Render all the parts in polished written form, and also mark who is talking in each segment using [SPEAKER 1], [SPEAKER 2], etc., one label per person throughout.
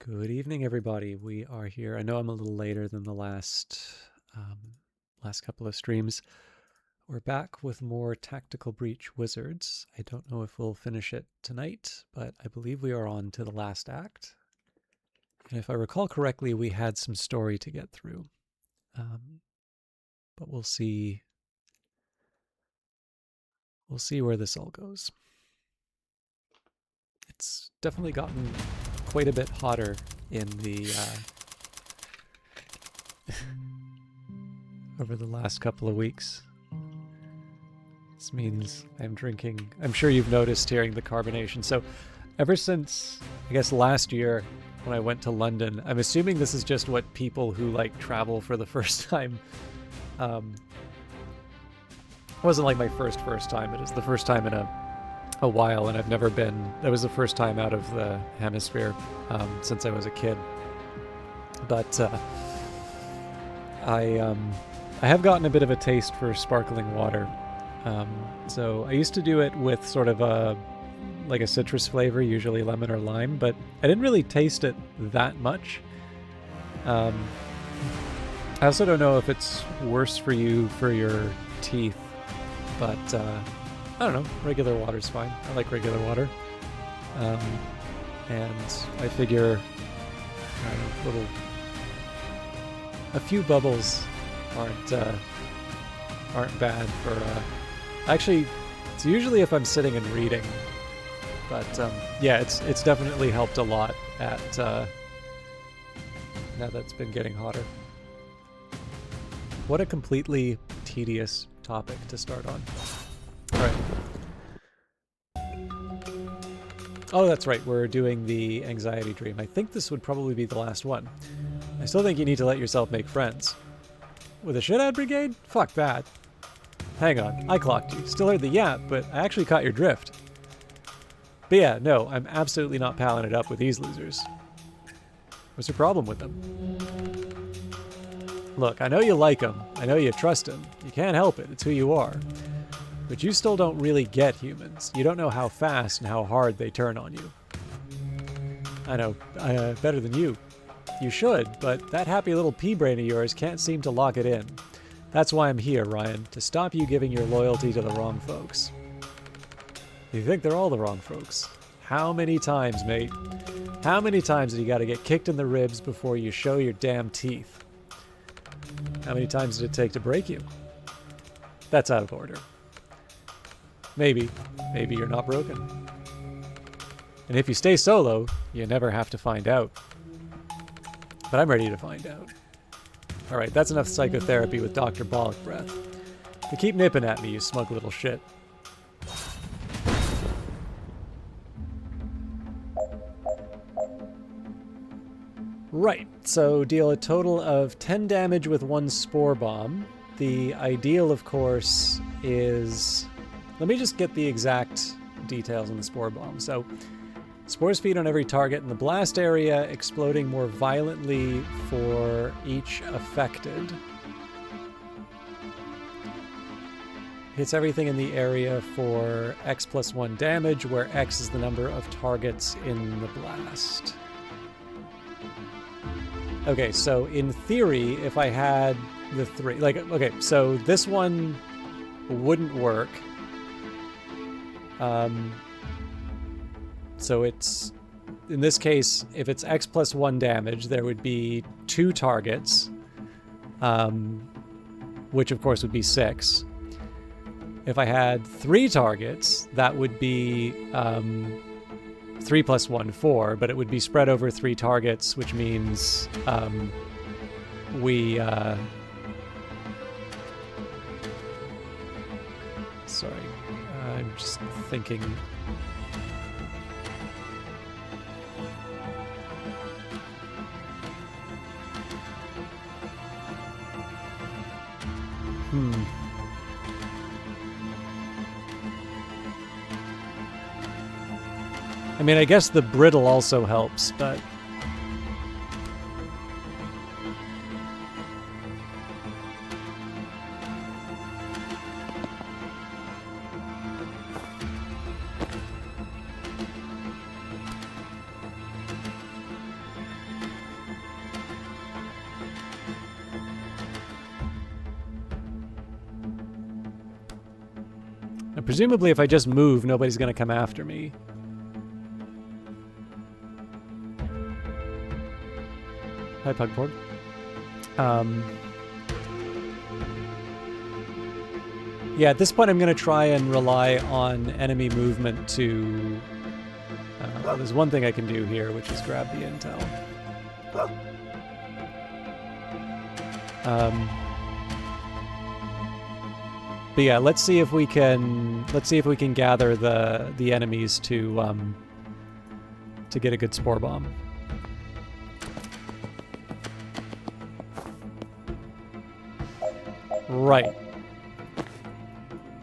[SPEAKER 1] Good evening, everybody. We are here. I know I'm a little later than the last couple of streams. We're back with more Tactical Breach Wizards. I don't know if we'll finish it tonight, but I believe we are on to the last act. And if I recall correctly, we had some story to get through. But we'll see. We'll see where this all goes. It's definitely gotten quite a bit hotter in the over the last couple of weeks. This means I'm drinking. I'm sure you've noticed hearing the carbonation. So ever since, I guess, last year when I went to London, I'm assuming this is just what people who like travel for the first time. It wasn't like my first time. It was the first time in a while, and I've never been. That was the first time out of the hemisphere since I was a kid. But I have gotten a bit of a taste for sparkling water. So I used to do it with sort of a citrus flavor, usually lemon or lime, but I didn't really taste it that much. I also don't know if it's worse for you for your teeth, but I don't know. Regular water's fine. I like regular water. And I figure a few bubbles aren't bad for actually, it's usually if I'm sitting and reading, but yeah, it's definitely helped a lot at now that it's been getting hotter. What a completely tedious topic to start on. All right. Oh, that's right, we're doing the anxiety dream. I think this would probably be the last one. I still think you need to let yourself make friends. With a shithead brigade? Fuck that. Hang on, I clocked you. Still heard the yap, but I actually caught your drift. But yeah, no, I'm absolutely not palling it up with these losers. What's your problem with them? Look, I know you like them. I know you trust them. You can't help it. It's who you are. But you still don't really get humans. You don't know how fast and how hard they turn on you. I know, better than you. You should, but that happy little pea brain of yours can't seem to lock it in. That's why I'm here, Ryan, to stop you giving your loyalty to the wrong folks. You think they're all the wrong folks. How many times, mate? How many times did you gotta get kicked in the ribs before you show your damn teeth? How many times did it take to break you? That's out of order. Maybe you're not broken. And if you stay solo, you never have to find out. But I'm ready to find out. Alright, that's enough psychotherapy with Dr. Bollock breath. But keep nipping at me, you smug little shit. Right, so deal a total of 10 damage with one Spore Bomb. The ideal, of course, is... Let me just get the exact details on the Spore Bomb. So, spores feed on every target in the blast area, exploding more violently for each affected. Hits everything in the area for X plus 1 damage, where X is the number of targets in the blast. Okay, so in theory, if I had the three... okay, so this one wouldn't work. So it's... In this case, if it's X plus 1 damage, there would be 2 targets, which of course would be 6. If I had 3 targets, that would be 3 plus 1, 4, but it would be spread over 3 targets, which means sorry, I'm just thinking... I mean, I guess the brittle also helps, but... And presumably if I just move, nobody's going to come after me. Hi, Pugboard. Yeah, at this point I'm going to try and rely on enemy movement to... well, there's one thing I can do here, which is grab the intel. But yeah, let's see if we can gather the enemies to get a good spore bomb. Right.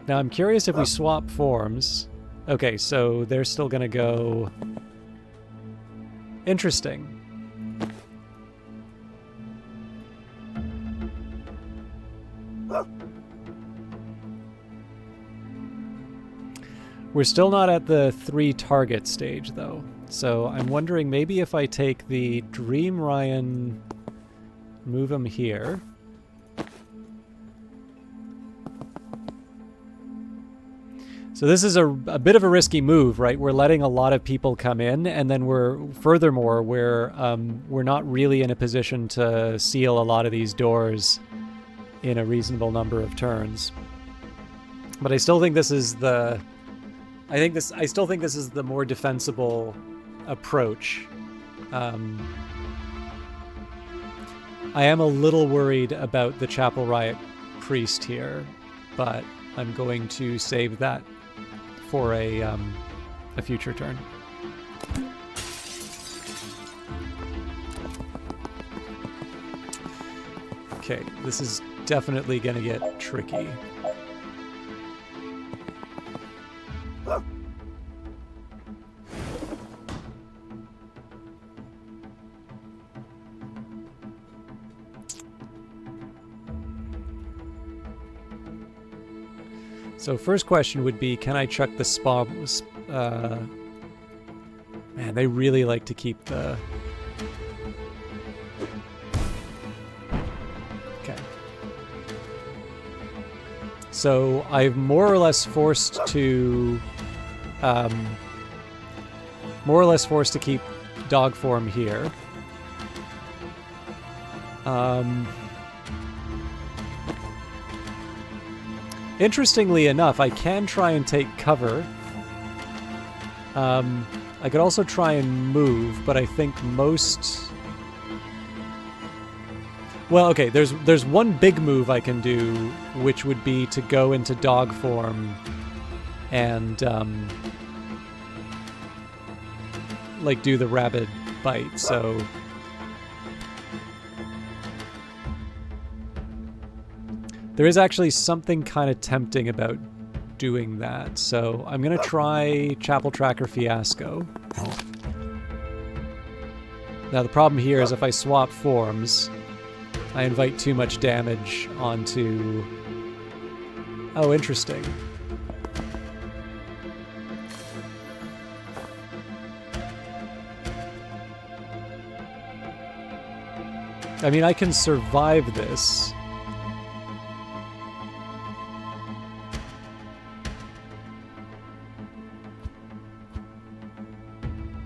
[SPEAKER 1] Now I'm curious if we swap forms. Okay, so they're still gonna go. Interesting. We're still not at the 3 target stage, though. So I'm wondering maybe if I take the Dream Ryan, move him here. So this is a bit of a risky move, right? We're letting a lot of people come in, and then we're not really in a position to seal a lot of these doors in a reasonable number of turns. But I still think this is the I still think this is the more defensible approach. I am a little worried about the Chapel Riot Priest here, but I'm going to save that for a future turn. Okay, this is definitely gonna get tricky. So first question would be, can I chuck the spa... man, they really like to keep the... Okay. So I've more or less forced to... keep dog form here. Interestingly enough, I can try and take cover. I could also try and move, but I think most... Well, okay, there's one big move I can do, which would be to go into dog form and, like, do the rabid bite, so... There is actually something kind of tempting about doing that, so I'm going to try Chapel Tracker Fiasco. Now the problem here is if I swap forms, I invite too much damage onto... Oh, interesting. I mean, I can survive this.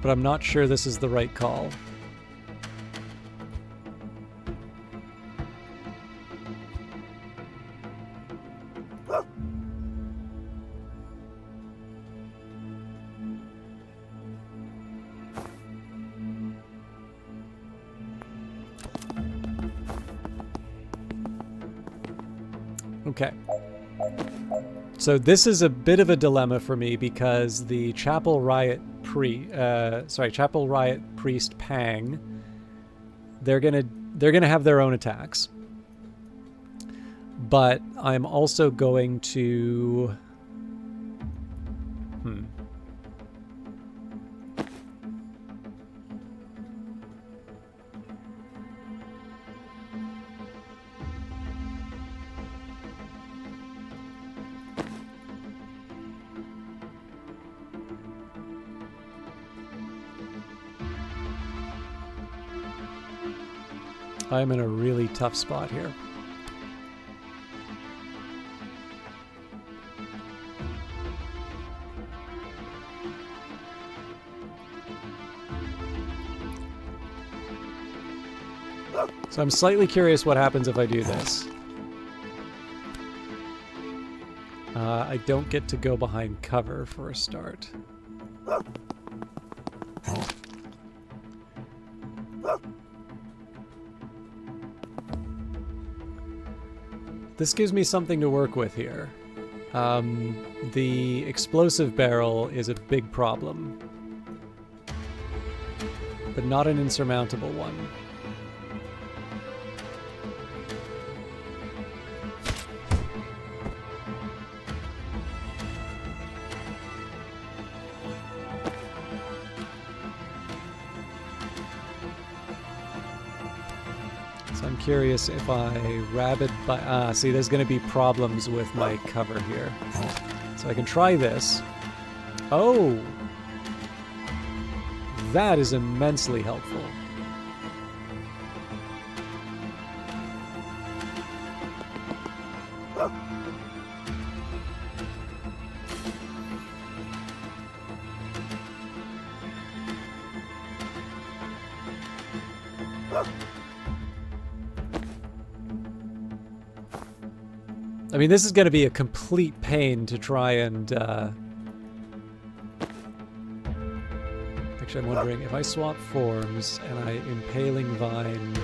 [SPEAKER 1] But I'm not sure this is the right call. Okay. So this is a bit of a dilemma for me because the Chapel Riot Priest Pang, they're gonna have their own attacks. But I'm also going to I'm in a really tough spot here. So I'm slightly curious what happens if I do this. I don't get to go behind cover for a start. This gives me something to work with here. The explosive barrel is a big problem, but not an insurmountable one. I'm curious if I rabid by... see, there's going to be problems with my cover here. So I can try this. Oh! That is immensely helpful. I mean, this is going to be a complete pain to try and... Actually, I'm wondering, if I swap forms and I Impaling Vine...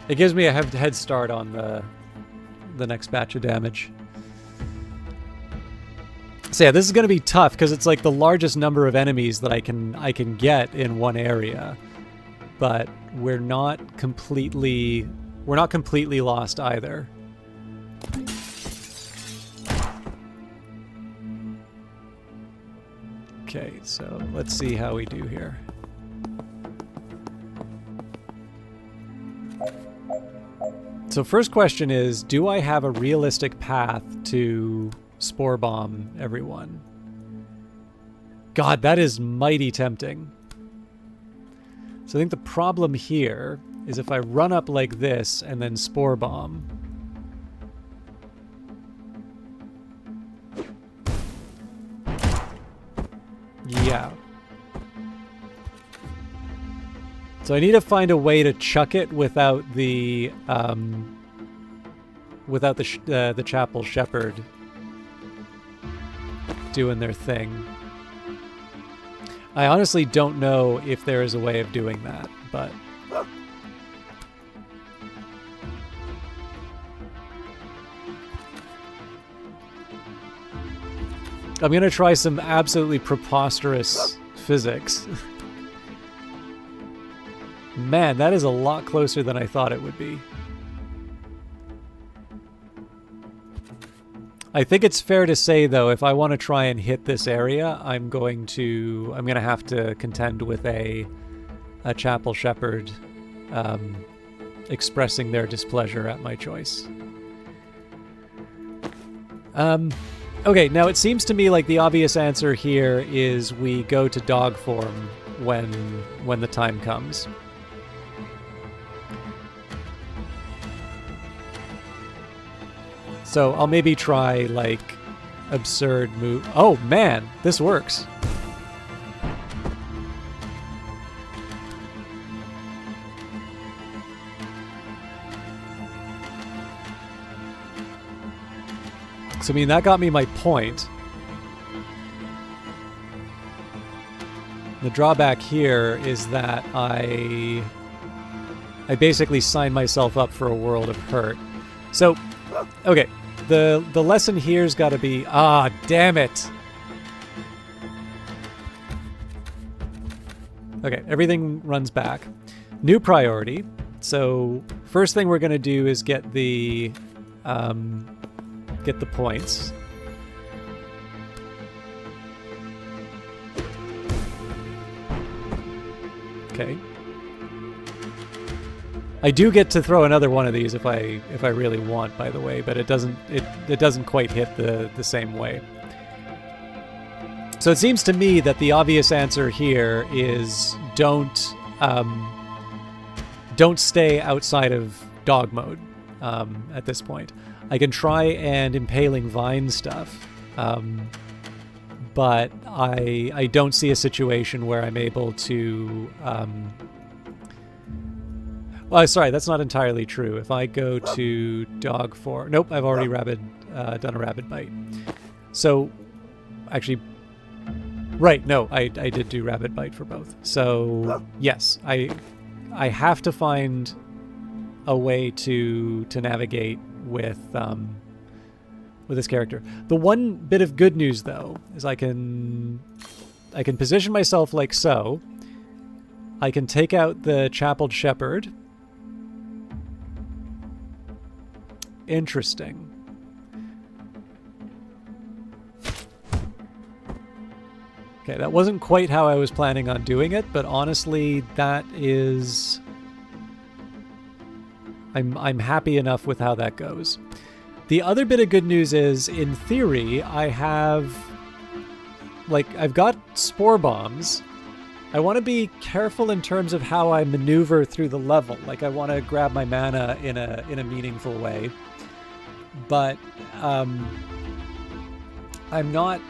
[SPEAKER 1] It gives me a head start on the next batch of damage. So yeah, this is going to be tough because it's like the largest number of enemies that I can get in one area, but we're not completely lost either. Okay, so let's see how we do here. So first question is, do I have a realistic path to Spore Bomb everyone? God, that is mighty tempting. So I think the problem here is if I run up like this and then Spore Bomb. Yeah. So I need to find a way to chuck it without the Chapel Shepherd doing their thing. I honestly don't know if there is a way of doing that, but I'm gonna try some absolutely preposterous physics. Man, that is a lot closer than I thought it would be. I think it's fair to say, though, if I want to try and hit this area, I'm gonna have to contend with a Chapel Shepherd expressing their displeasure at my choice. Okay, now it seems to me like the obvious answer here is we go to dog form when the time comes. So I'll maybe try, like, absurd move. Oh, man, this works. So, I mean, that got me my point. The drawback here is that I basically signed myself up for a world of hurt. So, okay. The lesson here's got to be, damn it. Okay, everything runs back. New priority. So first thing we're going to do is get the points. Okay. I do get to throw another one of these if I really want, by the way, but it doesn't quite hit the same way. So it seems to me that the obvious answer here is don't stay outside of dog mode at this point. I can try and impaling vine stuff, but I don't see a situation where I'm able to... well, sorry, that's not entirely true. If I go to dog form... Nope, I've already done a rabid bite. So, actually... Right, no, I did do rabid bite for both. So, yes, I have to find a way to navigate with this character. The one bit of good news, though, is I can position myself like so. I can take out the Chapeled Shepherd. Interesting. Okay, that wasn't quite how I was planning on doing it, but honestly, that is... I'm happy enough with how that goes. The other bit of good news is, in theory, I have... Like, I've got spore bombs. I want to be careful in terms of how I maneuver through the level. Like, I want to grab my mana in a meaningful way. But, I'm not...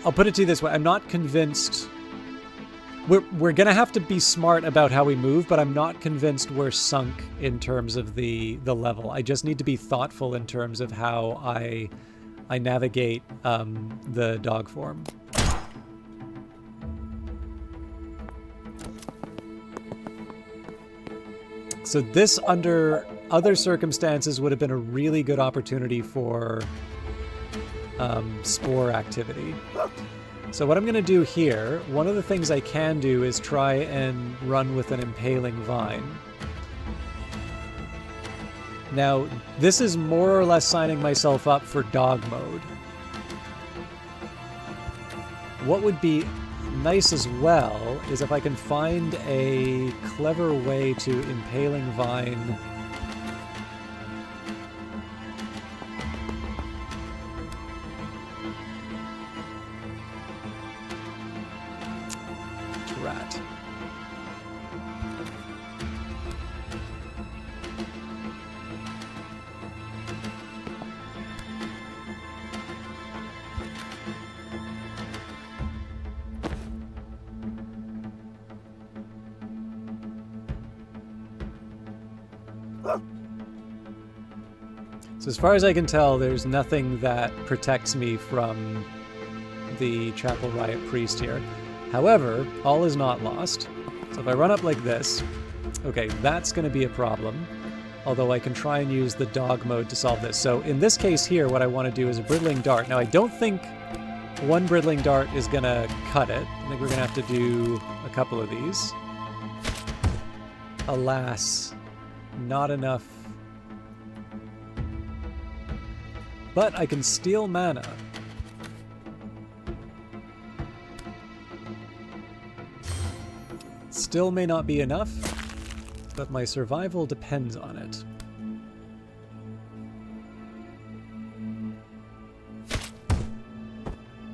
[SPEAKER 1] I'll put it to you this way. I'm not convinced... We're going to have to be smart about how we move, but I'm not convinced we're sunk in terms of the level. I just need to be thoughtful in terms of how I navigate the dog form. So this, under other circumstances, would have been a really good opportunity for spore activity. So what I'm going to do here, one of the things I can do is try and run with an impaling vine. Now, this is more or less signing myself up for dog mode. What would be nice as well is if I can find a clever way to impaling vine rat. So as far as I can tell, there's nothing that protects me from the Chapel Riot Priest here. However, all is not lost. So if I run up like this, okay, that's going to be a problem. Although I can try and use the dog mode to solve this. So in this case here, what I want to do is a Brittling Dart. Now I don't think one Brittling Dart is going to cut it. I think we're going to have to do a couple of these. Alas, not enough. But I can steal mana. Still may not be enough, but my survival depends on it.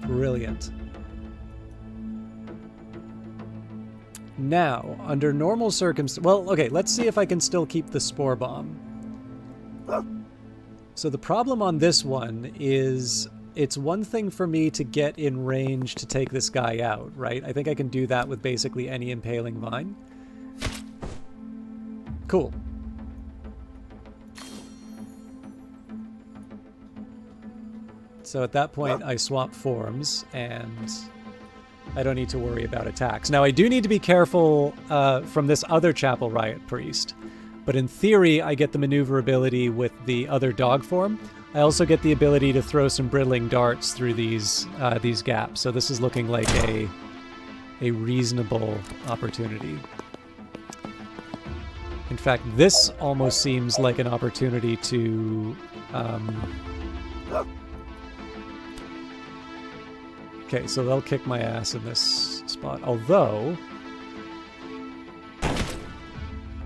[SPEAKER 1] Brilliant. Now, under normal circumstances... Well, okay, let's see if I can still keep the Spore Bomb. So the problem on this one is it's one thing for me to get in range to take this guy out, right? I think I can do that with basically any impaling vine. Cool. So at that point, I swap forms, and I don't need to worry about attacks. Now, I do need to be careful from this other Chapel Riot Priest. But in theory, I get the maneuverability with the other dog form. I also get the ability to throw some Brittling Darts through these gaps. So this is looking like a reasonable opportunity. In fact, this almost seems like an opportunity to... Okay, so they'll kick my ass in this spot. Although...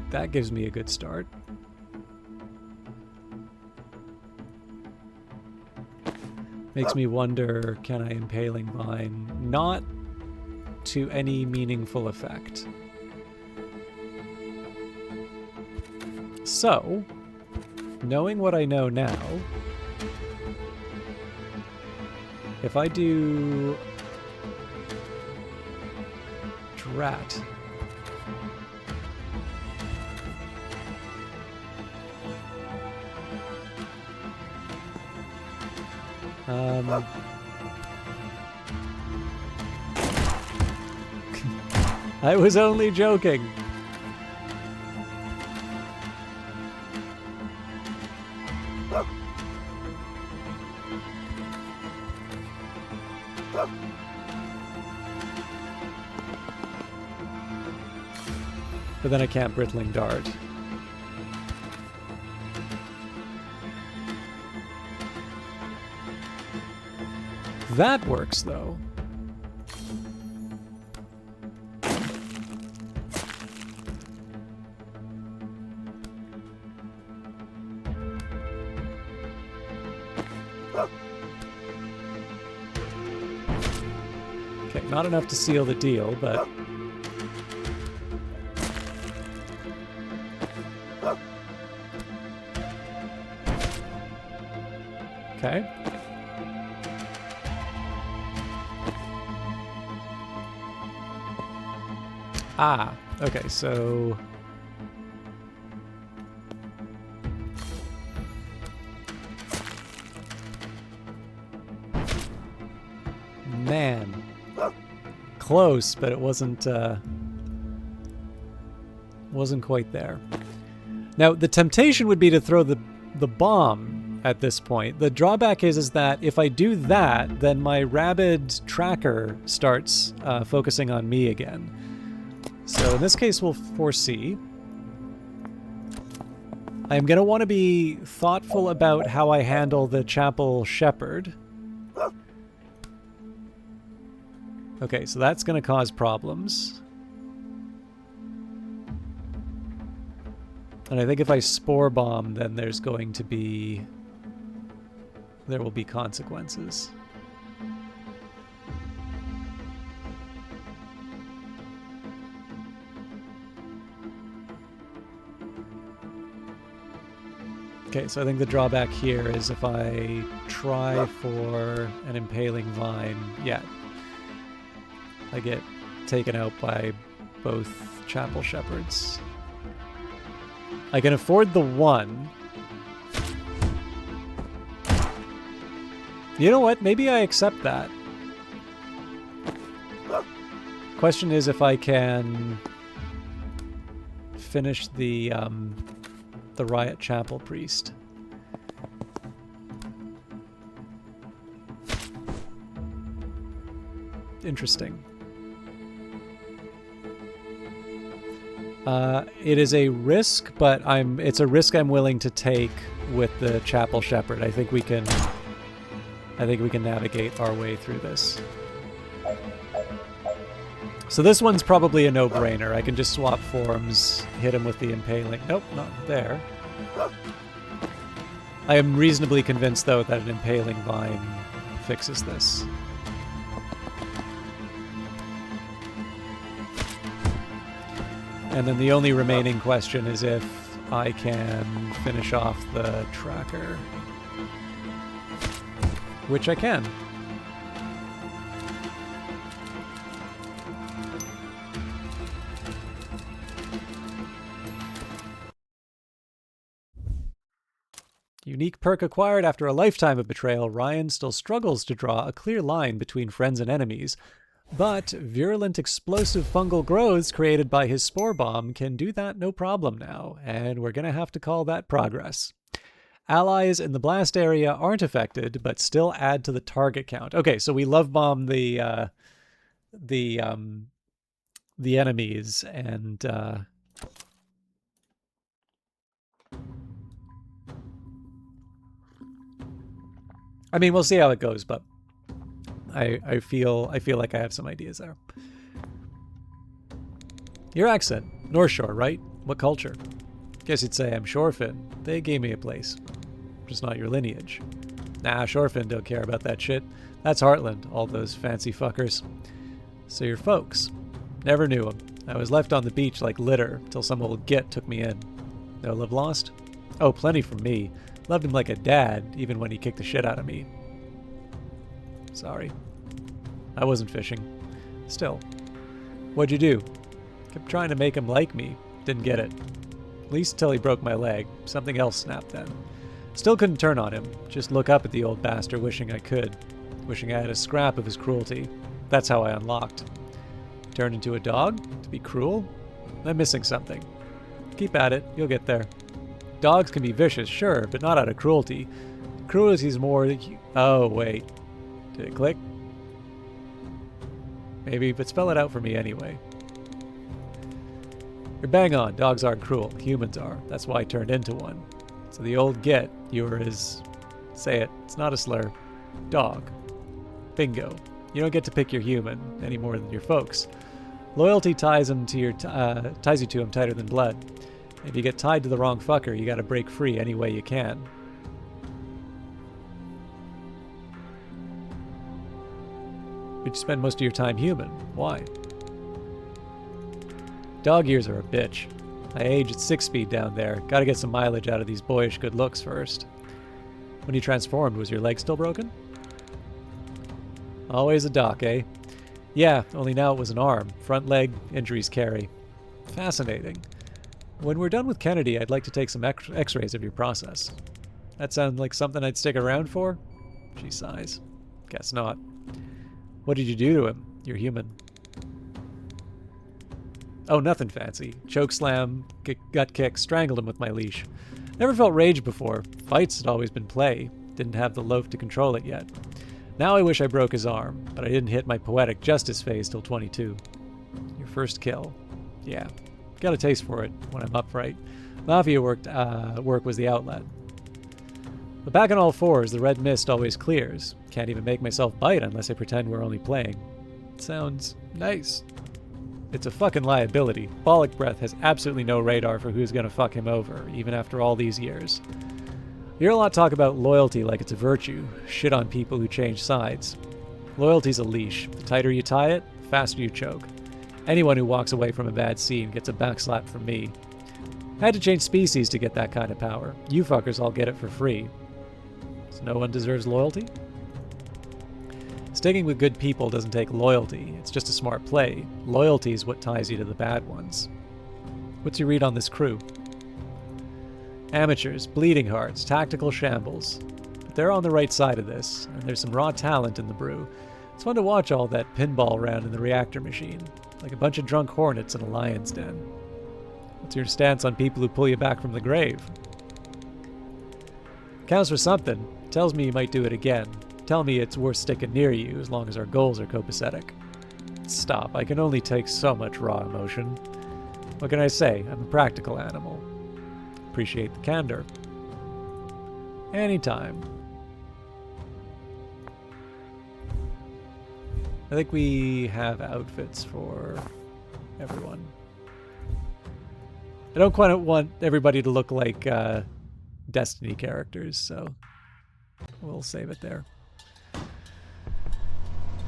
[SPEAKER 1] that gives me a good start. Makes me wonder, can I Impaling Vine? Not to any meaningful effect. So, knowing what I know now, if I do Drat, I was only joking. But then I can't Brittling Dart. That works, though. Okay, not enough to seal the deal, but... Okay. Ah, okay, so... Man. Close, but it wasn't quite there. Now, the temptation would be to throw the bomb at this point. The drawback is that if I do that, then my rabid tracker starts focusing on me again. So in this case, we'll foresee. I'm going to want to be thoughtful about how I handle the Chapel Shepherd. Okay, so that's going to cause problems. And I think if I Spore Bomb, then there will be consequences. Okay, so I think the drawback here is if I try for an Impaling Vine, yeah, I get taken out by both Chapel Shepherds. I can afford the one. You know what? Maybe I accept that. Question is if I can finish the Riot Chapel Priest. Interesting. It is a risk, but it's a risk I'm willing to take with the Chapel Shepherd. I think we can navigate our way through this. So this one's probably a no-brainer. I can just swap forms, hit him with the Impaling. Nope, not there. I am reasonably convinced, though, that an Impaling Vine fixes this. And then the only remaining question is if I can finish off the tracker. Which I can. Unique perk acquired after a lifetime of betrayal, Ryan still struggles to draw a clear line between friends and enemies. But virulent explosive fungal growths created by his Spore Bomb can do that no problem now, and we're going to have to call that progress. Allies in the blast area aren't affected, but still add to the target count. Okay, so we love bomb the enemies, and I mean, we'll see how it goes, but I feel like I have some ideas there. Your accent, North Shore, right? What culture? Guess you'd say I'm Shorefin. They gave me a place. Just not your lineage. Nah, Shorefin don't care about that shit. That's Heartland, all those fancy fuckers. So you're folks. Never knew him. I was left on the beach like litter till some old git took me in. No love lost? Oh, plenty from me. Loved him like a dad, even when he kicked the shit out of me. Sorry. I wasn't fishing. Still. What'd you do? Kept trying to make him like me. Didn't get it. At least till he broke my leg. Something else snapped then. Still couldn't turn on him. Just look up at the old bastard wishing I could. Wishing I had a scrap of his cruelty. That's how I unlocked. Turned into a dog? To be cruel? I'm missing something. Keep at it. You'll get there. Dogs can be vicious, sure, but not out of cruelty. Cruelty's more... Oh, wait. Did it click? Maybe, but spell it out for me anyway. You're bang on. Dogs aren't cruel. Humans are. That's why I turned into one. So the old git, you're his... Say it. It's not a slur. Dog. Bingo. You don't get to pick your human any more than your folks. Loyalty ties him to your ties you to him tighter than blood. If you get tied to the wrong fucker, you gotta break free any way you can. But you spend most of your time human. Why? Dog years are a bitch. I age at 6 speed down there. Gotta get some mileage out of these boyish good looks first. When you transformed, was your leg still broken? Always a doc, eh? Yeah, only now it was an arm. Front leg, injuries carry. Fascinating. When we're done with Kennedy, I'd like to take some x-rays of your process. That sound like something I'd stick around for? She sighs. Guess not. What did you do to him? You're human. Oh, nothing fancy. Choke slam, gut kick, strangled him with my leash. Never felt rage before. Fights had always been play. Didn't have the loaf to control it yet. Now I wish I broke his arm, but I didn't hit my poetic justice phase till 22. Your first kill. Yeah. Got a taste for it when I'm upright. Mafia work was the outlet. But back on all fours, the red mist always clears. Can't even make myself bite unless I pretend we're only playing. Sounds nice. It's a fucking liability. Bollock Breath has absolutely no radar for who's gonna fuck him over, even after all these years. You hear a lot talk about loyalty like it's a virtue. Shit on people who change sides. Loyalty's a leash. The tighter you tie it, the faster you choke. Anyone who walks away from a bad scene gets a backslap from me. I had to change species to get that kind of power. You fuckers all get it for free. So no one deserves loyalty? Sticking with good people doesn't take loyalty. It's just a smart play. Loyalty is what ties you to the bad ones. What's your read on this crew? Amateurs, bleeding hearts, tactical shambles. But they're on the right side of this, and there's some raw talent in the brew. It's fun to watch all that pinball around in the reactor machine, like a bunch of drunk hornets in a lion's den. What's your stance on people who pull you back from the grave? Counts for something. Tells me you might do it again. Tell me it's worth sticking near you as long as our goals are copacetic. Stop, I can only take so much raw emotion. What can I say? I'm a practical animal. Appreciate the candor. Anytime. I think we have outfits for everyone. I don't quite want everybody to look like Destiny characters, so we'll save it there.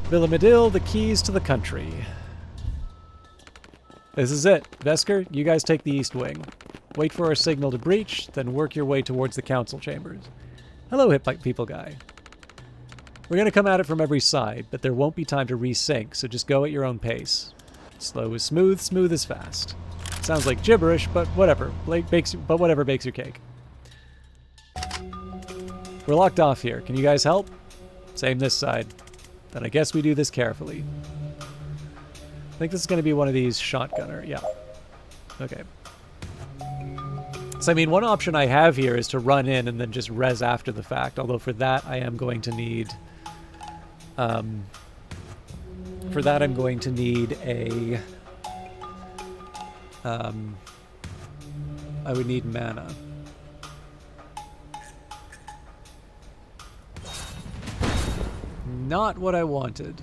[SPEAKER 1] Villa Medill, the keys to the country. This is it. Vesker, you guys take the east wing. Wait for our signal to breach, then work your way towards the council chambers. Hello, Hip People Guy. We're going to come at it from every side, but there won't be time to resync, so just go at your own pace. Slow is smooth, smooth is fast. Sounds like gibberish, but whatever. Whatever bakes your cake. We're locked off here. Can you guys help? Same this side. Then I guess we do this carefully. I think this is going to be one of these shotgunner. Yeah. Okay. So, I mean, one option I have here is to run in and then just res after the fact. Although for that, I am going to need... for that, I'm going to need a... I would need mana. Not what I wanted.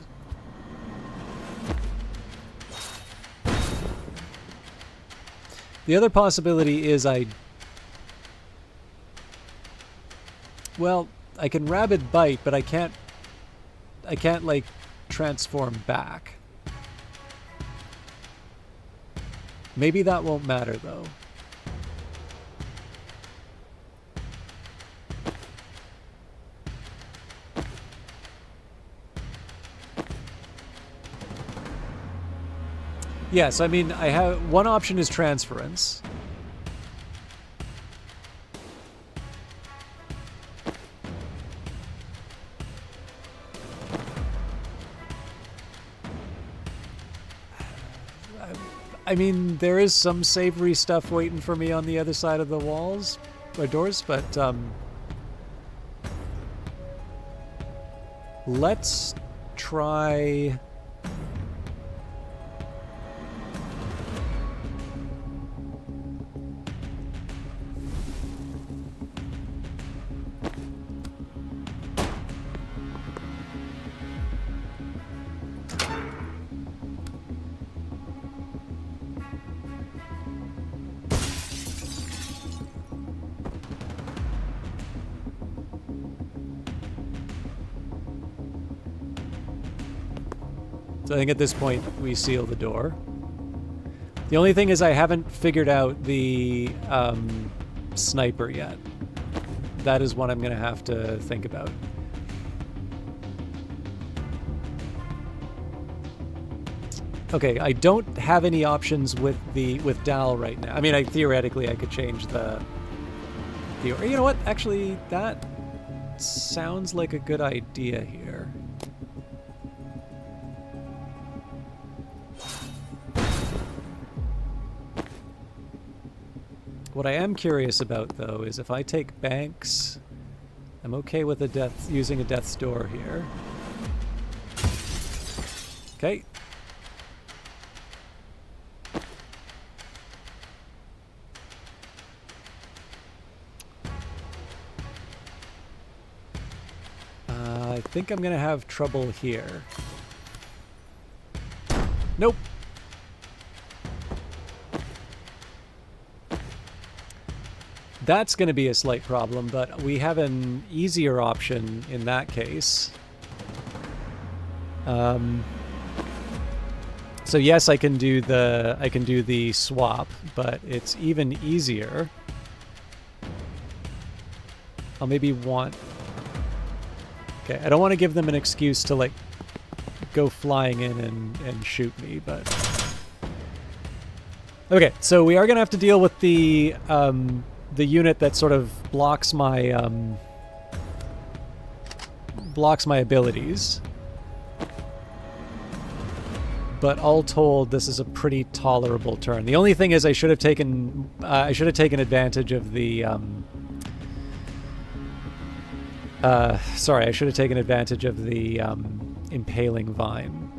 [SPEAKER 1] The other possibility is I I can Rabid Bite, but I can't like transform back. Maybe that won't matter though. Yes, I mean, I have one option is transference. I mean, there is some savory stuff waiting for me on the other side of the walls or doors, but let's try. So I think at this point we seal the door. The only thing is I haven't figured out the sniper yet. That is one I'm going to have to think about. Okay, I don't have any options with Dal right now. I mean, theoretically I could change the or you know what? Actually, that sounds like a good idea here. What I am curious about, though, is if I take Banks, I'm okay with using a Death's Door here. Okay. I think I'm gonna have trouble here. Nope. That's going to be a slight problem, but we have an easier option in that case. So yes, I can do the swap, but it's even easier. I'll maybe want. Okay, I don't want to give them an excuse to like go flying in and shoot me, but okay. So we are going to have to deal with the unit that sort of blocks my abilities. But all told, this is a pretty tolerable turn. The only thing is, I should have taken advantage of the sorry, I should have taken advantage of the impaling vine.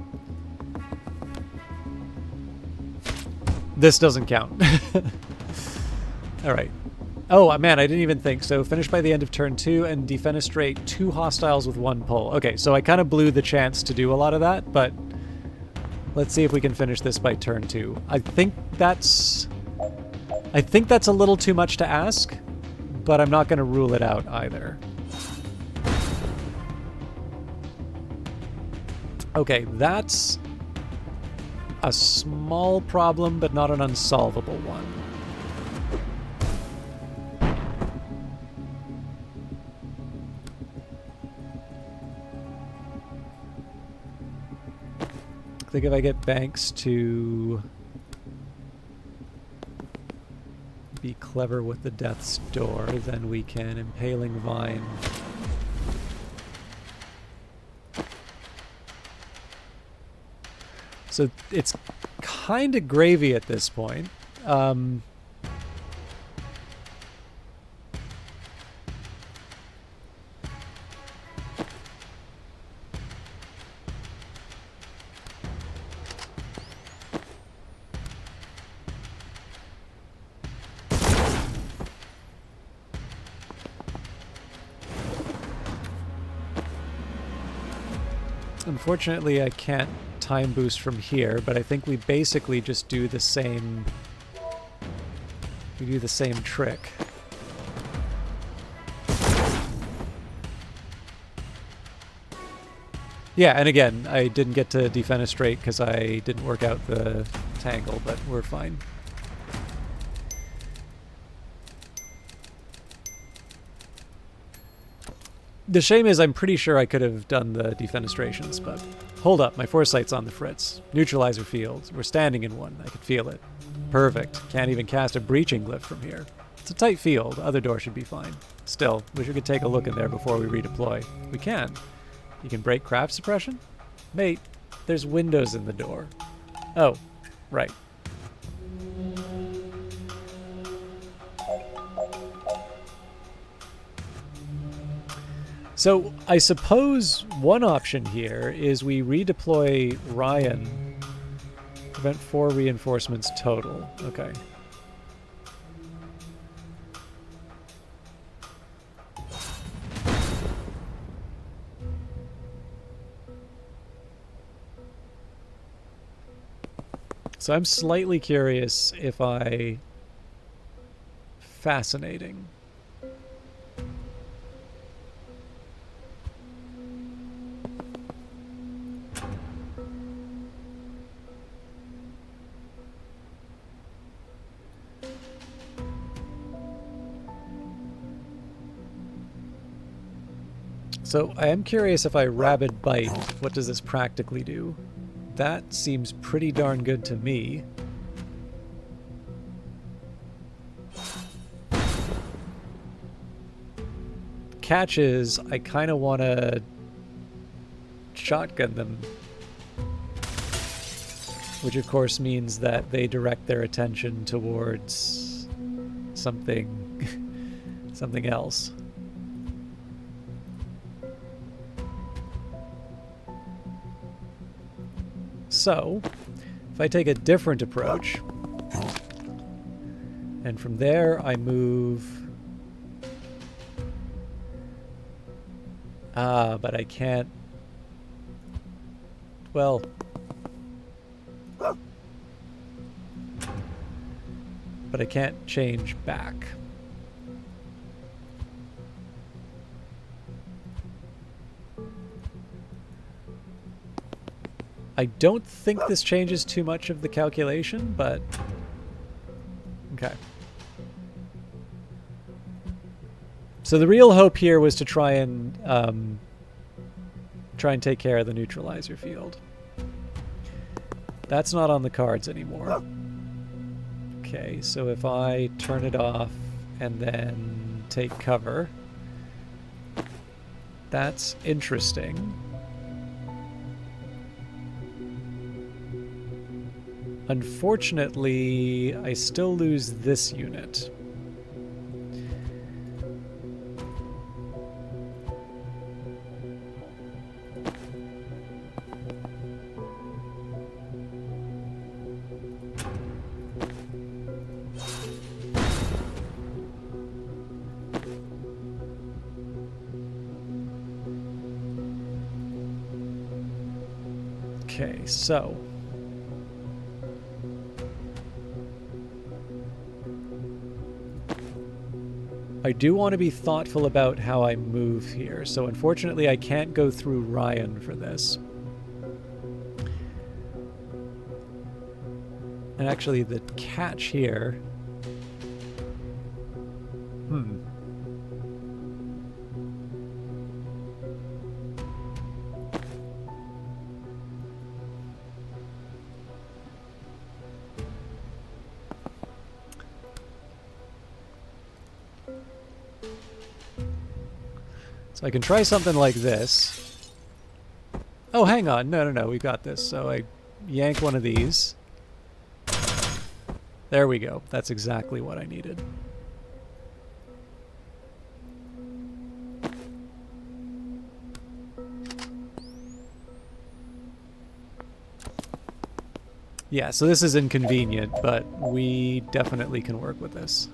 [SPEAKER 1] This doesn't count. All right. Oh, man, I didn't even think. So finish by the end of turn 2 and defenestrate 2 hostiles with 1 pull. Okay, so I kind of blew the chance to do a lot of that, but let's see if we can finish this by turn 2. I think that's a little too much to ask, but I'm not going to rule it out either. Okay, that's a small problem, but not an unsolvable one. I think if I get Banks to be clever with the Death's Door, then we can Impaling Vine. So it's kind of gravy at this point. Unfortunately, I can't time boost from here, but I think we basically just do the same. We do the same trick. Yeah, and again, I didn't get to defenestrate because I didn't work out the tangle, but we're fine. The shame is I'm pretty sure I could have done the defenestrations, but hold up, my foresight's on the fritz. Neutralizer field. We're standing in one. I could feel it. Perfect. Can't even cast a breaching glyph from here. It's a tight field. Other door should be fine. Still, wish we could take a look in there before we redeploy. We can. You can break craft suppression? Mate, there's windows in the door. Oh, right. So I suppose one option here is we redeploy Ryan. Prevent 4 reinforcements total. Okay. So I'm slightly curious if I... Fascinating. So I am curious if I Rabid Bite, what does this practically do? That seems pretty darn good to me. Catch is, I kind of want to shotgun them. Which of course means that they direct their attention towards something, something else. So, if I take a different approach, and from there I move... but I can't... Well... But I can't change back. I don't think this changes too much of the calculation, but... Okay. So the real hope here was to try and take care of the neutralizer field. That's not on the cards anymore. Okay, so if I turn it off and then take cover, that's interesting. Unfortunately, I still lose this unit. Okay, so... I do want to be thoughtful about how I move here, so unfortunately I can't go through Ryan for this. And actually the catch here... So I can try something like this. Oh, hang on. No, we got this. So I yank one of these. There we go. That's exactly what I needed. Yeah, so this is inconvenient, but we definitely can work with this.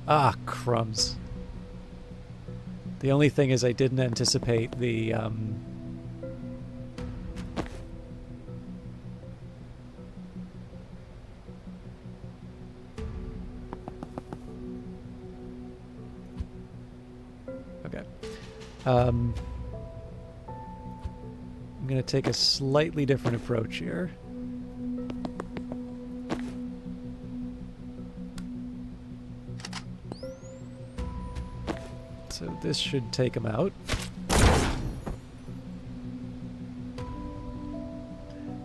[SPEAKER 1] Ah, crumbs. The only thing is I didn't anticipate the... Okay. going to take a slightly different approach here. So this should take him out.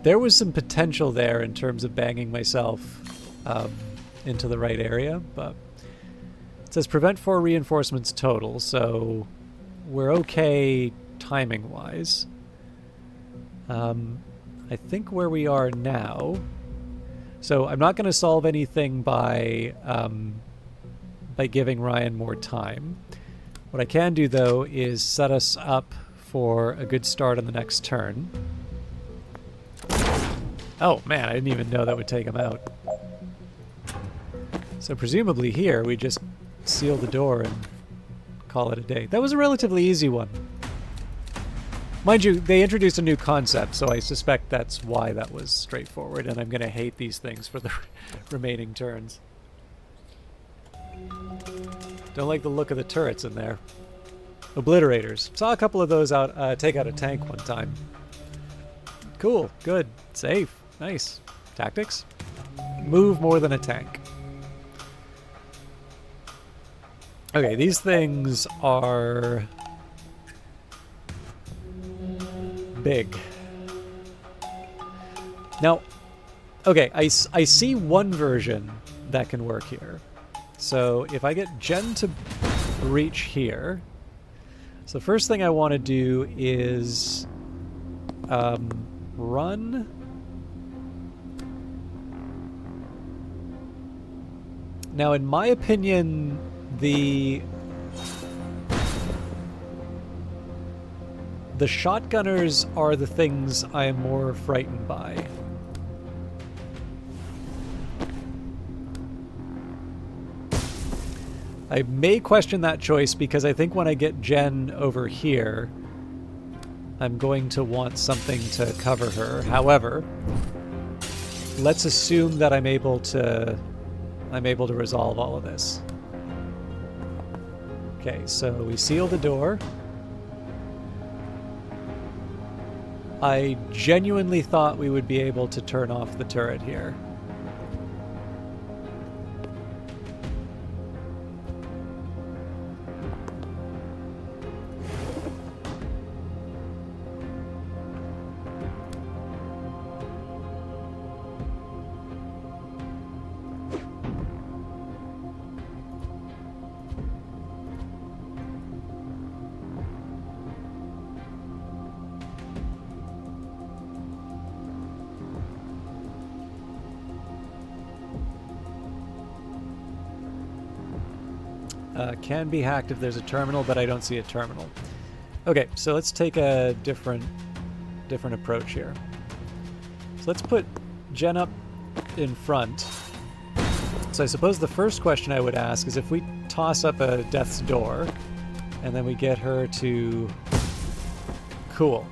[SPEAKER 1] There was some potential there in terms of banging myself into the right area, but it says prevent 4 reinforcements total, so we're okay timing-wise. I think where we are now... So I'm not going to solve anything by giving Ryan more time. What I can do, though, is set us up for a good start on the next turn. Oh, man, I didn't even know that would take him out. So presumably here, we just seal the door and call it a day. That was a relatively easy one. Mind you, they introduced a new concept, so I suspect that's why that was straightforward, and I'm going to hate these things for the remaining turns. Don't like the look of the turrets in there. Obliterators. Saw a couple of those out take out a tank one time. Cool. Good. Safe. Nice. Tactics. Move more than a tank. Okay, these things are big. Now, okay, I see one version that can work here. So if I get Jen to reach here, so the first thing I want to do is run. Now, in my opinion, the shotgunners are the things I am more frightened by. I may question that choice because I think when I get Jen over here, I'm going to want something to cover her. However, let's assume that I'm able to resolve all of this. Okay, so we seal the door. I genuinely thought we would be able to turn off the turret here. Can be hacked if there's a terminal, but I don't see a terminal. Okay, so let's take a different approach here. So let's put Jen up in front. So I suppose the first question I would ask is if we toss up a death's door, and then we get her to... Cool.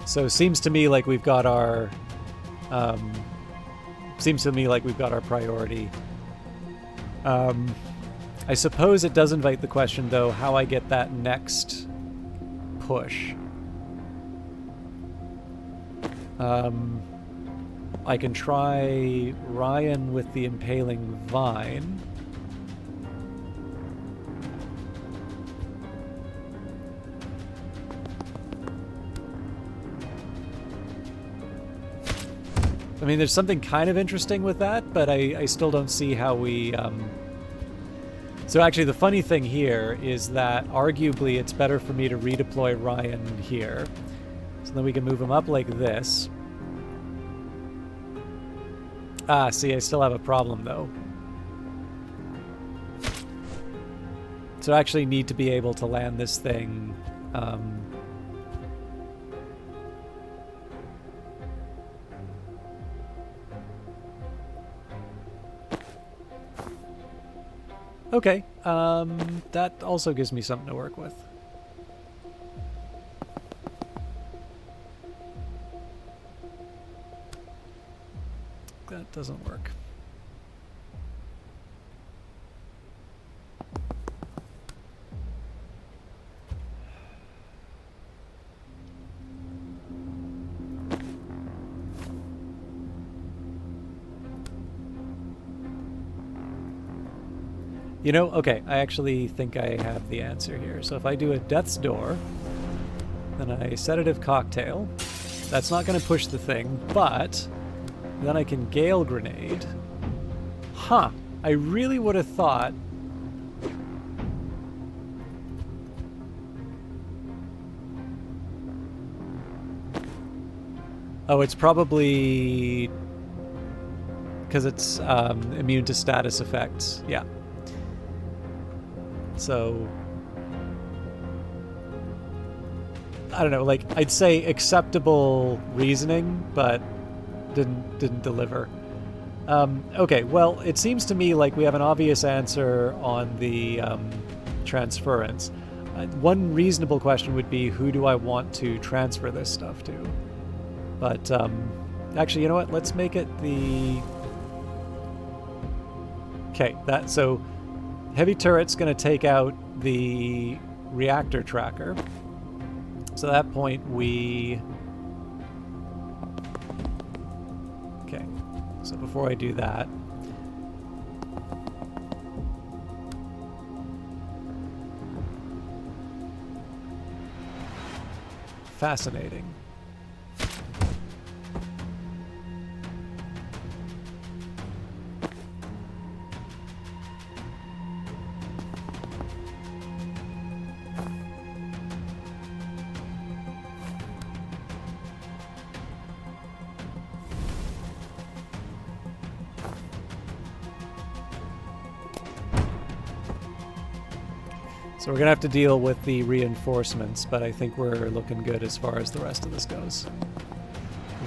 [SPEAKER 1] So it seems to me like we've got our... Seems to me like we've got our priority. I suppose it does invite the question, though, how I get that next push. I can try Ryan with the Impaling Vine. I mean, there's something kind of interesting with that, but I still don't see how we... So actually, the funny thing here is that arguably it's better for me to redeploy Ryan here. So then we can move him up like this. Ah, see, I still have a problem, though. So I actually need to be able to land this thing... Okay, that also gives me something to work with. That doesn't work. You know, okay, I actually think I have the answer here. So if I do a Death's Door, then I Sedative Cocktail, that's not going to push the thing, but then I can Gale Grenade. Huh, I really would have thought... Oh, it's probably... because it's immune to status effects, yeah. So... I don't know, like, I'd say acceptable reasoning, but didn't deliver. Okay, well, it seems to me like we have an obvious answer on the transference. One reasonable question would be, who do I want to transfer this stuff to? But, actually, you know what? Let's make it the... Okay, so Heavy Turret's going to take out the reactor tracker. So at that point, we... Okay, so before I do that... Fascinating. So we're going to have to deal with the reinforcements, but I think we're looking good as far as the rest of this goes.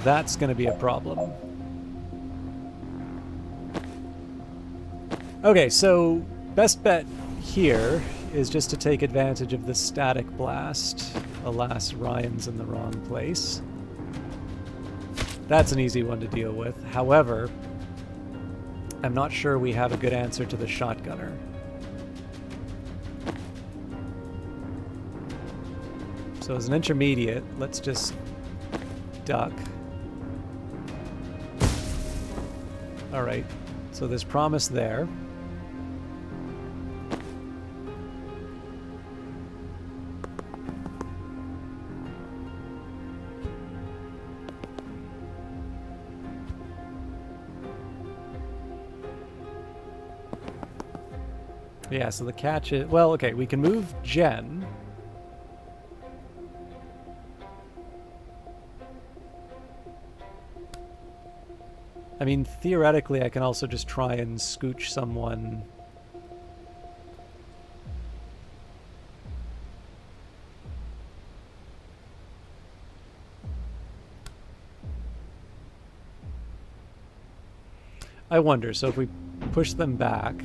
[SPEAKER 1] That's going to be a problem. Okay, so best bet here is just to take advantage of the static blast. Alas, Ryan's in the wrong place. That's an easy one to deal with. However, I'm not sure we have a good answer to the shotgunner. So as an intermediate, let's just duck. Alright, so there's promise there. Yeah, so the catch is... Well, okay, we can move Jen. I mean, theoretically, I can also just try and scooch someone. I wonder, so if we push them back,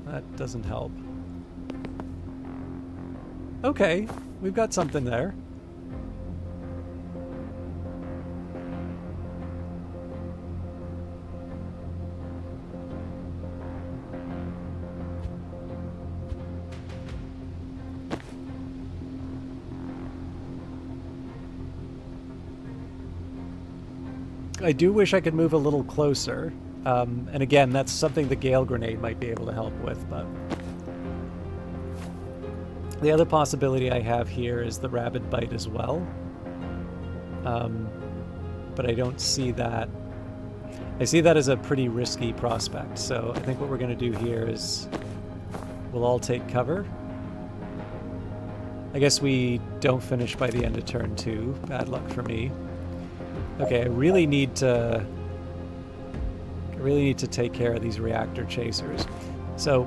[SPEAKER 1] that doesn't help. Okay, we've got something there. I do wish I could move a little closer. And again, that's something the Gale Grenade might be able to help with, but... The other possibility I have here is the Rabid Bite as well. But I don't see that... I see that as a pretty risky prospect, so I think what we're going to do here is... We'll all take cover. I guess we don't finish by the end of turn 2. Bad luck for me. Okay, I really need to take care of these reactor chasers. So,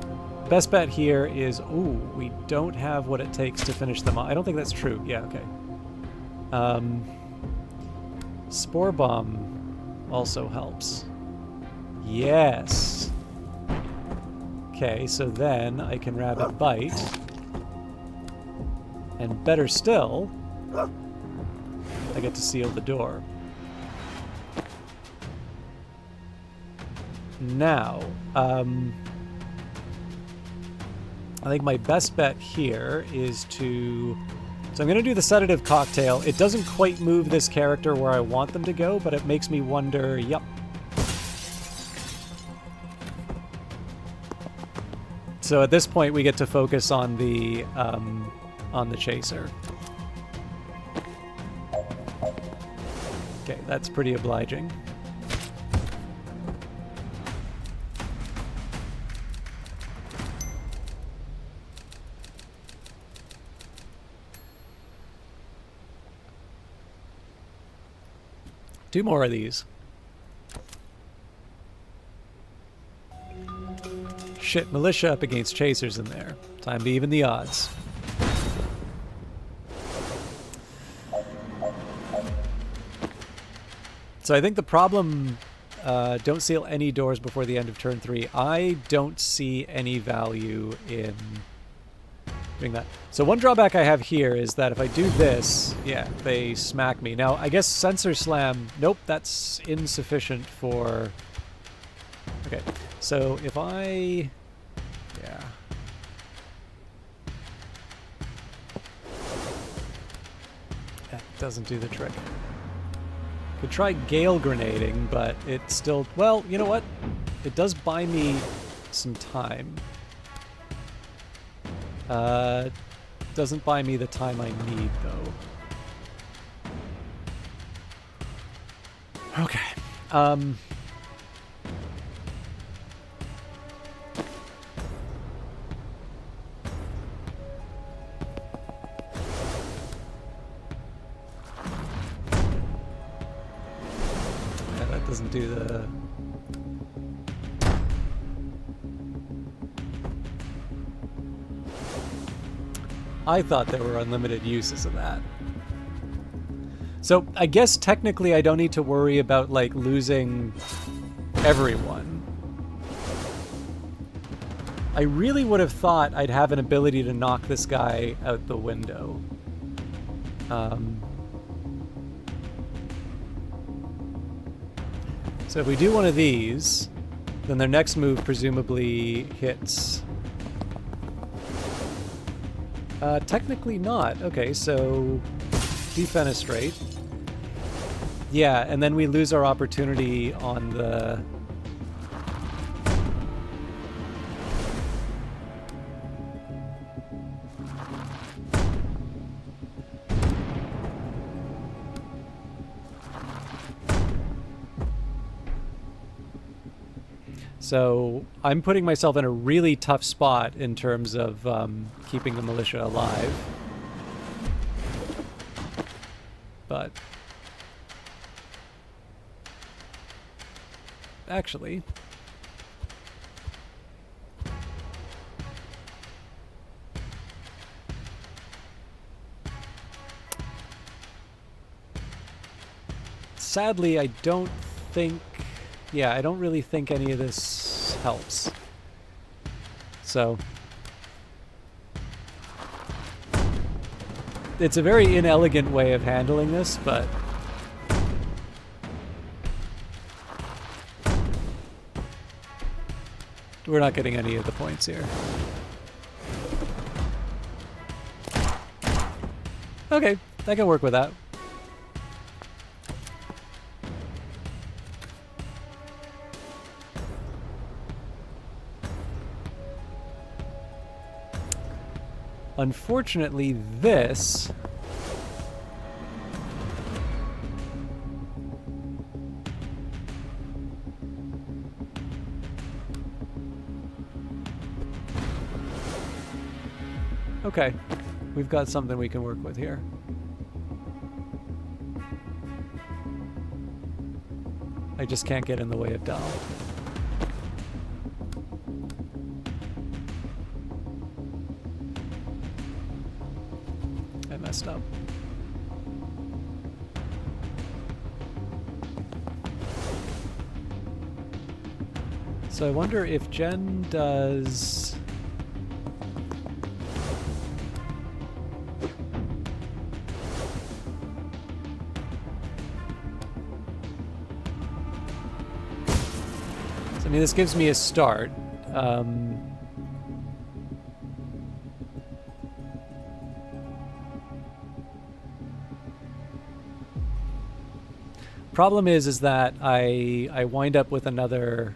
[SPEAKER 1] best bet here is, ooh, we don't have what it takes to finish them off. I don't think that's true. Yeah, okay. Spore Bomb also helps. Yes. Okay, so then I can Rabid Bite. And better still, I get to seal the door. Now, I think my best bet here is to... So I'm going to do the Sedative Cocktail. It doesn't quite move this character where I want them to go, but it makes me wonder, yep. So at this point, we get to focus on the chaser. Okay, that's pretty obliging. Two more of these. Shit, militia up against chasers in there. Time to even the odds. So I think the problem, don't seal any doors before the end of turn 3. I don't see any value in doing that. So one drawback I have here is that if I do this, yeah, they smack me. Now, I guess Sensor Slam, nope, that's insufficient for... Okay, so if I... Yeah. That doesn't do the trick. Could try Gale Grenading, but it still... Well, you know what? It does buy me some time. Doesn't buy me the time I need, though. Okay. Yeah, that doesn't do the... I thought there were unlimited uses of that. So I guess technically I don't need to worry about like losing everyone. I really would have thought I'd have an ability to knock this guy out the window. So if we do one of these, then their next move presumably hits... technically not. Okay, so defenestrate. Yeah, and then we lose our opportunity on the... So I'm putting myself in a really tough spot in terms of keeping the militia alive. But actually, sadly, I don't think... Yeah, I don't really think any of this helps. So... It's a very inelegant way of handling this, but... We're not getting any of the points here. Okay, I can work with that. Unfortunately, this... Okay, we've got something we can work with here. I just can't get in the way of Dal. I messed up. So I wonder if Jen does... I mean, this gives me a start. Problem is that I wind up with another...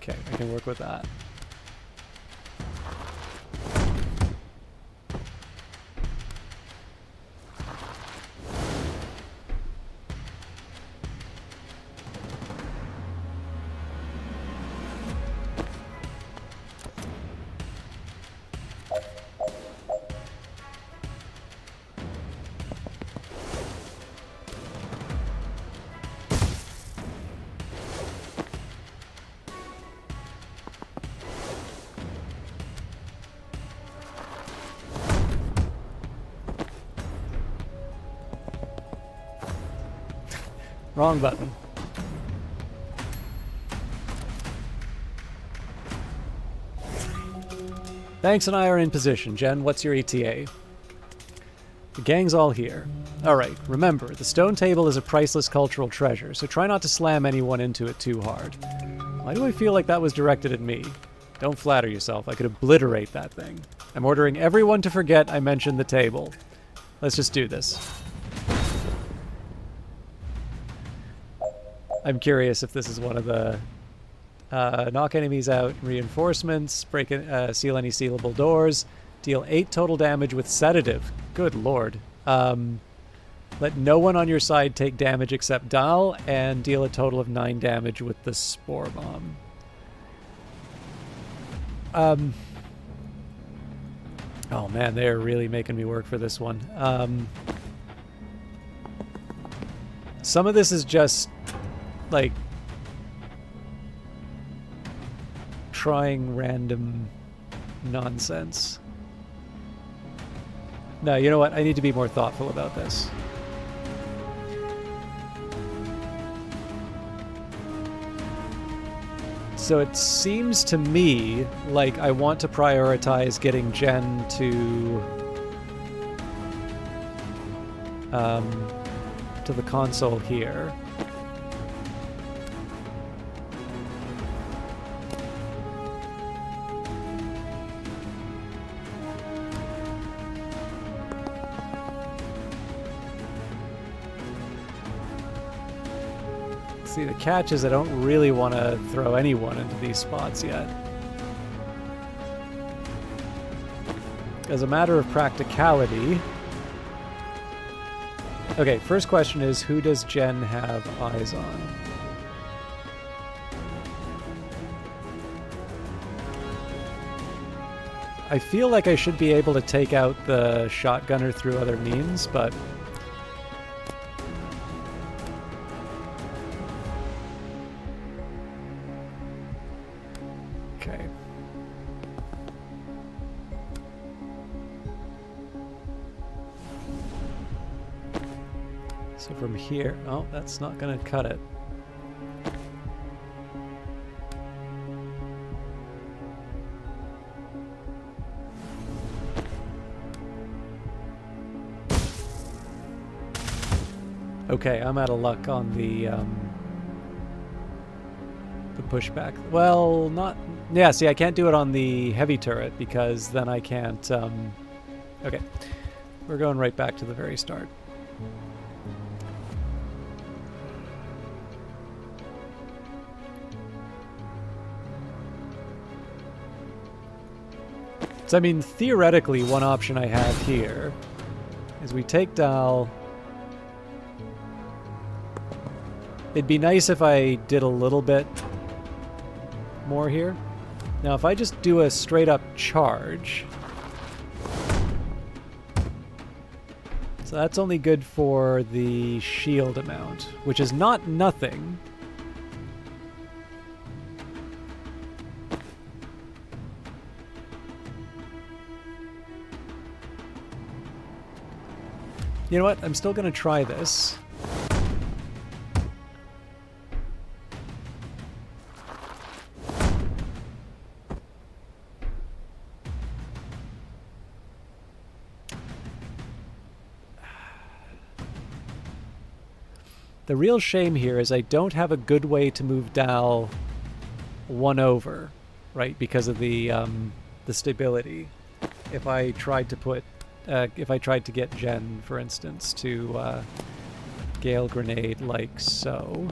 [SPEAKER 1] Okay, I can work with that. Wrong button. Thanks and I are in position. Jen, what's your ETA? The gang's all here. Alright, remember, the stone table is a priceless cultural treasure, so try not to slam anyone into it too hard. Why do I feel like that was directed at me? Don't flatter yourself, I could obliterate that thing. I'm ordering everyone to forget I mentioned the table. Let's just do this. I'm curious if this is one of the knock enemies out, reinforcements, break seal any sealable doors, deal 8 total damage with sedative. Good lord. Let no one on your side take damage except Dal, and deal a total of 9 damage with the Spore Bomb. Oh man, they're really making me work for this one. Some of this is just like trying random nonsense. No, you know what? I need to be more thoughtful about this. So it seems to me like I want to prioritize getting Jen to the console here. See, the catch is I don't really want to throw anyone into these spots yet. As a matter of practicality... Okay, first question is, who does Jen have eyes on? I feel like I should be able to take out the shotgunner through other means, but... Okay. So from here... Oh, that's not gonna cut it. Okay, I'm out of luck on the pushback. Well, not... Yeah, see, I can't do it on the heavy turret because then I can't... Okay, we're going right back to the very start. So, I mean, theoretically, one option I have here is we take Dal... It'd be nice if I did a little bit more here. Now, if I just do a straight-up charge... So that's only good for the shield amount, which is not nothing. You know what? I'm still going to try this. The real shame here is I don't have a good way to move Dal one over, right? Because of the stability. If I tried to put, if I tried to get Jen, for instance, to Gale Grenade like so.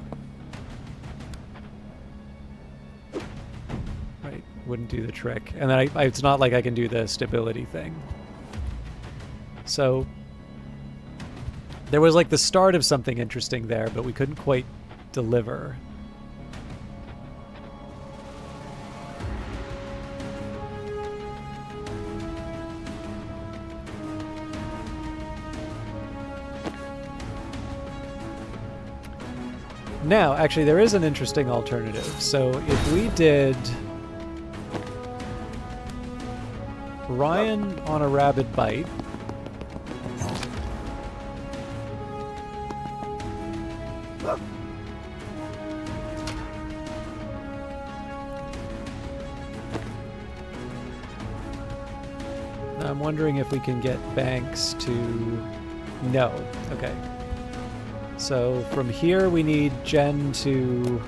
[SPEAKER 1] wouldn't do the trick. And then it's not like I can do the stability thing. So there was like the start of something interesting there, but we couldn't quite deliver. Now, actually, there is an interesting alternative. So if we did Ryan on a rabid bite, I'm wondering if we can get Banks to... No. Okay. So from here we need Jen to...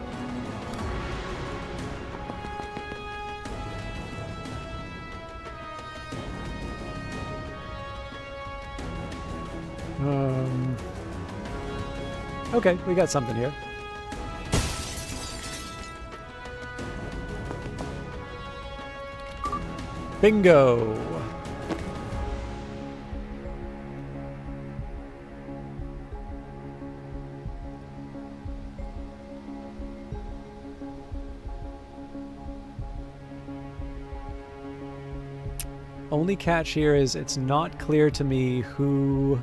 [SPEAKER 1] Okay, we got something here. Bingo! Only catch here is it's not clear to me who...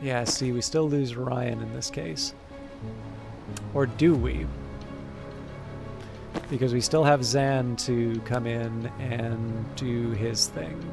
[SPEAKER 1] Yeah, see, we still lose Ryan in this case. Or do we? Because we still have Zan to come in and do his thing.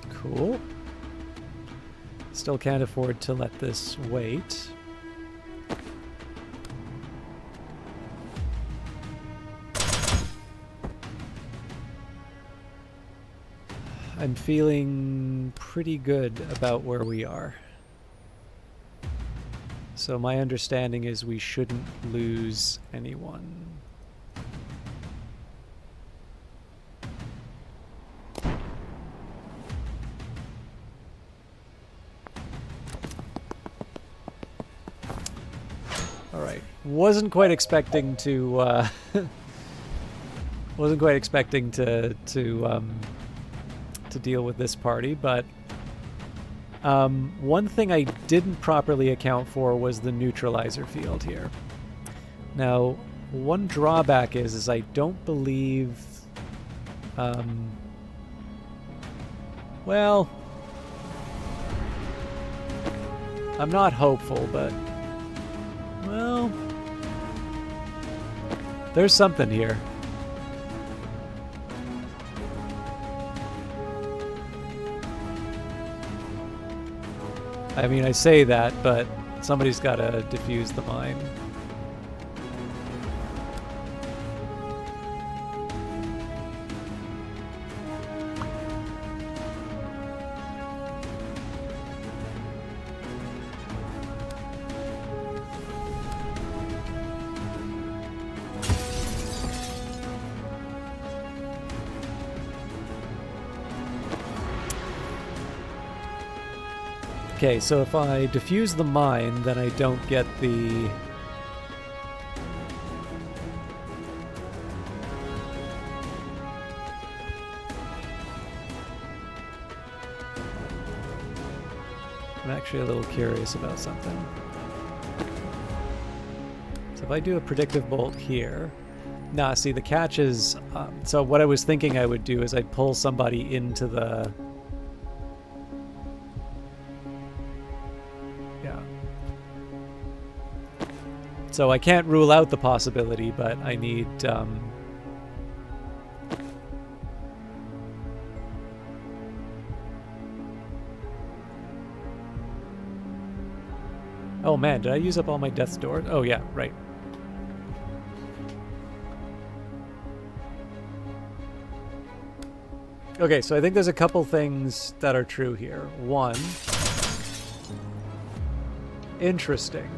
[SPEAKER 1] Cool. Still can't afford to let this wait. I'm feeling pretty good about where we are. So my understanding is we shouldn't lose anyone. Wasn't quite expecting to deal with this party, but one thing I didn't properly account for was the neutralizer field here. Now, one drawback is I don't believe well, I'm not hopeful, but well, there's something here. I mean, I say that, but somebody's got to defuse the mine. Okay, so if I defuse the mine, then I don't get the... I'm actually a little curious about something. So if I do a predictive bolt here... Nah, see, the catch is... so what I was thinking I would do is I'd pull somebody into the... So I can't rule out the possibility, but I need... Oh man, did I use up all my death's door? Oh yeah, right. Okay, so I think there's a couple things that are true here. One, interesting.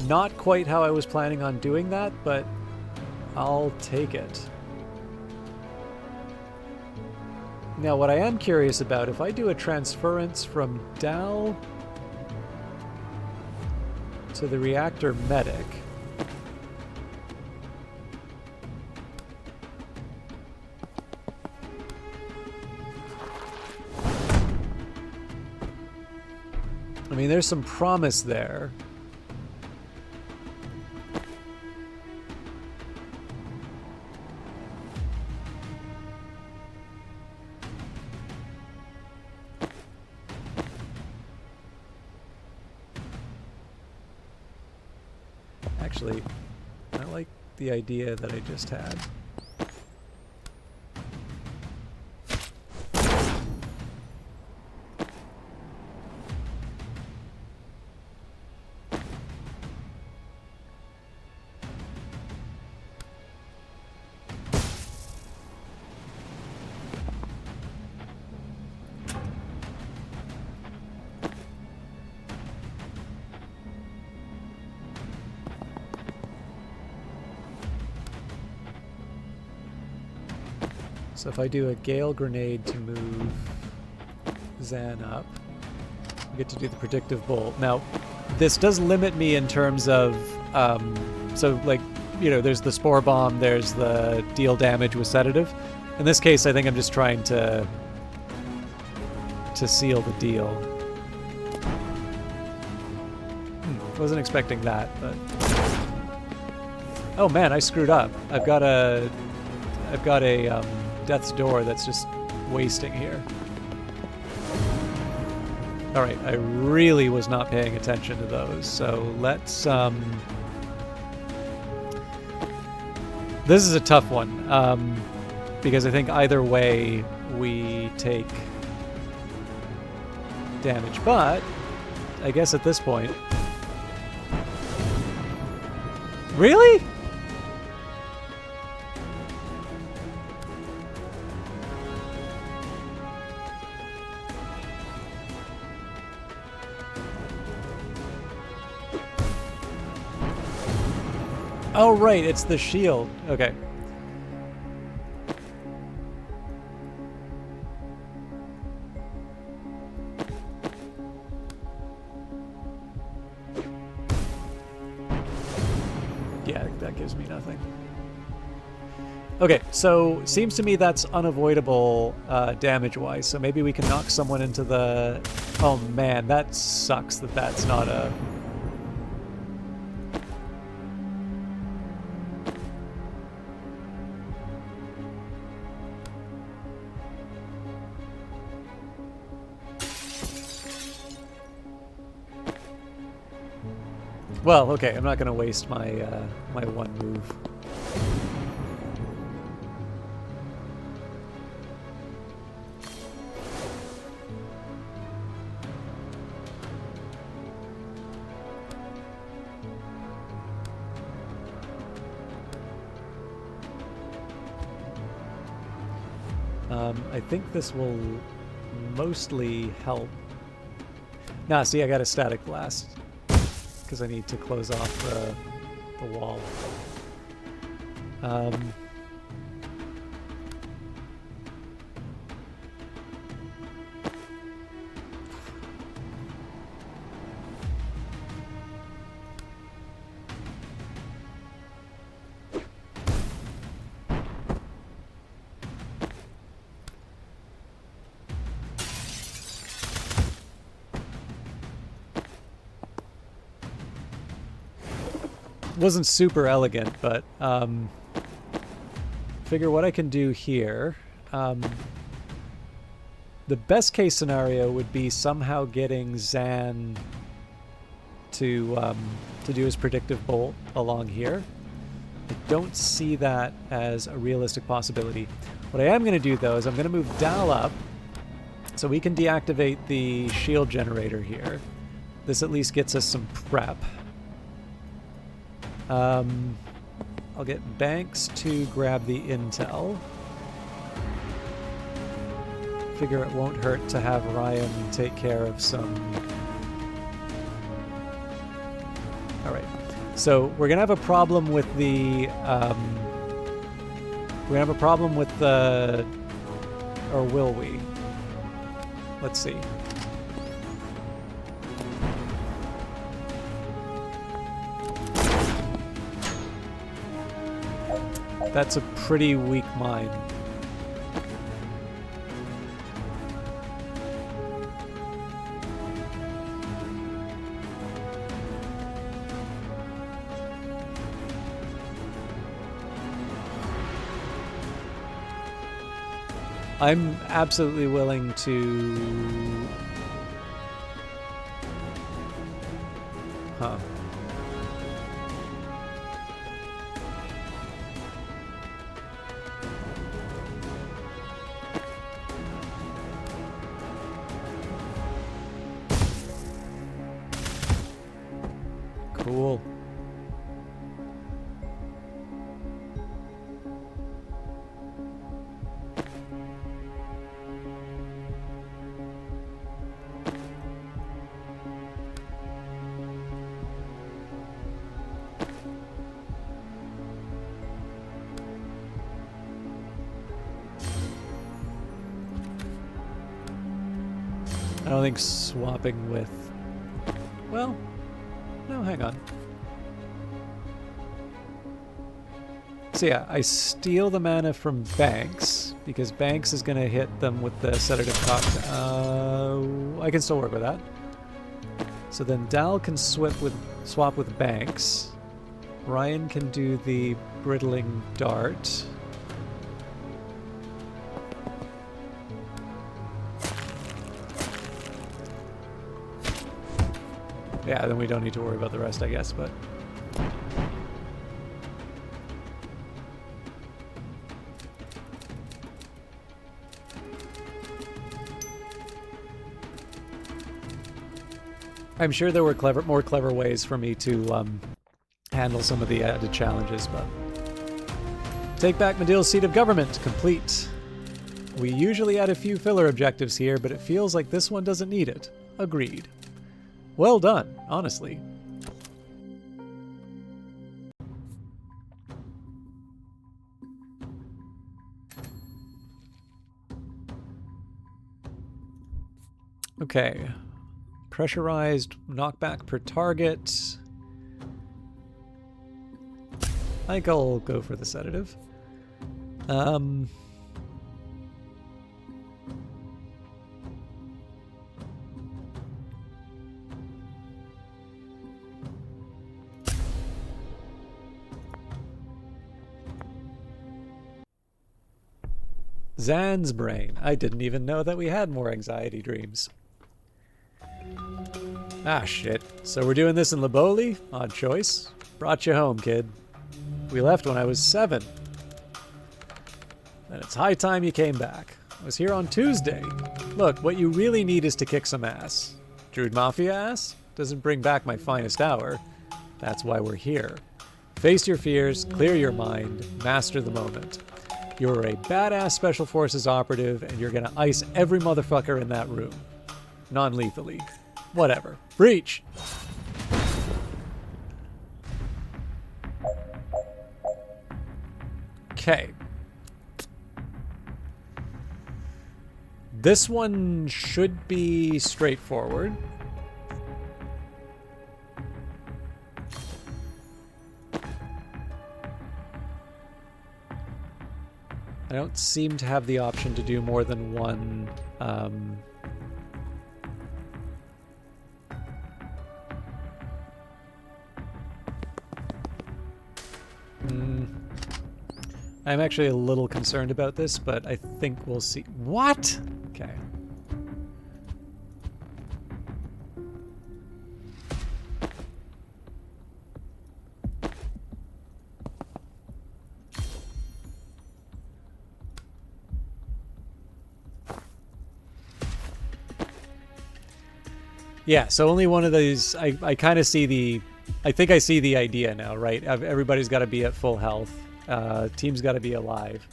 [SPEAKER 1] Not quite how I was planning on doing that, but I'll take it. Now, what I am curious about, if I do a transference from Dal to the reactor medic, I mean, there's some promise there. Actually, I like the idea that I just had. So if I do a Gale Grenade to move Zan up, I get to do the Predictive Bolt. Now, this does limit me in terms of, so like, you know, there's the Spore Bomb, there's the deal damage with Sedative. In this case, I think I'm just trying to seal the deal. Wasn't expecting that, but... Oh man, I screwed up. I've got a Death's Door that's just wasting here. Alright, I really was not paying attention to those, so let's, this is a tough one, because I think either way we take damage, but I guess at this point... Really? Oh, right, it's the shield. Okay. Yeah, that gives me nothing. Okay, so seems to me that's unavoidable damage-wise, so maybe we can knock someone into the... Oh man, that sucks that that's not a... Well, okay, I'm not going to waste my my one move. I think this will mostly help. Nah, see, I got a Static Blast. Because I need to close off the wall. Wasn't super elegant, but figure what I can do here. the best case scenario would be somehow getting Zan to do his predictive bolt along here. I don't see that as a realistic possibility. What I am going to do, though, is I'm going to move Dal up so we can deactivate the shield generator here. This at least gets us some prep. I'll get Banks to grab the intel. Figure it won't hurt to have Ryan take care of some... Alright. So we're gonna have a problem with the or will we? Let's see. That's a pretty weak mine. I'm absolutely willing to... Huh. Cool. I don't think swapping with... Well, no, hang on. So yeah, I steal the mana from Banks, because Banks is going to hit them with the sedative cocktail. I can still work with that. So then Dal can swap with Banks. Ryan can do the brittling dart. Yeah, then we don't need to worry about the rest, I guess, but... I'm sure there were more clever ways for me to handle some of the added challenges, but... Take back Medeal's seat of government. Complete. We usually add a few filler objectives here, but it feels like this one doesn't need it. Agreed. Well done, honestly. Okay. Pressurized knockback per target. I think I'll go for the sedative. Zan's brain. I didn't even know that we had more anxiety dreams. Ah, shit. So we're doing this in Liboli? Odd choice. Brought you home, kid. We left when I was 7. And it's high time you came back. I was here on Tuesday. Look, what you really need is to kick some ass. Druid Mafia ass? Doesn't bring back my finest hour. That's why we're here. Face your fears, clear your mind, master the moment. You're a badass Special Forces operative, and you're gonna ice every motherfucker in that room. Non-lethally. Whatever. Breach! Okay. This one should be straightforward. I don't seem to have the option to do more than one. I'm actually a little concerned about this, but I think we'll see. What? Okay. Yeah, so only one of these. I kind of see the. I think I see the idea now, right? Everybody's got to be at full health. Team's got to be alive.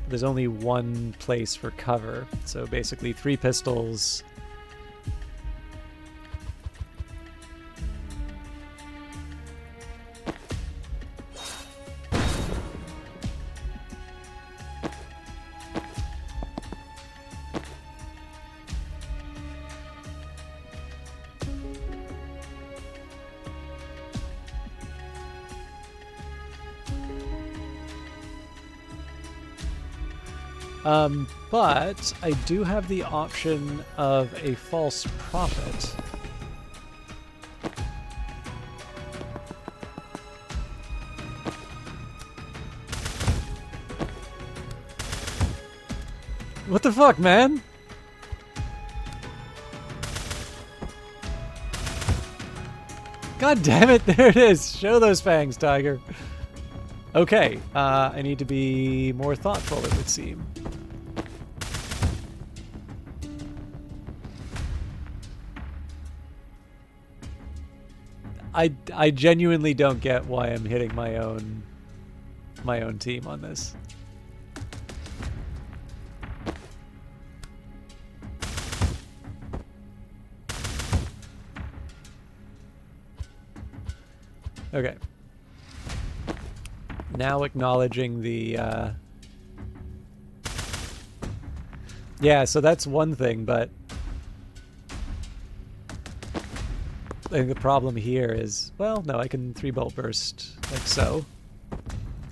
[SPEAKER 1] There's only one place for cover. So basically 3 pistols. But I do have the option of a false prophet. What the fuck, man? God damn it, there it is. Show those fangs, Tiger. Okay, I need to be more thoughtful, it would seem. I genuinely don't get why I'm hitting my own team on this. Okay. Now acknowledging the yeah, so that's one thing, but I think the problem here is, well, no, I can 3-bolt burst like so.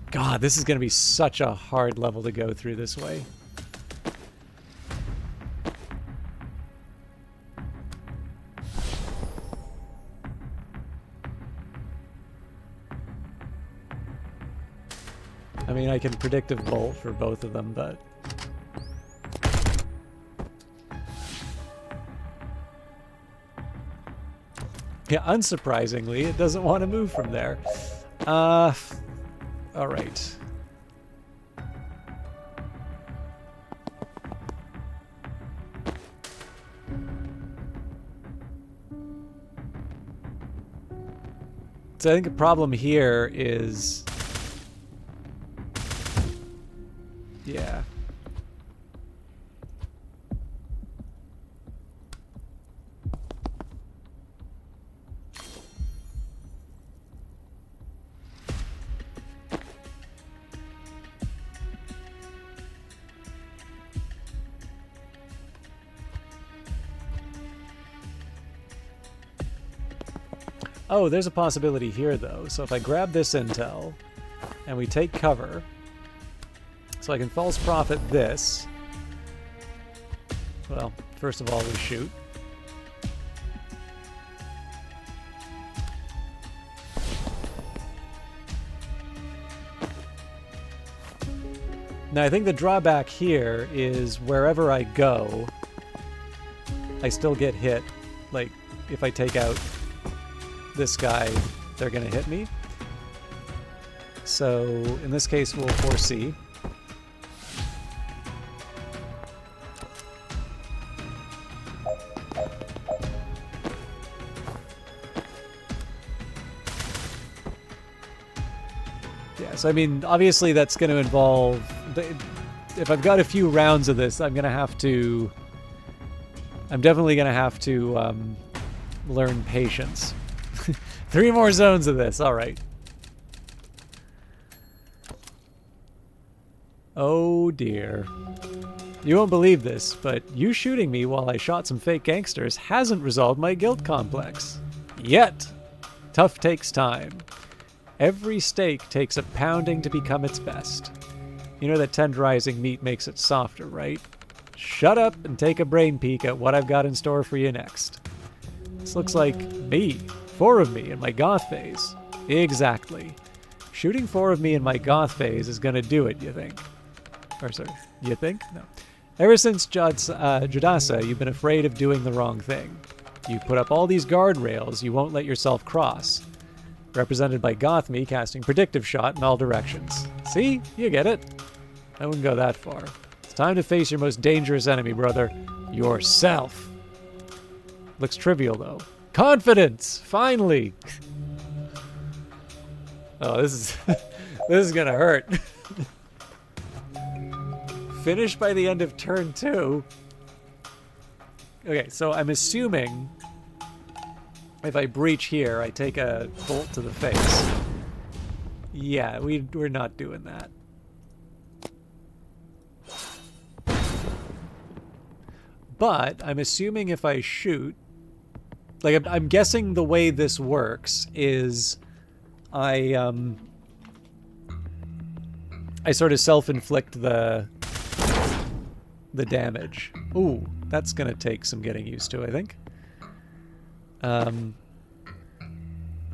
[SPEAKER 1] God, this is going to be such a hard level to go through this way. I mean, I can predictive bolt for both of them, but... yeah, unsurprisingly, it doesn't want to move from there. Alright. So I think the problem here is... yeah. Oh, there's a possibility here, though. So if I grab this intel, and we take cover, so I can false prophet this. Well, first of all, we shoot. Now, I think the drawback here is wherever I go, I still get hit. Like, if I take out this guy, they're going to hit me. So, in this case, we'll 4C. Yeah, so I mean, obviously that's going to involve... if I've got a few rounds of this, I'm going to have to... I'm definitely going to have to learn patience. 3 more zones of this, alright. Oh dear. You won't believe this, but you shooting me while I shot some fake gangsters hasn't resolved my guilt complex. Yet. Tough takes time. Every steak takes a pounding to become its best. You know that tenderizing meat makes it softer, right? Shut up and take a brain peek at what I've got in store for you next. This looks like me. 4 of me in my goth phase. Exactly. Shooting 4 of me in my goth phase is gonna do it, you think? Or sorry, you think? No. Ever since Judasa, you've been afraid of doing the wrong thing. You put up all these guardrails you won't let yourself cross. Represented by goth me casting predictive shot in all directions. See? You get it. I wouldn't go that far. It's time to face your most dangerous enemy, brother. Yourself. Looks trivial, though. Confidence! Finally! Oh, this is... this is gonna hurt. Finish by the end of turn 2. Okay, so I'm assuming if I breach here, I take a bolt to the face. Yeah, we're not doing that. But I'm assuming if I shoot, like I'm guessing the way this works is I sort of self-inflict the damage. Ooh, that's gonna take some getting used to, I think.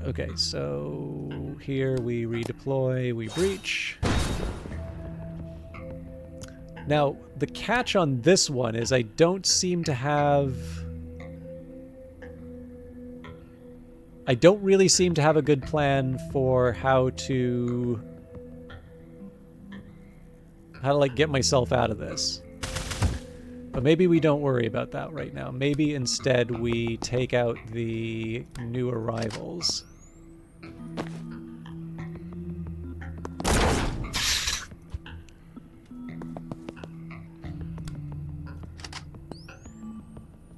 [SPEAKER 1] Okay, so here we redeploy, we breach. Now, the catch on this one is I don't seem to have... I don't really seem to have a good plan for how to like get myself out of this. But maybe we don't worry about that right now. Maybe instead we take out the new arrivals.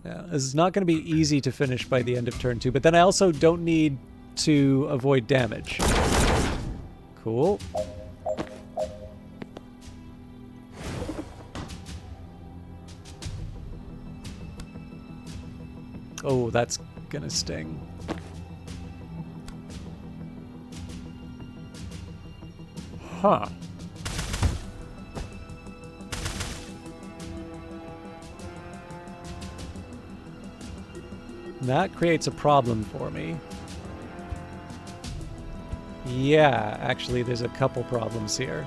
[SPEAKER 1] Yeah, this is not going to be easy to finish by the end of turn 2, but then I also don't need to avoid damage. Cool. Oh, that's gonna sting. Huh. That creates a problem for me. Yeah, actually, there's a couple problems here.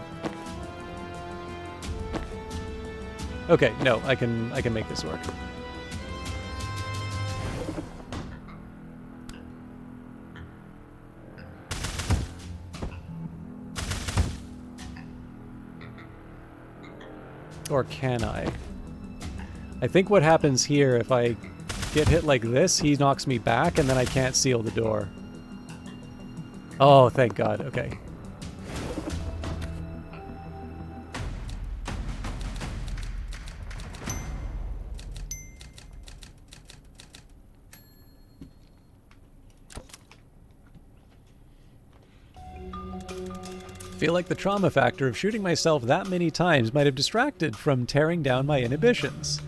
[SPEAKER 1] Okay, no, I can make this work. Or can I? I think what happens here, if I get hit like this, he knocks me back, and then I can't seal the door. Oh, thank God. Okay. Feel like the trauma factor of shooting myself that many times might have distracted from tearing down my inhibitions.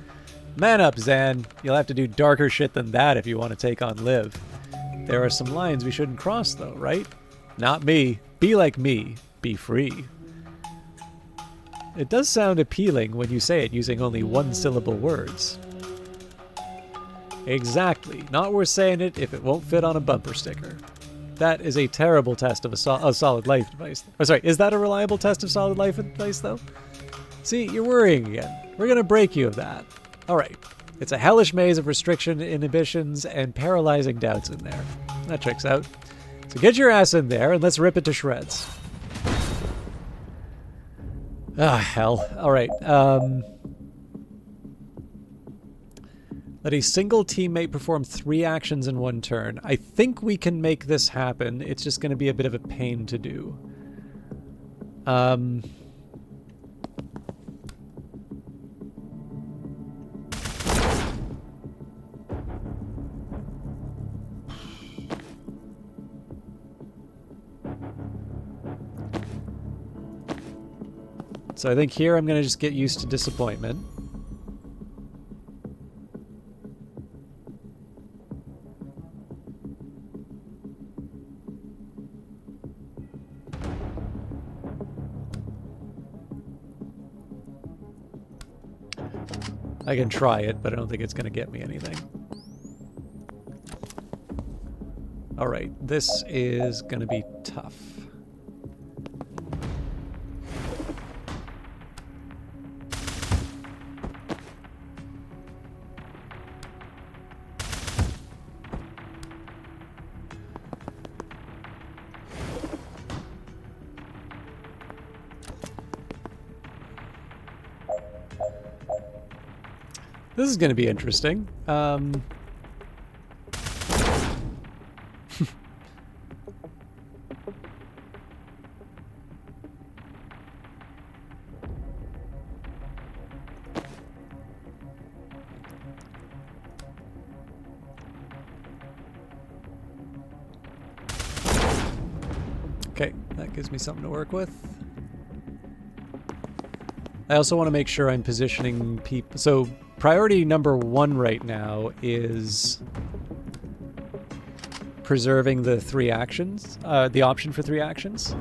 [SPEAKER 1] Man up, Zan. You'll have to do darker shit than that if you want to take on Liv. There are some lines we shouldn't cross, though, right? Not me. Be like me. Be free. It does sound appealing when you say it using only one-syllable words. Exactly. Not worth saying it if it won't fit on a bumper sticker. That is a terrible test of a solid life device. Oh, sorry, is that a reliable test of solid life advice, though? See, you're worrying again. We're gonna break you of that. Alright. It's a hellish maze of restriction, inhibitions, and paralyzing doubts in there. That checks out. So get your ass in there, and let's rip it to shreds. Ah, hell. Alright, let a single teammate perform 3 actions in 1 turn. I think we can make this happen. It's just going to be a bit of a pain to do. So I think here I'm going to just get used to disappointment. I can try it, but I don't think it's going to get me anything. Alright, this is going to be tough. This is going to be interesting. Okay, that gives me something to work with. I also want to make sure I'm positioning people. So priority number 1 right now is preserving the 3 actions, the option for 3 actions.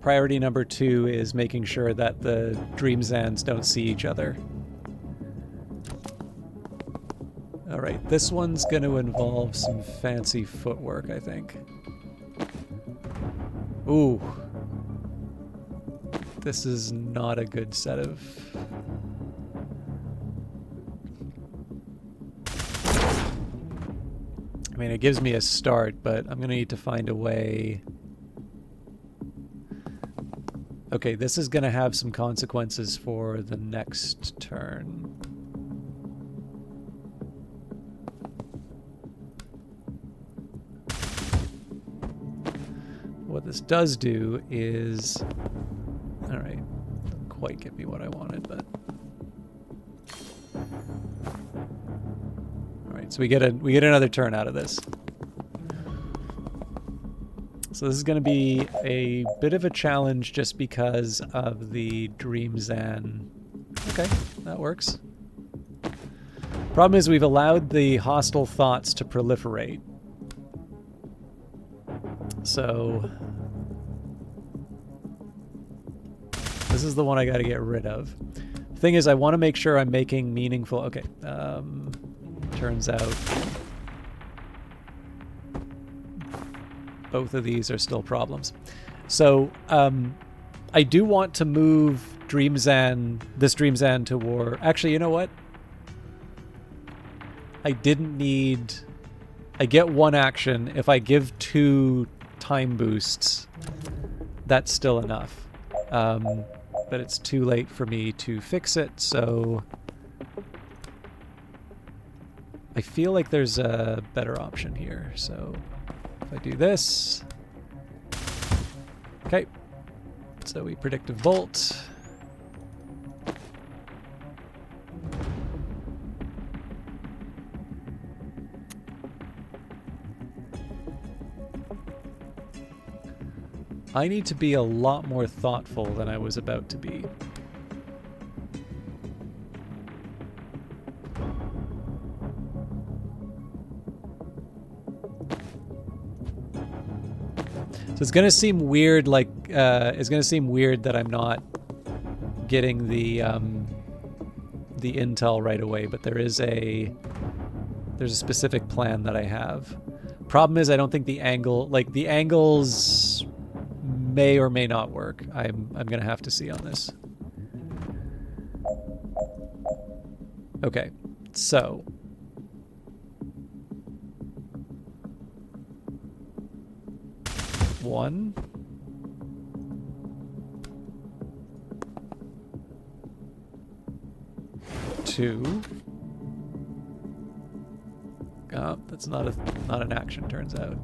[SPEAKER 1] Priority number 2 is making sure that the Dream Zans don't see each other. All right, this one's going to involve some fancy footwork, I think. Ooh. This is not a good set of... I mean, it gives me a start, but I'm going to need to find a way... Okay, this is going to have some consequences for the next turn. What this does do is... Alright, didn't quite get me what I wanted, but... Alright, so we get another turn out of this. So this is going to be a bit of a challenge just because of the Dream Zan. Okay, that works. Problem is we've allowed the hostile thoughts to proliferate. So... This is the one I got to get rid of. Thing is, I want to make sure I'm making meaningful... Okay, turns out... Both of these are still problems. So, I do want to move this Dream Zan to war. Actually, you know what? I didn't need... I get 1 action. If I give 2 time boosts, that's still enough. But it's too late for me to fix it, so... I feel like there's a better option here, so... If I do this... Okay. So we predictive bolt. I need to be a lot more thoughtful than I was about to be. So it's gonna seem weird, like it's gonna seem weird that I'm not getting the intel right away, but there's a specific plan that I have. Problem is, I don't think the angles may or may not work. I'm gonna have to see on this. Okay, so. One. Two. Oh, that's not an action, turns out.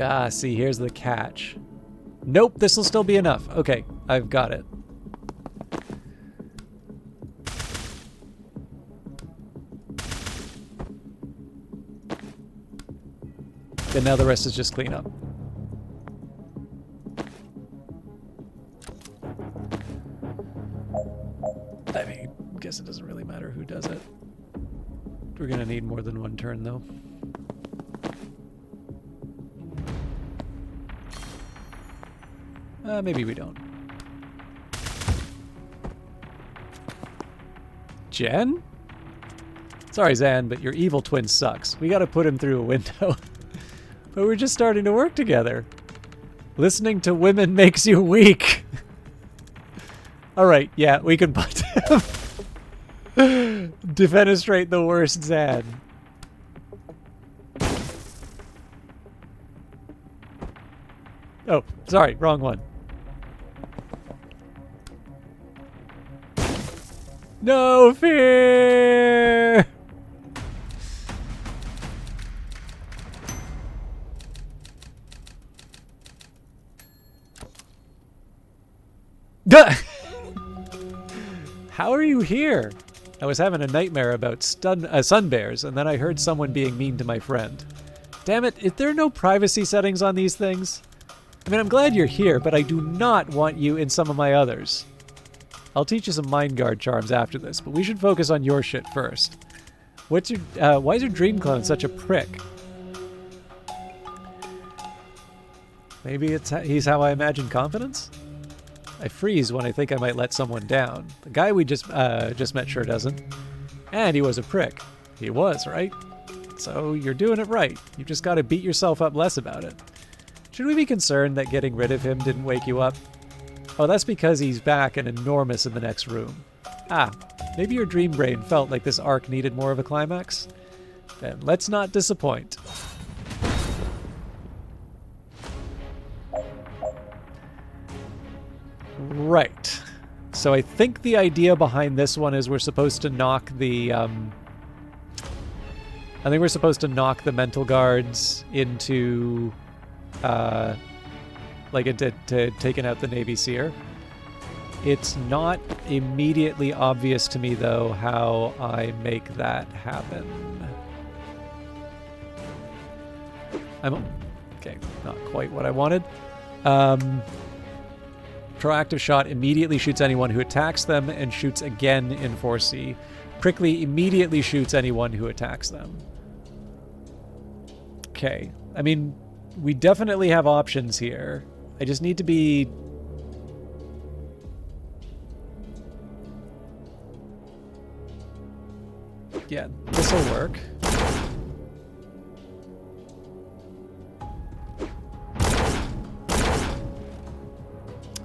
[SPEAKER 1] Ah, see, here's the catch. Nope, this will still be enough. Okay, I've got it. And now the rest is just cleanup. I mean, I guess it doesn't really matter who does it. We're gonna need more than 1 turn, though. Maybe we don't. Jen? Sorry, Zan, but your evil twin sucks. We gotta put him through a window. But we're just starting to work together. Listening to women makes you weak. Alright, yeah, we can put him. Defenestrate the worst Zan. Oh, sorry, wrong one. No fear! How are you here? I was having a nightmare about sun bears, and then I heard someone being mean to my friend. Damn it, is there no privacy settings on these things? I mean, I'm glad you're here, but I do not want you in some of my others. I'll teach you some mind guard charms after this, but we should focus on your shit first. What's your, why is your dream clone such a prick? Maybe he's how I imagine confidence? I freeze when I think I might let someone down. The guy we just met sure doesn't. And he was a prick. He was, right? So you're doing it right. You just gotta beat yourself up less about it. Should we be concerned that getting rid of him didn't wake you up? Oh, that's because he's back and enormous in the next room. Ah, maybe your dream brain felt like this arc needed more of a climax? Then let's not disappoint. Right. So I think the idea behind this one is we're supposed to knock the, I think we're supposed to knock the mental guards into, like into taking out the Navy Seer. It's not immediately obvious to me, though, how I make that happen. Okay, not quite what I wanted. Proactive shot immediately shoots anyone who attacks them and shoots again in 4C. Prickly immediately shoots anyone who attacks them. Okay, I mean, we definitely have options here. I just need to be... Yeah, this'll work.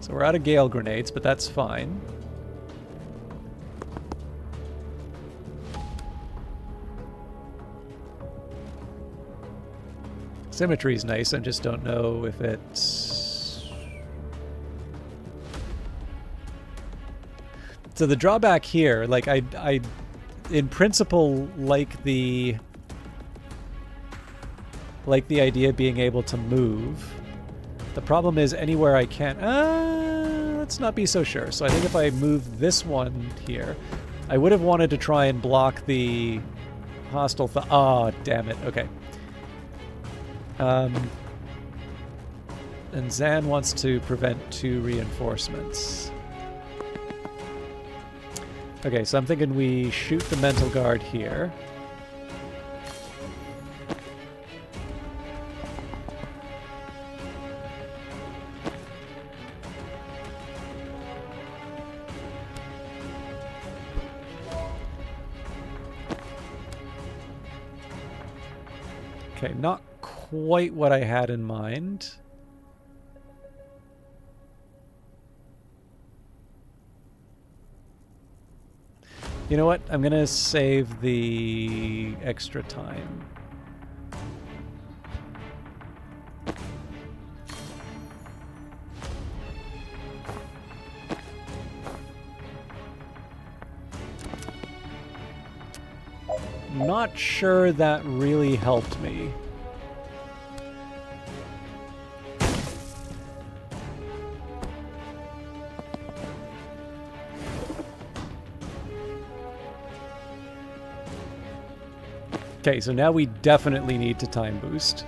[SPEAKER 1] So we're out of Gale grenades, but that's fine. Symmetry's nice, I just don't know if it's... So the drawback here, like I in principle like the idea of being able to move. The problem is anywhere I can't... let's not be so sure. So I think if I move this one here, I would have wanted to try and block the hostile... Oh, damn it. Okay. And Zan wants to prevent 2 reinforcements. Okay, so I'm thinking we shoot the mental guard here. Okay, not quite what I had in mind. You know what? I'm gonna save the extra time. Not sure that really helped me. Okay, so now we definitely need to time boost.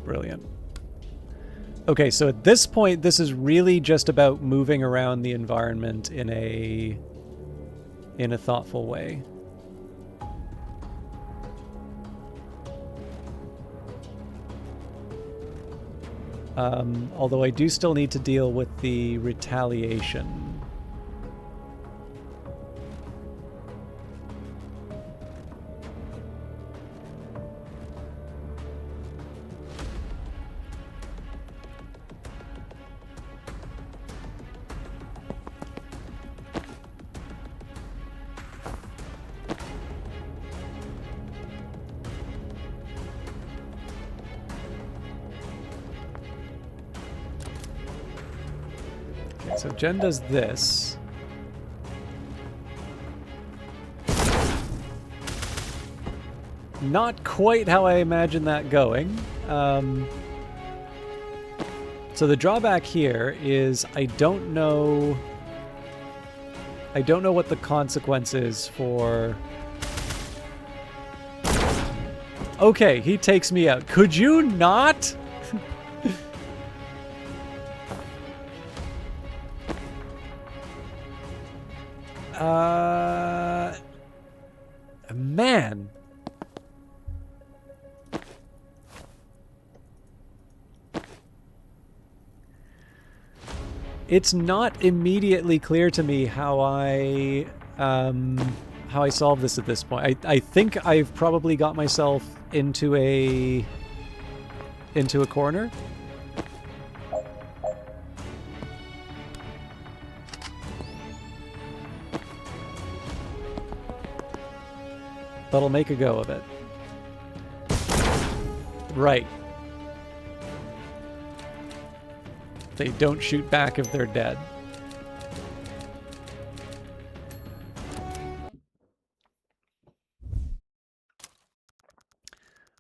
[SPEAKER 1] Brilliant. Okay, so at this point, this is really just about moving around the environment in a thoughtful way. Although I do still need to deal with the retaliation. So Jen does this. Not quite how I imagined that going. So the drawback here is I don't know what the consequence is for... Okay, he takes me out. Could you not? Man. It's not immediately clear to me how I solve this at this point. I think I've probably got myself into a corner. But I'll make a go of it. Right. They don't shoot back if they're dead.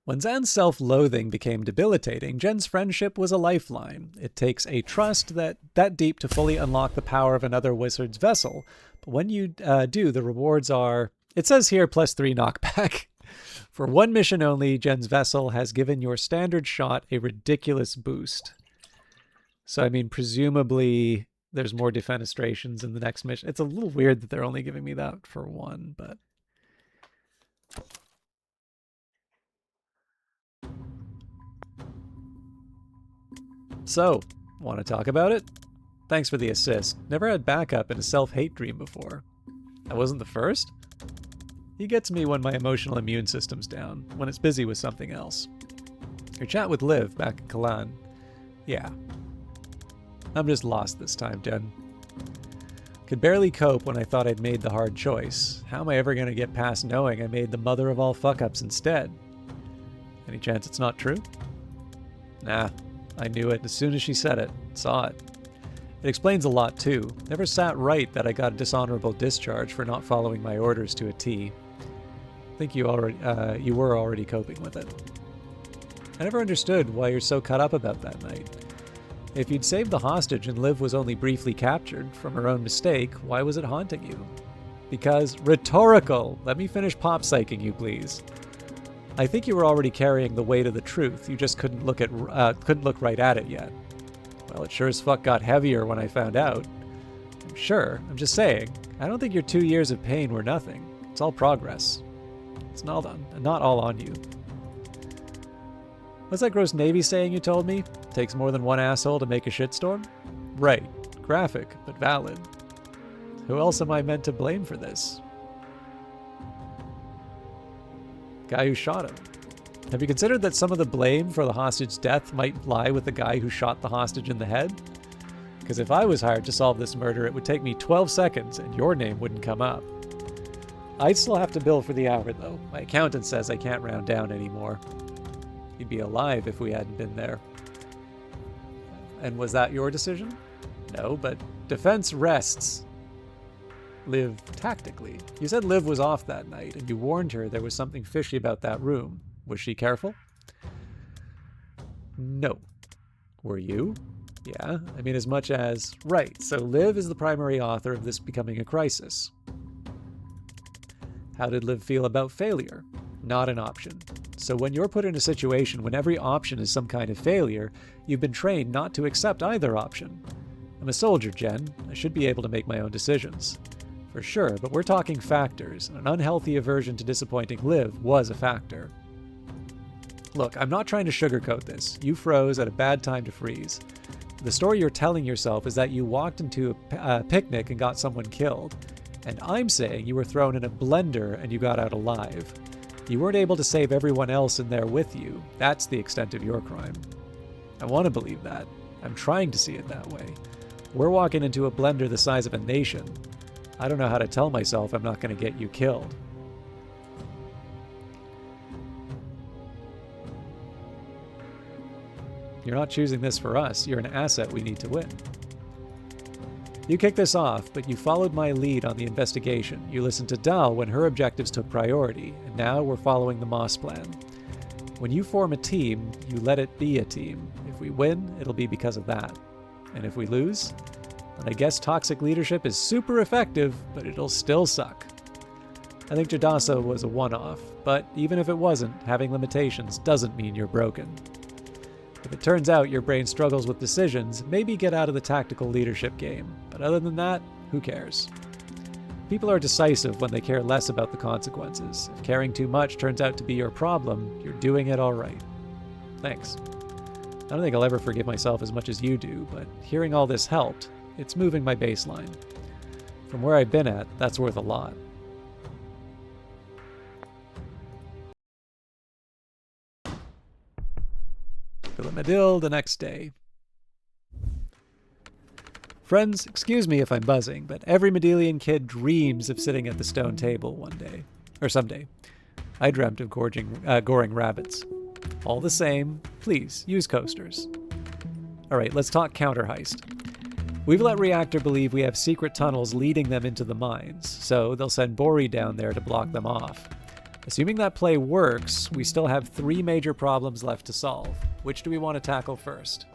[SPEAKER 1] When Zan's self-loathing became debilitating, Jen's friendship was a lifeline. It takes a trust that deep to fully unlock the power of another wizard's vessel. But when you do, the rewards are... It says here +3 knockback. For one mission only, Jen's vessel has given your standard shot a ridiculous boost. So, I mean, presumably there's more defenestrations in the next mission. It's a little weird that they're only giving me that for one, but... So, want to talk about it? Thanks for the assist. Never had backup in a self-hate dream before. I wasn't the first? He gets me when my emotional immune system's down, when it's busy with something else. Your chat with Liv back in Kalan. Yeah. I'm just lost this time, Jen. Could barely cope when I thought I'd made the hard choice. How am I ever going to get past knowing I made the mother of all fuck-ups instead? Any chance it's not true? Nah. I knew it as soon as she said it. Saw it. It explains a lot, too. Never sat right that I got a dishonorable discharge for not following my orders to a T. I think you were already coping with it. I never understood why you're so cut up about that night. If you'd saved the hostage and Liv was only briefly captured from her own mistake, why was it haunting you? Because rhetorical! Let me finish pop-psyching you, please. I think you were already carrying the weight of the truth. You just couldn't look right at it yet. Well, it sure as fuck got heavier when I found out. Sure, I'm just saying. I don't think your 2 years of pain were nothing. It's all progress. It's not all on you. What's that gross Navy saying you told me? Takes more than one asshole to make a shitstorm? Right. Graphic, but valid. Who else am I meant to blame for this? Guy who shot him. Have you considered that some of the blame for the hostage's death might lie with the guy who shot the hostage in the head? Because if I was hired to solve this murder, it would take me 12 seconds and your name wouldn't come up. I'd still have to bill for the hour, though. My accountant says I can't round down anymore. He'd be alive if we hadn't been there. And was that your decision? No, but defense rests. Liv tactically. You said Liv was off that night, and you warned her there was something fishy about that room. Was she careful? No. Were you? Yeah, I mean as much as... Right, so Liv is the primary author of this becoming a crisis. How did Liv feel about failure? Not an option. So when you're put in a situation when every option is some kind of failure, you've been trained not to accept either option. I'm a soldier, Jen. I should be able to make my own decisions. For sure, but we're talking factors. An unhealthy aversion to disappointing Liv was a factor. Look, I'm not trying to sugarcoat this. You froze at a bad time to freeze. The story you're telling yourself is that you walked into a picnic and got someone killed. And I'm saying you were thrown in a blender and you got out alive. You weren't able to save everyone else in there with you. That's the extent of your crime. I want to believe that. I'm trying to see it that way. We're walking into a blender the size of a nation. I don't know how to tell myself I'm not going to get you killed. You're not choosing this for us. You're an asset we need to win. You kicked this off, but you followed my lead on the investigation. You listened to Dal when her objectives took priority, and now we're following the Moss plan. When you form a team, you let it be a team. If we win, it'll be because of that. And if we lose, then I guess toxic leadership is super effective, but it'll still suck. I think Jadasa was a one-off, but even if it wasn't, having limitations doesn't mean you're broken. If it turns out your brain struggles with decisions, maybe get out of the tactical leadership game. But other than that, who cares? People are decisive when they care less about the consequences. If caring too much turns out to be your problem, you're doing it all right. Thanks. I don't think I'll ever forgive myself as much as you do, but hearing all this helped. It's moving my baseline. From where I've been at, that's worth a lot. Philomadil the next day. Friends, excuse me if I'm buzzing, but every Medelian kid dreams of sitting at the stone table one day. Or someday. I dreamt of goring rabbits. All the same, please, use coasters. Alright, let's talk counter-heist. We've let Reactor believe we have secret tunnels leading them into the mines, so they'll send Bori down there to block them off. Assuming that play works, we still have 3 major problems left to solve. Which do we want to tackle first?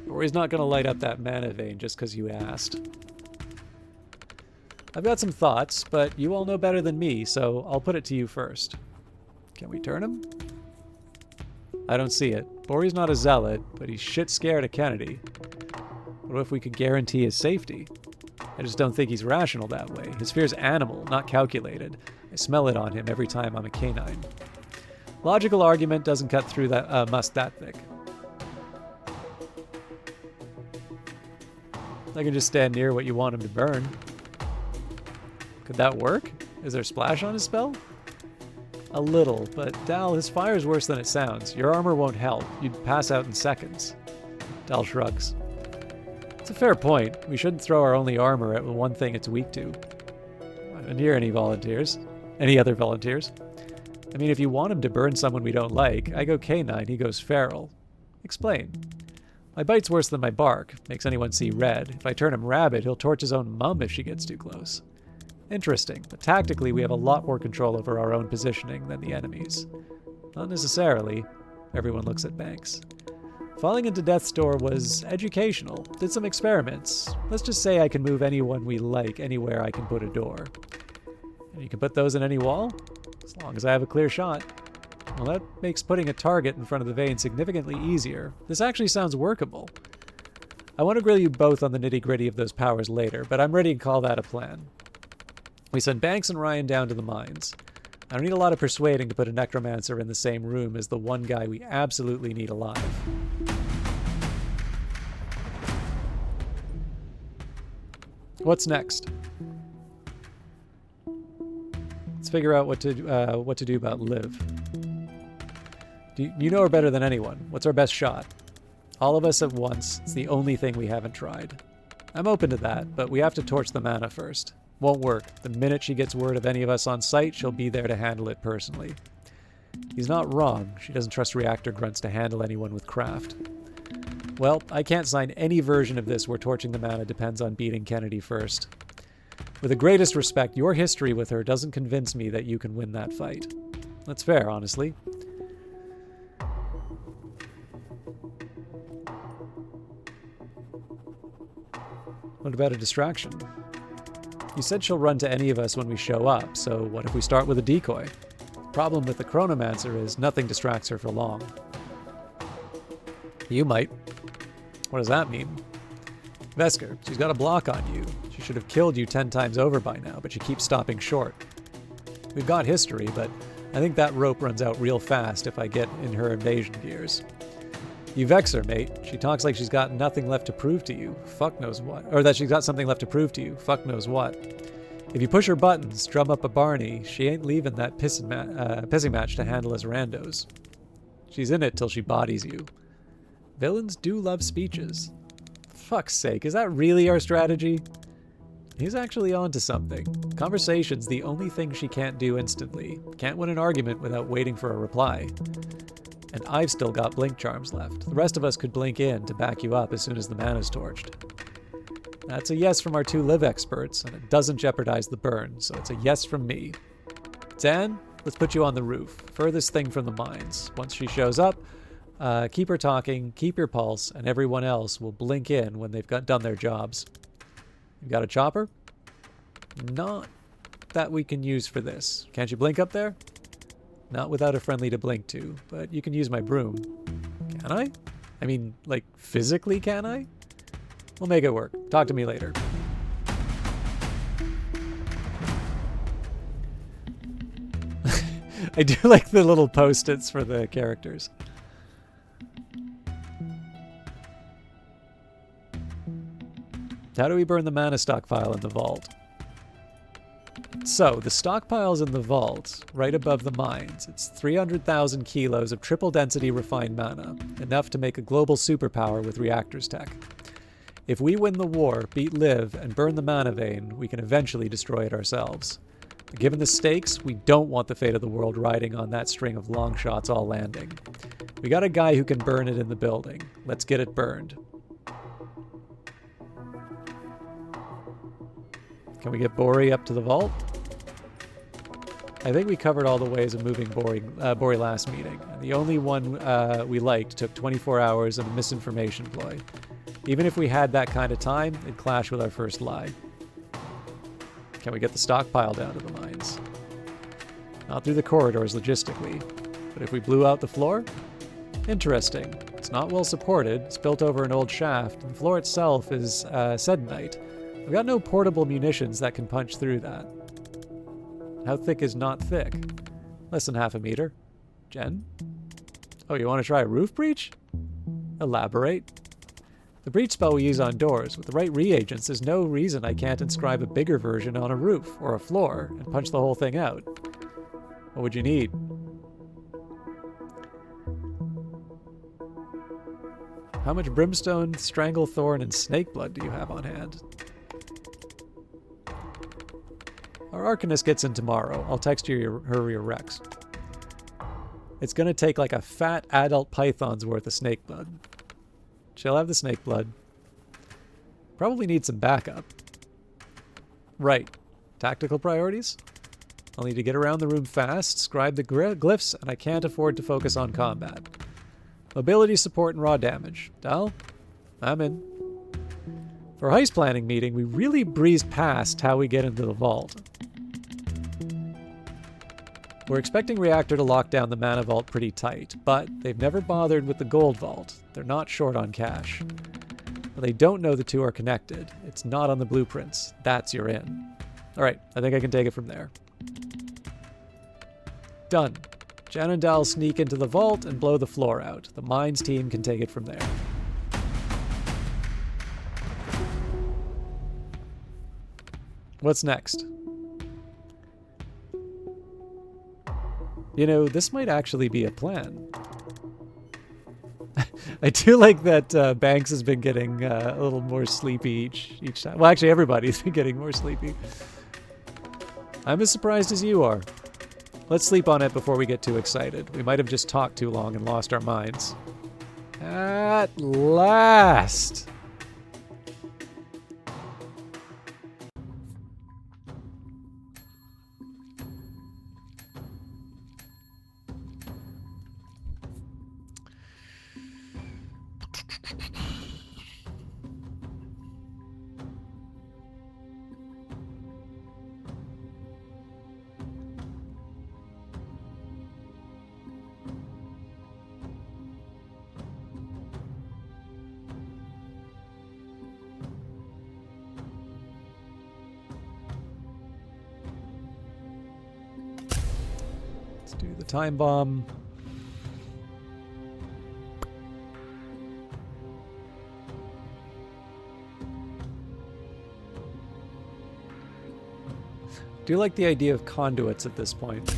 [SPEAKER 1] Bori's not going to light up that mana vein just because you asked. I've got some thoughts, but you all know better than me, so I'll put it to you first. Can we turn him? I don't see it. Bori's not a zealot, but he's shit scared of Kennedy. What if we could guarantee his safety? I just don't think he's rational that way. His fear's animal, not calculated. I smell it on him every time I'm a canine. Logical argument doesn't cut through that musk that thick. I can just stand near what you want him to burn. Could that work? Is there splash on his spell? A little, but Dal, his fire's worse than it sounds. Your armor won't help. You'd pass out in seconds. Dal shrugs. It's a fair point. We shouldn't throw our only armor at one thing it's weak to. I didn't hear any volunteers. Any other volunteers? I mean, if you want him to burn someone we don't like, I go canine, he goes feral. Explain. My bite's worse than my bark. Makes anyone see red. If I turn him rabid, he'll torch his own mum if she gets too close. Interesting, but tactically we have a lot more control over our own positioning than the enemy's. Not necessarily. Everyone looks at Banks. Falling into Death's Door was educational. Did some experiments. Let's just say I can move anyone we like anywhere I can put a door. And you can put those in any wall? As long as I have a clear shot. Well, that makes putting a target in front of the vein significantly easier. This actually sounds workable. I want to grill you both on the nitty-gritty of those powers later, but I'm ready to call that a plan. We send Banks and Ryan down to the mines. I don't need a lot of persuading to put a necromancer in the same room as the one guy we absolutely need alive. What's next? Let's figure out what to do about Liv. You know her better than anyone. What's our best shot? All of us at once. It's the only thing we haven't tried. I'm open to that, but we have to torch the mana first. Won't work. The minute she gets word of any of us on site, she'll be there to handle it personally. He's not wrong. She doesn't trust reactor grunts to handle anyone with craft. Well, I can't sign any version of this where torching the mana depends on beating Kennedy first. With the greatest respect, your history with her doesn't convince me that you can win that fight. That's fair, honestly. What about a distraction? You said she'll run to any of us when we show up, so what if we start with a decoy? The problem with the Chronomancer is nothing distracts her for long. You might. What does that mean? Vesker, she's got a block on you. She should have killed you 10 times over by now, but she keeps stopping short. We've got history, but I think that rope runs out real fast if I get in her invasion gears. You vex her, mate. She talks like she's got nothing left to prove to you. Fuck knows what. Or that she's got something left to prove to you. Fuck knows what. If you push her buttons, drum up a Barney, she ain't leaving that pissing match to handle as randos. She's in it till she bodies you. Villains do love speeches. Fuck's sake, is that really our strategy? He's actually onto something. Conversation's the only thing she can't do instantly. Can't win an argument without waiting for a reply. And I've still got blink charms left. The rest of us could blink in to back you up as soon as the mana's torched. That's a yes from our 2 live experts, and it doesn't jeopardize the burn, so it's a yes from me. Dan, let's put you on the roof, furthest thing from the mines. Once she shows up, keep her talking, keep your pulse, and everyone else will blink in when they've done their jobs. You got a chopper? Not that we can use for this. Can't you blink up there? Not without a friendly to blink to, but you can use my broom. Can I? I mean, like, physically can I? We'll make it work. Talk to me later. I do like the little post-its for the characters. How do we burn the mana stockpile in the vault? So, the stockpile's in the vault, right above the mines. It's 300,000 kilos of triple-density refined mana, enough to make a global superpower with reactors tech. If we win the war, beat Liv, and burn the mana vein, we can eventually destroy it ourselves. But given the stakes, we don't want the fate of the world riding on that string of long shots all landing. We got a guy who can burn it in the building. Let's get it burned. Can we get Bori up to the vault? I think we covered all the ways of moving Bori last meeting. And the only one we liked took 24 hours and a misinformation ploy. Even if we had that kind of time, it'd clash with our first lie. Can we get the stockpile down to the mines? Not through the corridors logistically, but if we blew out the floor? Interesting. It's not well supported, it's built over an old shaft, and the floor itself is sedentite. We've got no portable munitions that can punch through that. How thick is not thick? Less than half a meter. Jen? Oh, you want to try a roof breach? Elaborate. The breach spell we use on doors, with the right reagents, there's no reason I can't inscribe a bigger version on a roof or a floor and punch the whole thing out. What would you need? How much brimstone, stranglethorn, and snakeblood do you have on hand? Our Arcanist gets in tomorrow. I'll text you her your Rex. It's gonna take like a fat adult python's worth of snakeblood. She'll have the snakeblood. Probably need some backup. Right. Tactical priorities? I'll need to get around the room fast, scribe the glyphs, and I can't afford to focus on combat. Mobility support and raw damage. Dal? I'm in. For heist planning meeting, we really breezed past how we get into the vault. We're expecting Reactor to lock down the mana vault pretty tight, but they've never bothered with the gold vault. They're not short on cash. But they don't know the two are connected. It's not on the blueprints. That's your in. Alright, I think I can take it from there. Done. Jan and Dal sneak into the vault and blow the floor out. The mines team can take it from there. What's next? You know, this might actually be a plan. I do like that Banks has been getting a little more sleepy each time. Well, actually, everybody's been getting more sleepy. I'm as surprised as you are. Let's sleep on it before we get too excited. We might have just talked too long and lost our minds. At last! Do the time bomb. Do like the idea of conduits at this point.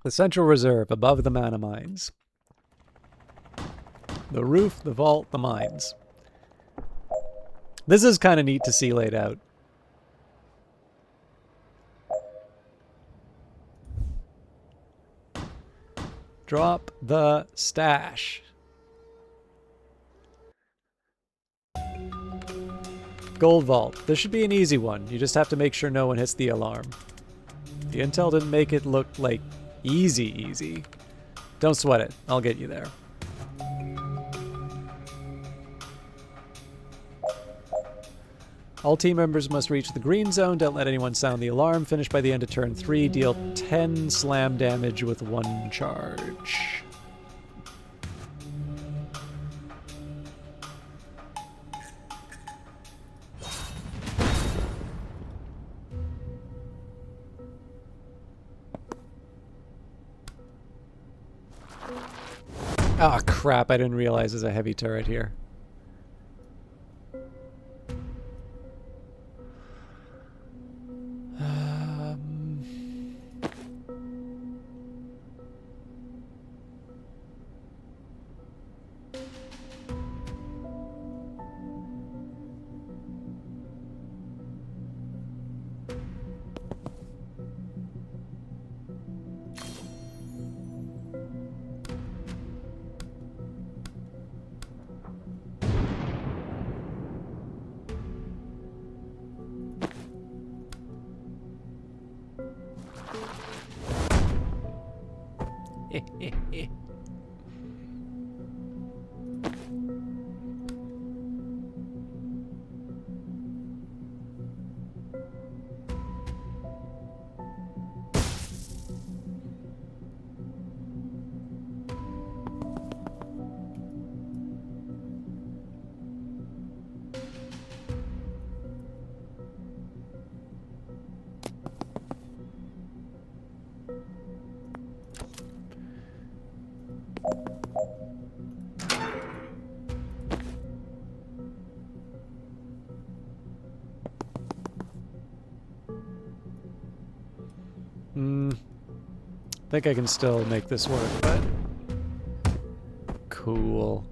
[SPEAKER 1] The Central Reserve, above the mana mines. The roof, the vault, the mines. This is kind of neat to see laid out. Drop the stash. Gold vault. This should be an easy one. You just have to make sure no one hits the alarm. The intel didn't make it look like easy. Don't sweat it. I'll get you there. All team members must reach the green zone. Don't let anyone sound the alarm. Finish by the end of turn 3. Deal 10 slam damage with 1 charge. Ah, crap. I didn't realize there's a heavy turret here. I think I can still make this work, but cool.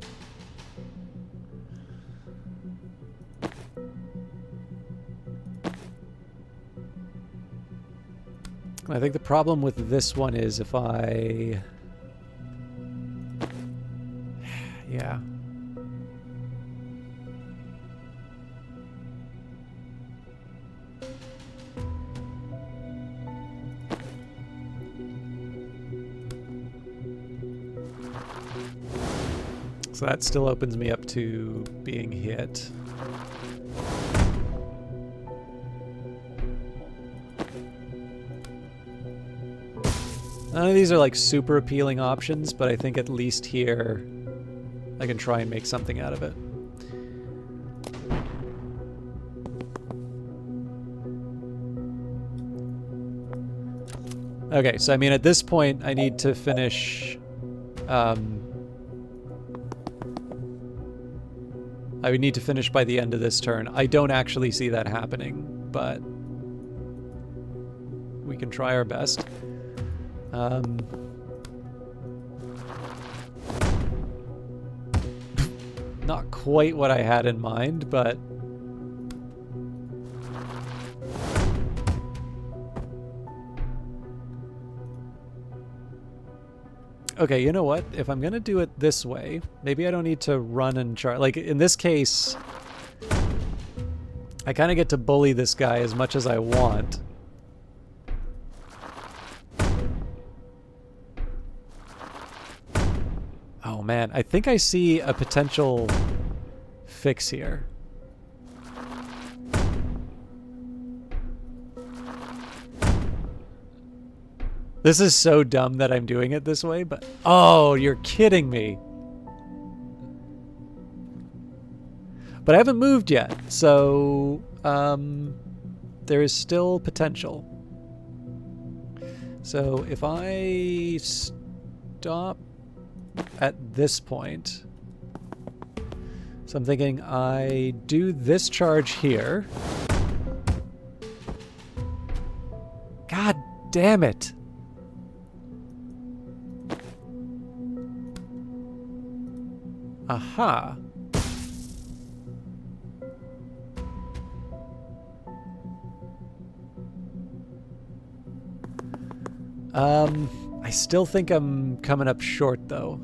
[SPEAKER 1] I think the problem with this one is if I... yeah. So that still opens me up to being hit. None of these are like super appealing options, but I think at least here I can try and make something out of it. Okay, so I mean at this point I need to finish I would need to finish by the end of this turn. I don't actually see that happening, but we can try our best. Not quite what I had in mind, but... okay, you know what? If I'm gonna do it this way, maybe I don't need to run and charge. Like, in this case, I kind of get to bully this guy as much as I want. Oh man, I think I see a potential fix here. This is so dumb that I'm doing it this way, but... oh, you're kidding me. But I haven't moved yet, so... there is still potential. So if I stop at this point... so I'm thinking I do this charge here. God damn it. Aha. I still think I'm coming up short, though.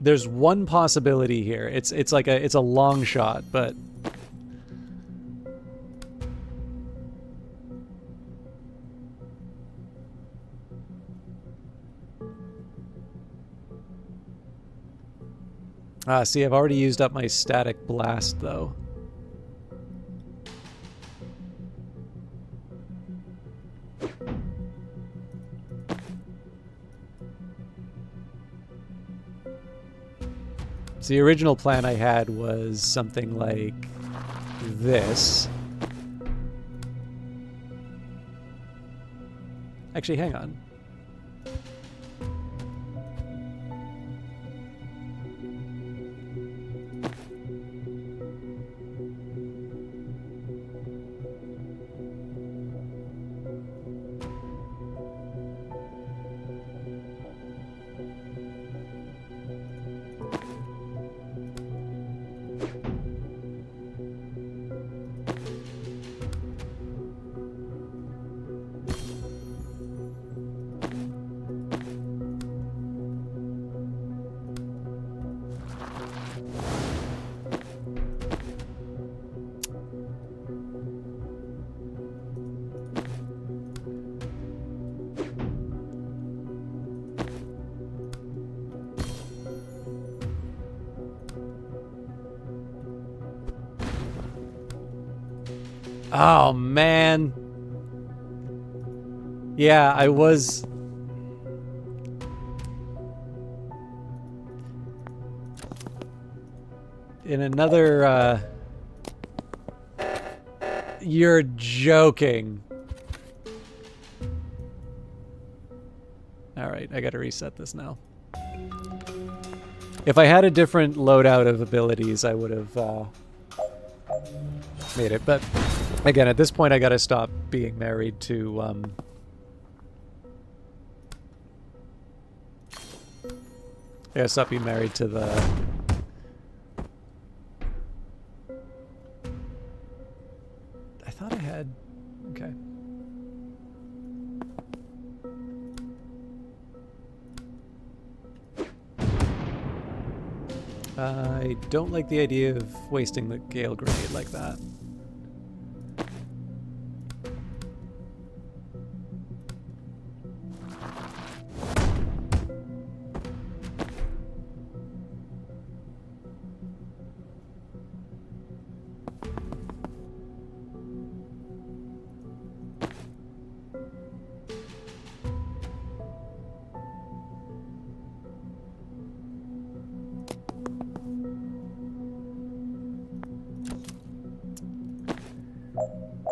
[SPEAKER 1] There's one possibility here. It's a long shot, but see, I've already used up my static blast, though. So the original plan I had was something like this. Actually, hang on. Oh, man. Yeah, I was... in another, You're joking. Alright, I gotta reset this now. If I had a different loadout of abilities, I would have, made it, but... Again, at this point, I gotta stop being married to, I gotta stop being married to the... I thought I had... Okay. I don't like the idea of wasting the Gale Grenade like that.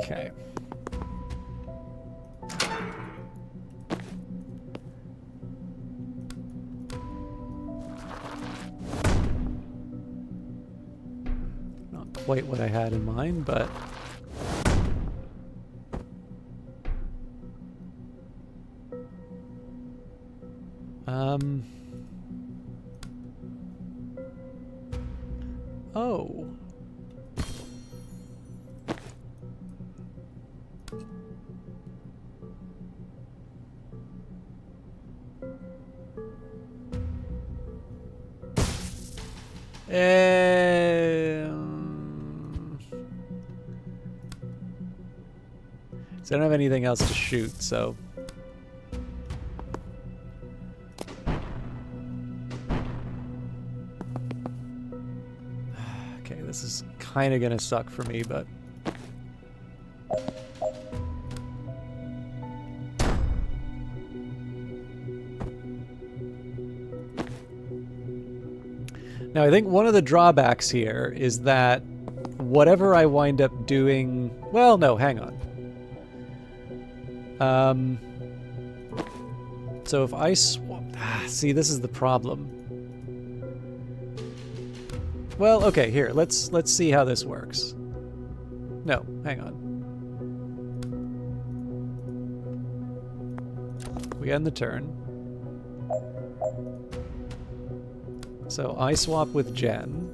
[SPEAKER 1] Okay. Not quite what I had in mind, but... Oh. So I don't have anything else to shoot, so... Okay, this is kind of gonna suck for me, but... Now, I think one of the drawbacks here is that whatever I wind up doing... Well, no, hang on. So if I swap... see, this is the problem. Well, okay, here, let's see how this works. No, hang on. We end the turn. So I swap with Jen.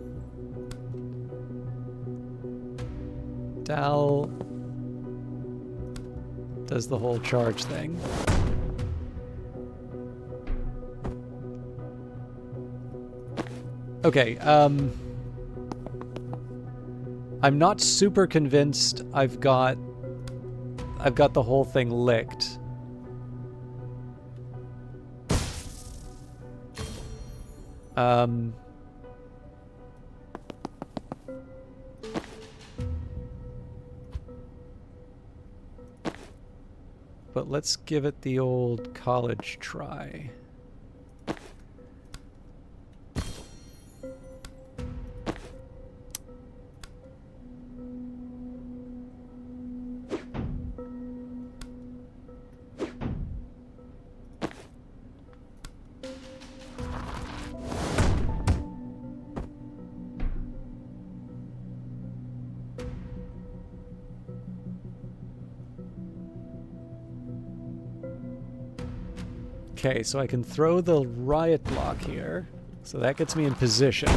[SPEAKER 1] Dal does the whole charge thing. Okay, I'm not super convinced I've got the whole thing licked. But let's give it the old college try. Okay, so I can throw the riot block here. So that gets me in position.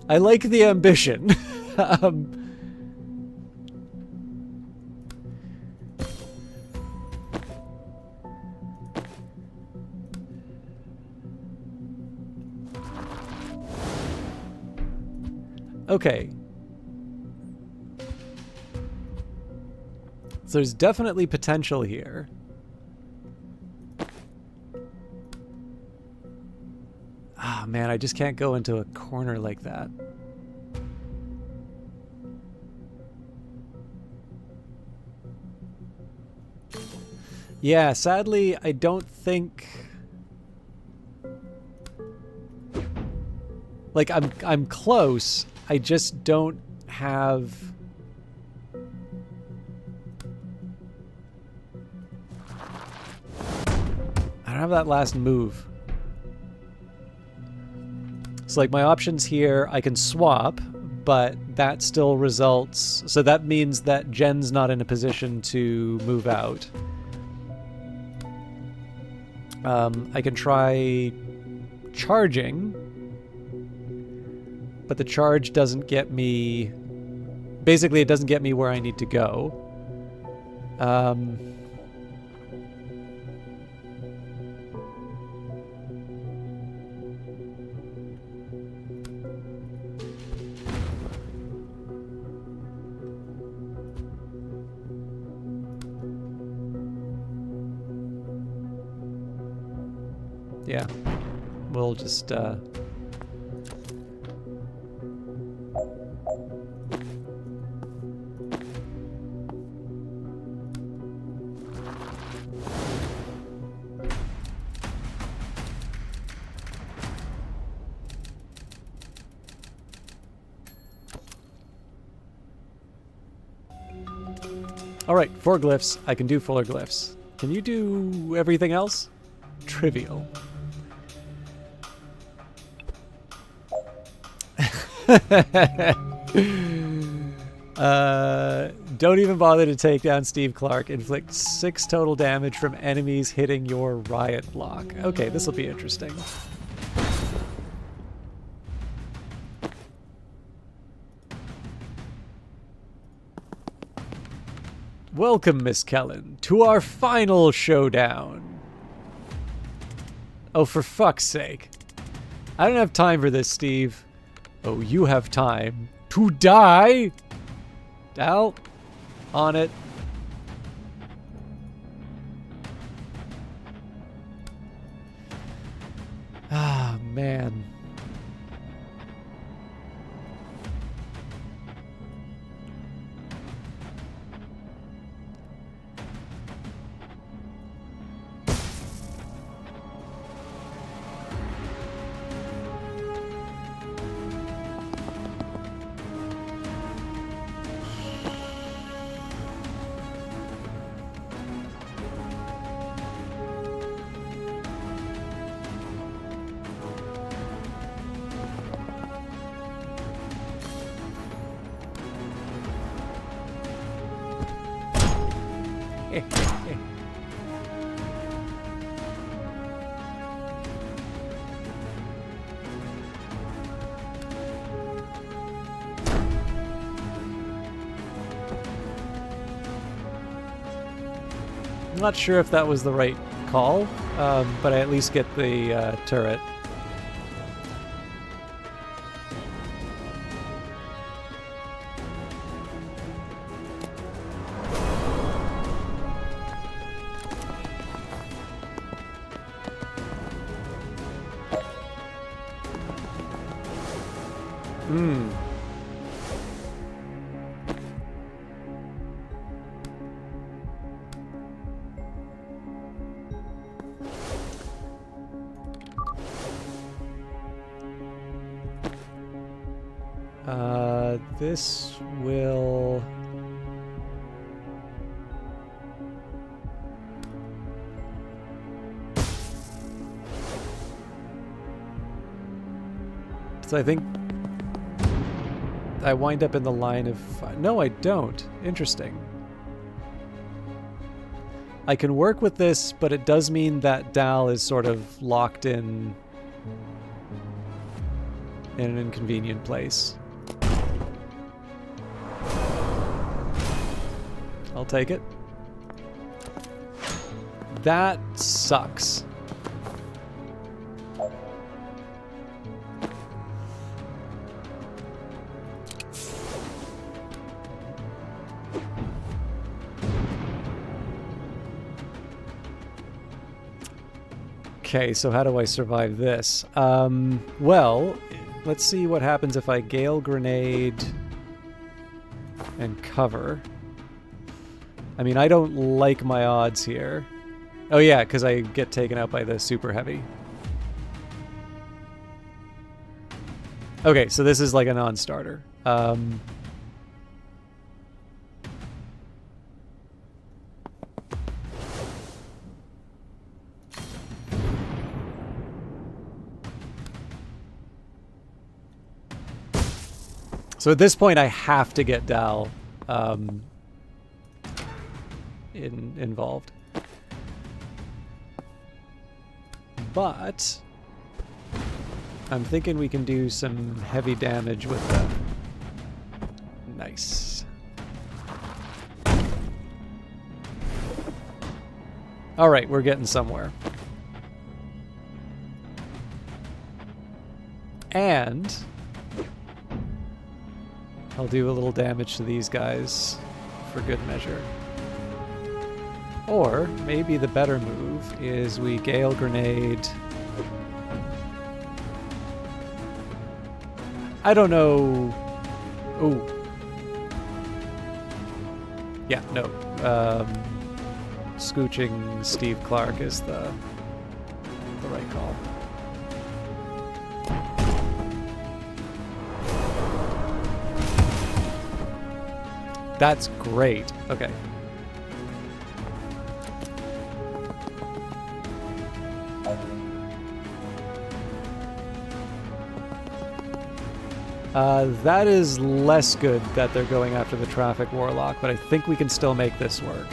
[SPEAKER 1] I like the ambition. Okay. So there's definitely potential here. Ah, man, I just can't go into a corner like that. Yeah, sadly, I don't think... Like, I'm close. I just don't have... I don't have that last move. So, like, my options here, I can swap, but that still results... So that means that Jen's not in a position to move out. I can try charging, but the charge doesn't get me... Basically, it doesn't get me where I need to go. Yeah, we'll just... Alright, 4 glyphs. I can do fuller glyphs. Can you do everything else? Trivial. Don't even bother to take down Steve Clark. Inflict 6 total damage from enemies hitting your riot block. Okay, this will be interesting. Welcome, Miss Kellen, to our final showdown. Oh, for fuck's sake. I don't have time for this, Steve. Oh, you have time to die? Dal, on it. Ah, man. I'm not sure if that was the right call, but I at least get the turret. This will... So I think I wind up in the line of... No, I don't. Interesting. I can work with this, but it does mean that Dal is sort of locked in an inconvenient place. I'll take it. That sucks. Okay, so how do I survive this? Well, let's see what happens if I Gale Grenade and cover. I mean, I don't like my odds here. Oh yeah, because I get taken out by the super heavy. Okay, so this is like a non-starter. So at this point, I have to get Dal involved. But I'm thinking we can do some heavy damage with them. Nice. All right, we're getting somewhere. And I'll do a little damage to these guys for good measure. Or maybe the better move is we Gale Grenade. I don't know. Ooh. Yeah, no. Scooching Steve Clark is the right call. That's great. Okay. That is less good that they're going after the Traffic Warlock, but I think we can still make this work.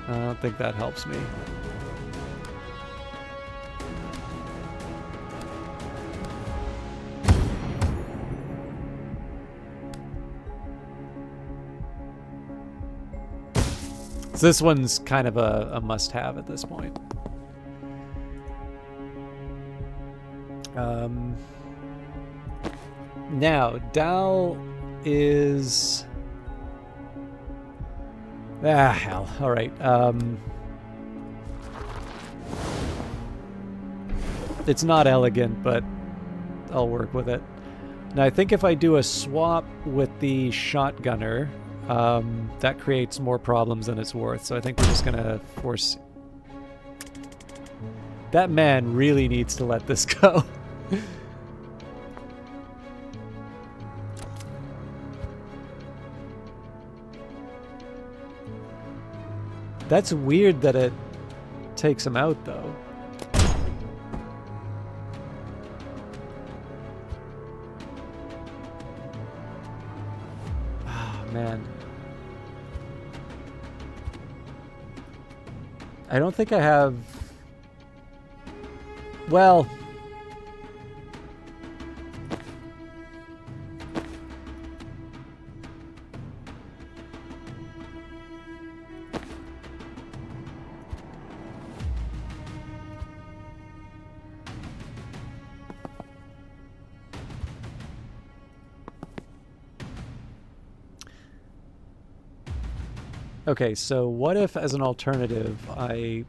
[SPEAKER 1] I don't think that helps me. So this one's kind of a must-have at this point. Now, Dal is... Ah, hell. All right. It's not elegant, but I'll work with it. Now, I think if I do a swap with the shotgunner, that creates more problems than it's worth. So I think we're just going to force... That man really needs to let this go. That's weird that it takes him out, though. man. I don't think I have... Well... Okay, so what if, as an alternative, I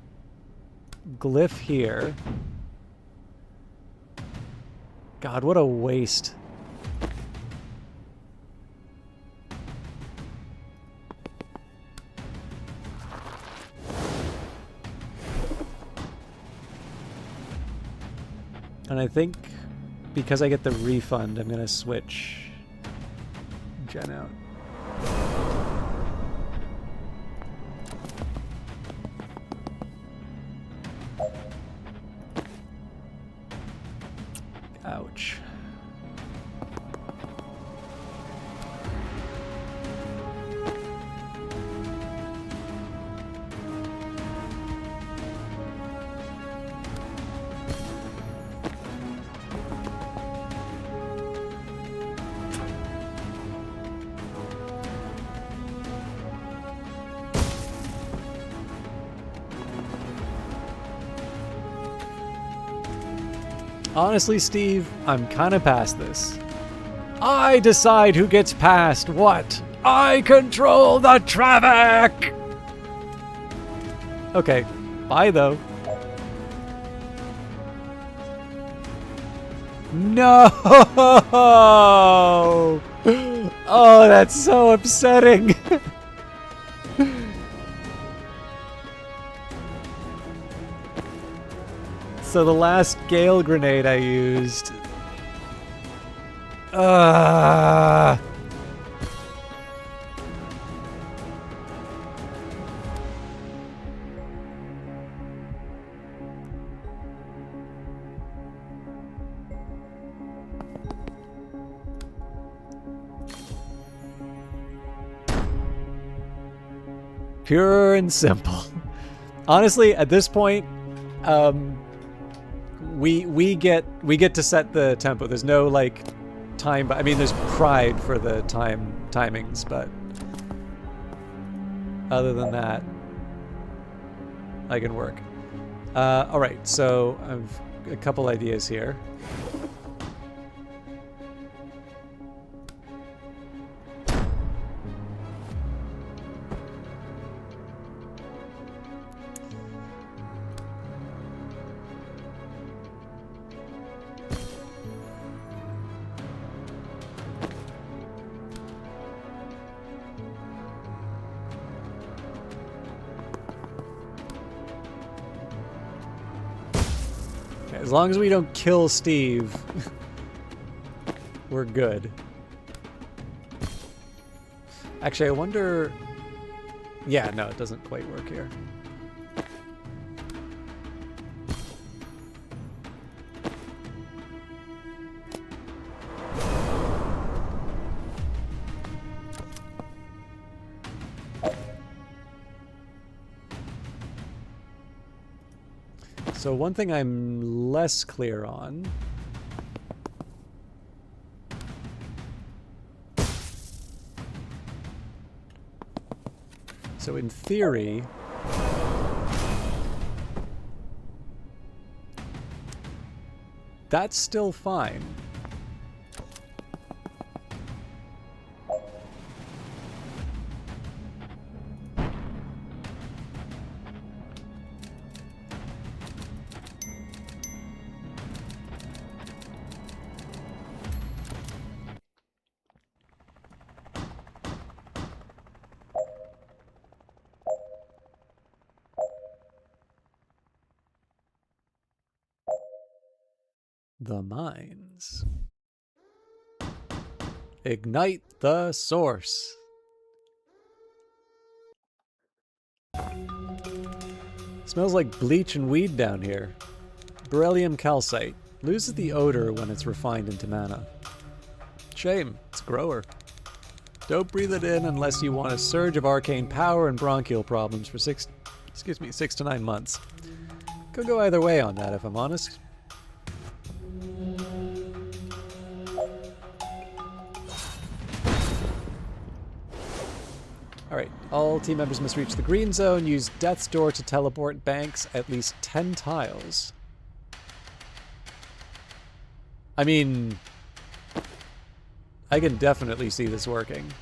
[SPEAKER 1] glyph here? God, what a waste. And I think because I get the refund, I'm gonna switch Gen out. Ouch. Honestly, Steve, I'm kind of past this. I decide who gets past what. I control the traffic! Okay, bye though. No! Oh, that's so upsetting. So the last Gale grenade I used... Pure and simple. Honestly, at this point, we get to set the tempo. There's no like time. I mean, there's pride for the timings, but other than that, I can work. All right, so I've a couple ideas here. As long as we don't kill Steve, we're good. Actually, I wonder... Yeah, no, it doesn't quite work here. So one thing I'm less clear on so in theory that's still fine. The mines. Ignite the source. Smells like bleach and weed down here. Beryllium calcite. Loses the odor when it's refined into mana. Shame. It's a grower. Don't breathe it in unless you want a surge of arcane power and bronchial problems for 6 to 9 months. Could go either way on that, if I'm honest. Alright, all team members must reach the green zone, use Death's Door to teleport banks at least 10 tiles. I mean, I can definitely see this working.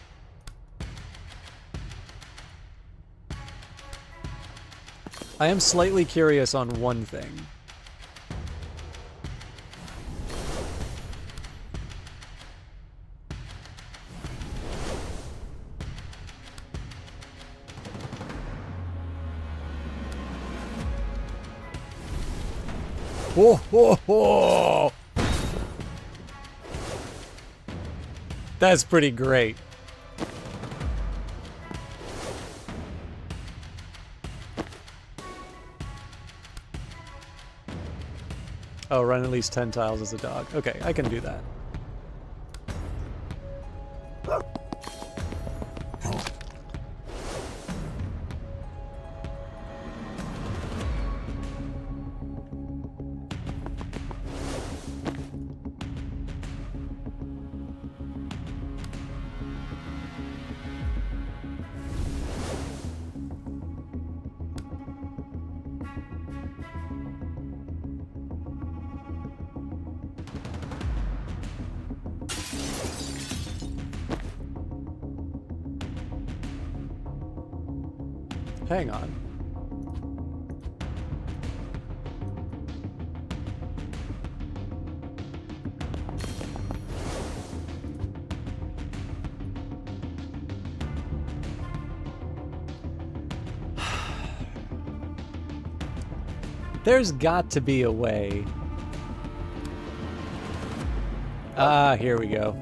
[SPEAKER 1] I am slightly curious on one thing. Oh, ho, ho. That's pretty great. Oh, run at least 10 tiles as a dog. Okay, I can do that. Hang on. There's got to be a way. Ah, here we go.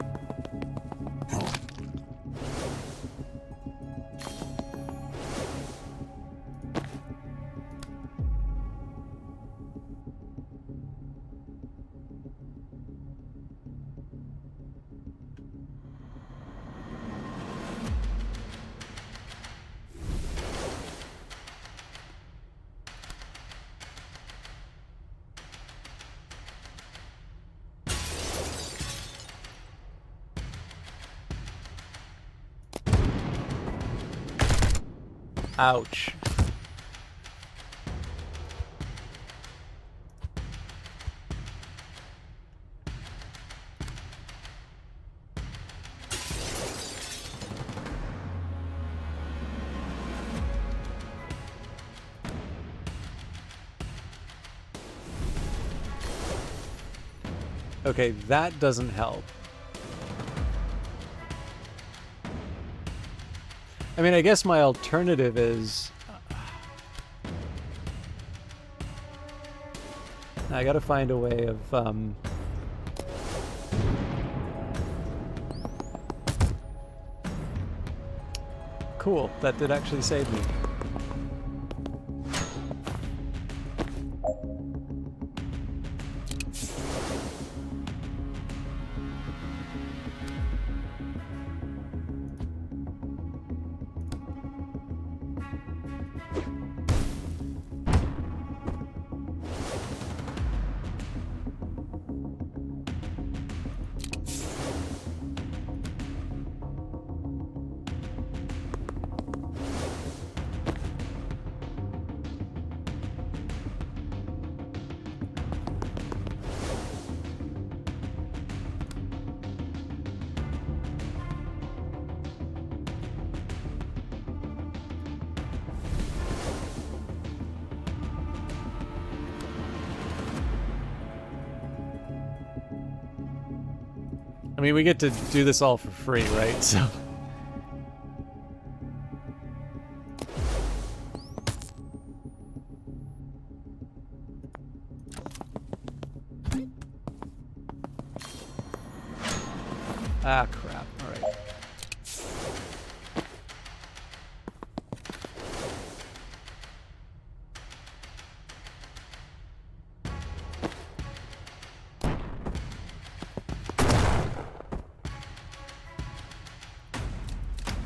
[SPEAKER 1] Ouch. Okay, that doesn't help. I mean, I guess my alternative is... I gotta find a way of, Cool, that did actually save me. I mean, we get to do this all for free, right? So... Ah, crap. All right.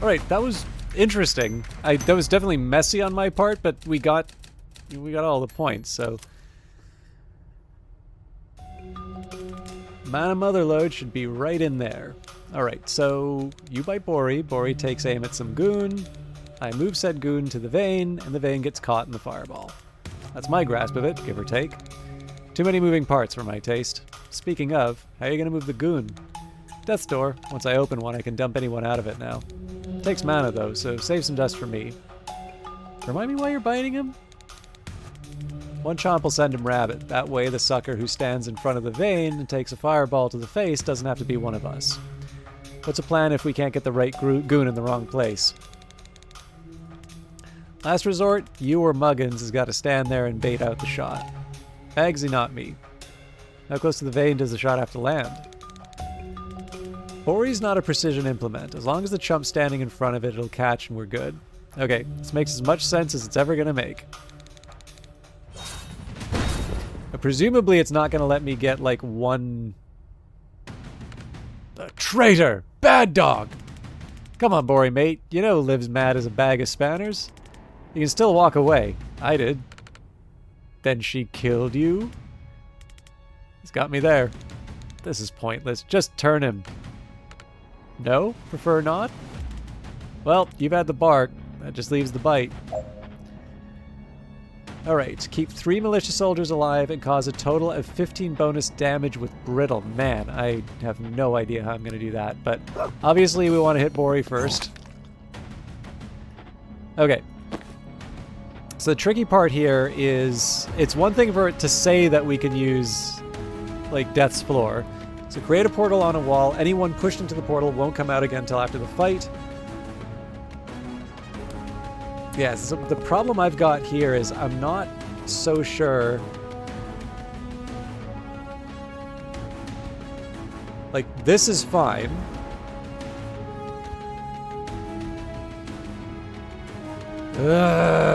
[SPEAKER 1] Alright, that was interesting. That was definitely messy on my part, but we got all the points, so... Mana Motherlode should be right in there. Alright, so you bite Bori. Bori takes aim at some goon. I move said goon to the vein, and the vein gets caught in the fireball. That's my grasp of it, give or take. Too many moving parts for my taste. Speaking of, how are you going to move the goon? Death's Door. Once I open one, I can dump anyone out of it now. Takes mana, though, so save some dust for me. Remind me why you're biting him? One chomp will send him rabbit. That way, the sucker who stands in front of the vein and takes a fireball to the face doesn't have to be one of us. What's a plan if we can't get the right goon in the wrong place? Last resort, you or Muggins has got to stand there and bait out the shot. Bagsy, not me. How close to the vein does the shot have to land? Bori's not a precision implement. As long as the chump's standing in front of it, it'll catch and we're good. Okay, this makes as much sense as it's ever gonna make. Presumably it's not gonna let me get, like, one... The traitor! Bad dog! Come on, Bori, mate. You know Liv's mad as a bag of spanners. You can still walk away. I did. Then she killed you? He's got me there. This is pointless. Just turn him. No? Prefer not? Well, you've had the bark. That just leaves the bite. Alright, keep 3 militia soldiers alive and cause a total of 15 bonus damage with brittle. Man, I have no idea how I'm going to do that, but obviously we want to hit Bori first. Okay. So the tricky part here is, it's one thing for it to say that we can use, like, Death's Floor. So create a portal on a wall. Anyone pushed into the portal won't come out again until after the fight. Yeah, so the problem I've got here is I'm not so sure. Like, this is fine. Ugh.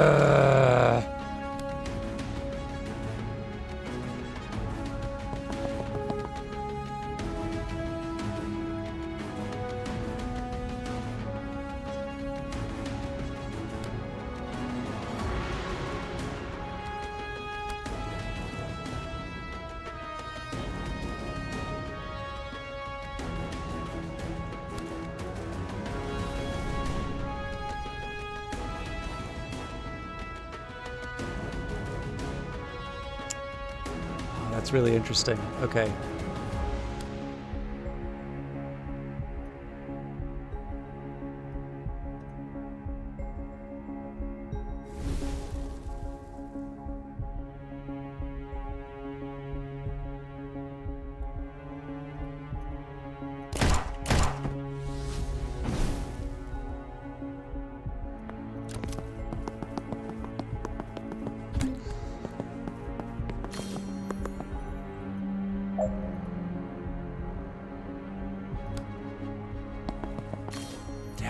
[SPEAKER 1] That's really interesting. Okay.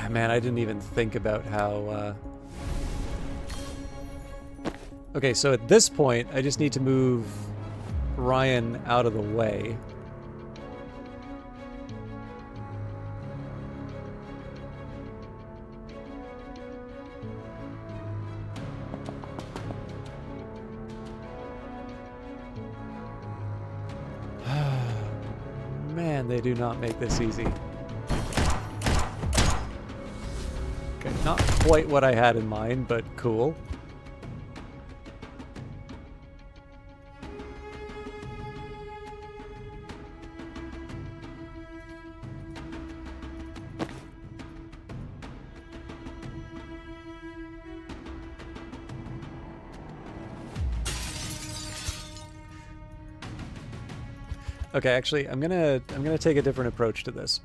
[SPEAKER 1] Man, I didn't even think about how... Okay, so at this point, I just need to move Ryan out of the way. Man, they do not make this easy. Okay, not quite what I had in mind, but cool. Okay, actually, I'm gonna take a different approach to this.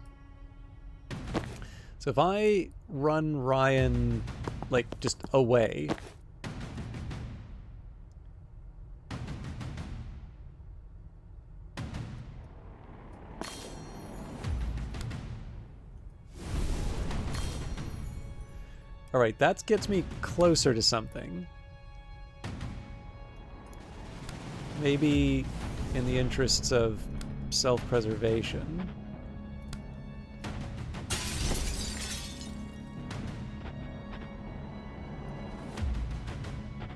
[SPEAKER 1] So if I run Ryan, like, just away... Alright, that gets me closer to something. Maybe in the interests of self-preservation.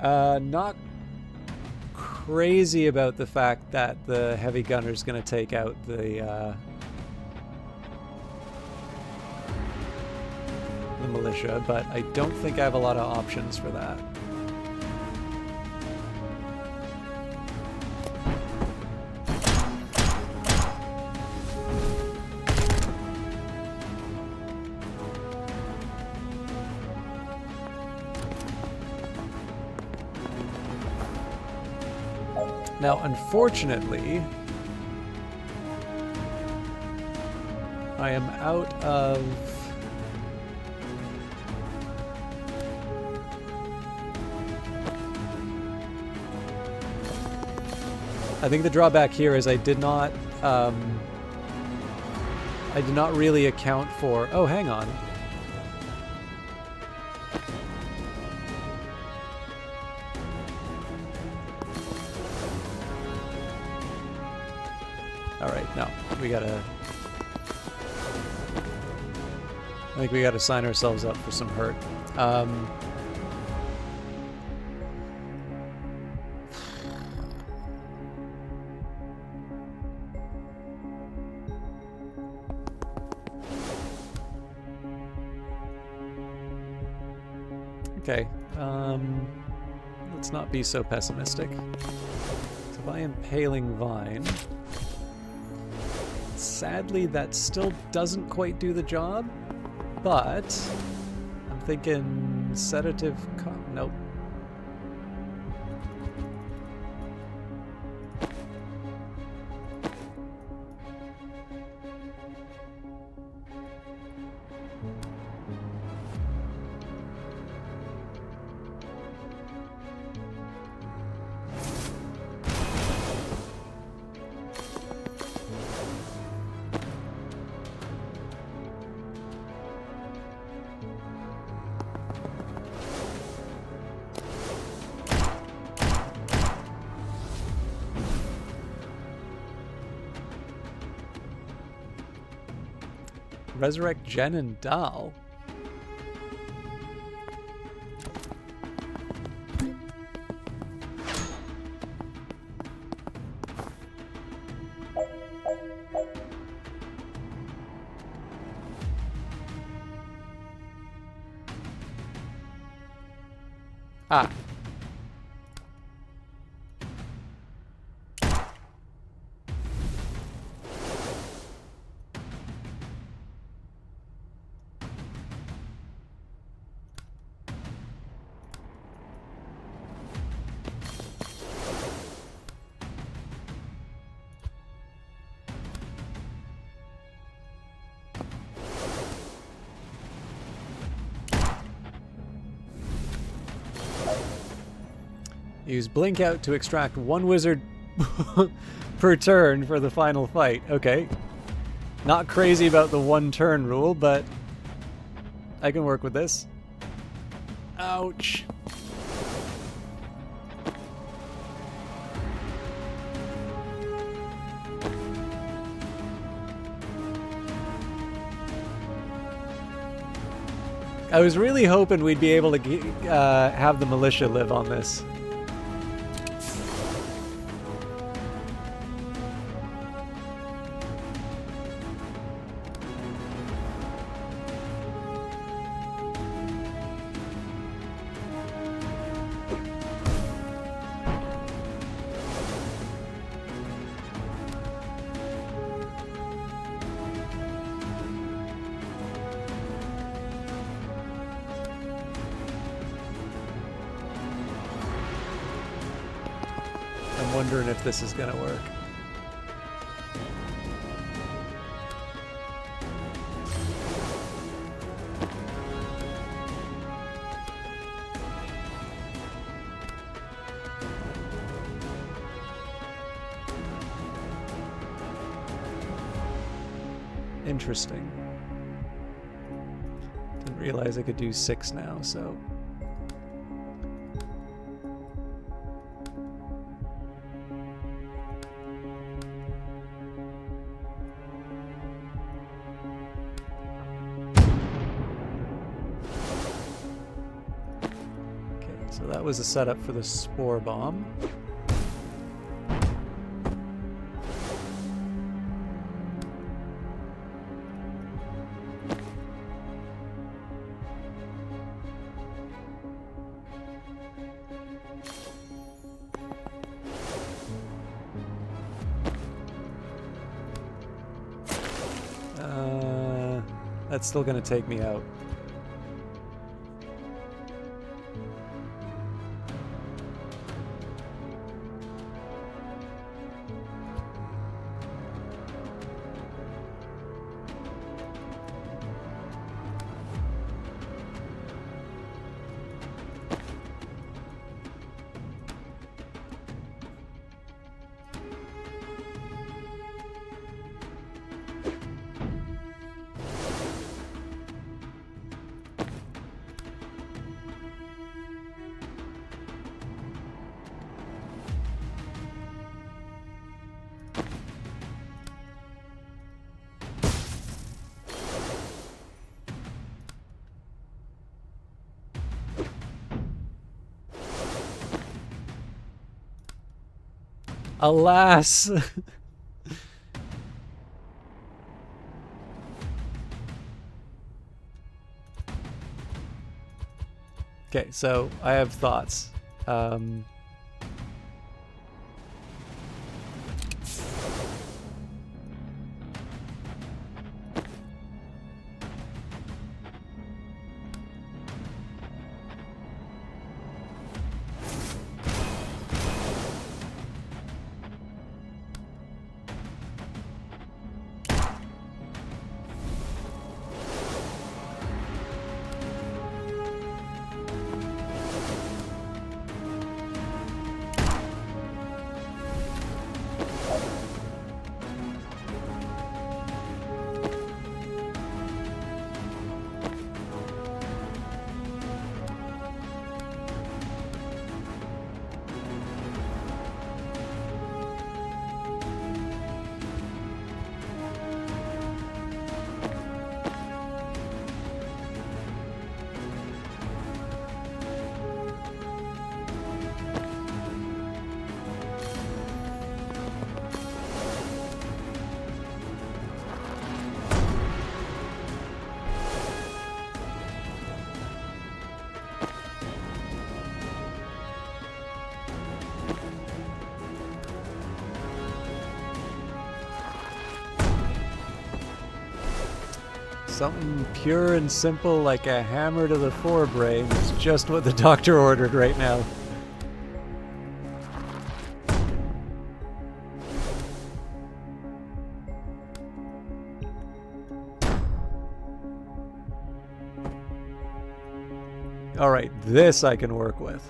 [SPEAKER 1] Not crazy about the fact that the heavy gunner's going to take out the militia, but I don't think I have a lot of options for that. Now, unfortunately, I am out of... I think the drawback here is I did not really account for... Oh, hang on. Alright, no. We gotta... I think we gotta sign ourselves up for some hurt. Okay, let's not be so pessimistic. So by Impaling Vine... Sadly, that still doesn't quite do the job, but I'm thinking sedative... Nope. Resurrect Jen and Dal. Ah. Use Blink Out to extract one wizard per turn for the final fight. Okay. Not crazy about the one turn rule, but I can work with this. Ouch. I was really hoping we'd be able to have the militia live on this. I'm wondering if this is gonna work. Interesting. Didn't realize I could do 6 now, so... So that was a setup for the spore bomb. That's still gonna take me out. Alas! Okay, so I have thoughts. Something pure and simple like a hammer to the forebrain is just what the doctor ordered right now. Alright, this I can work with.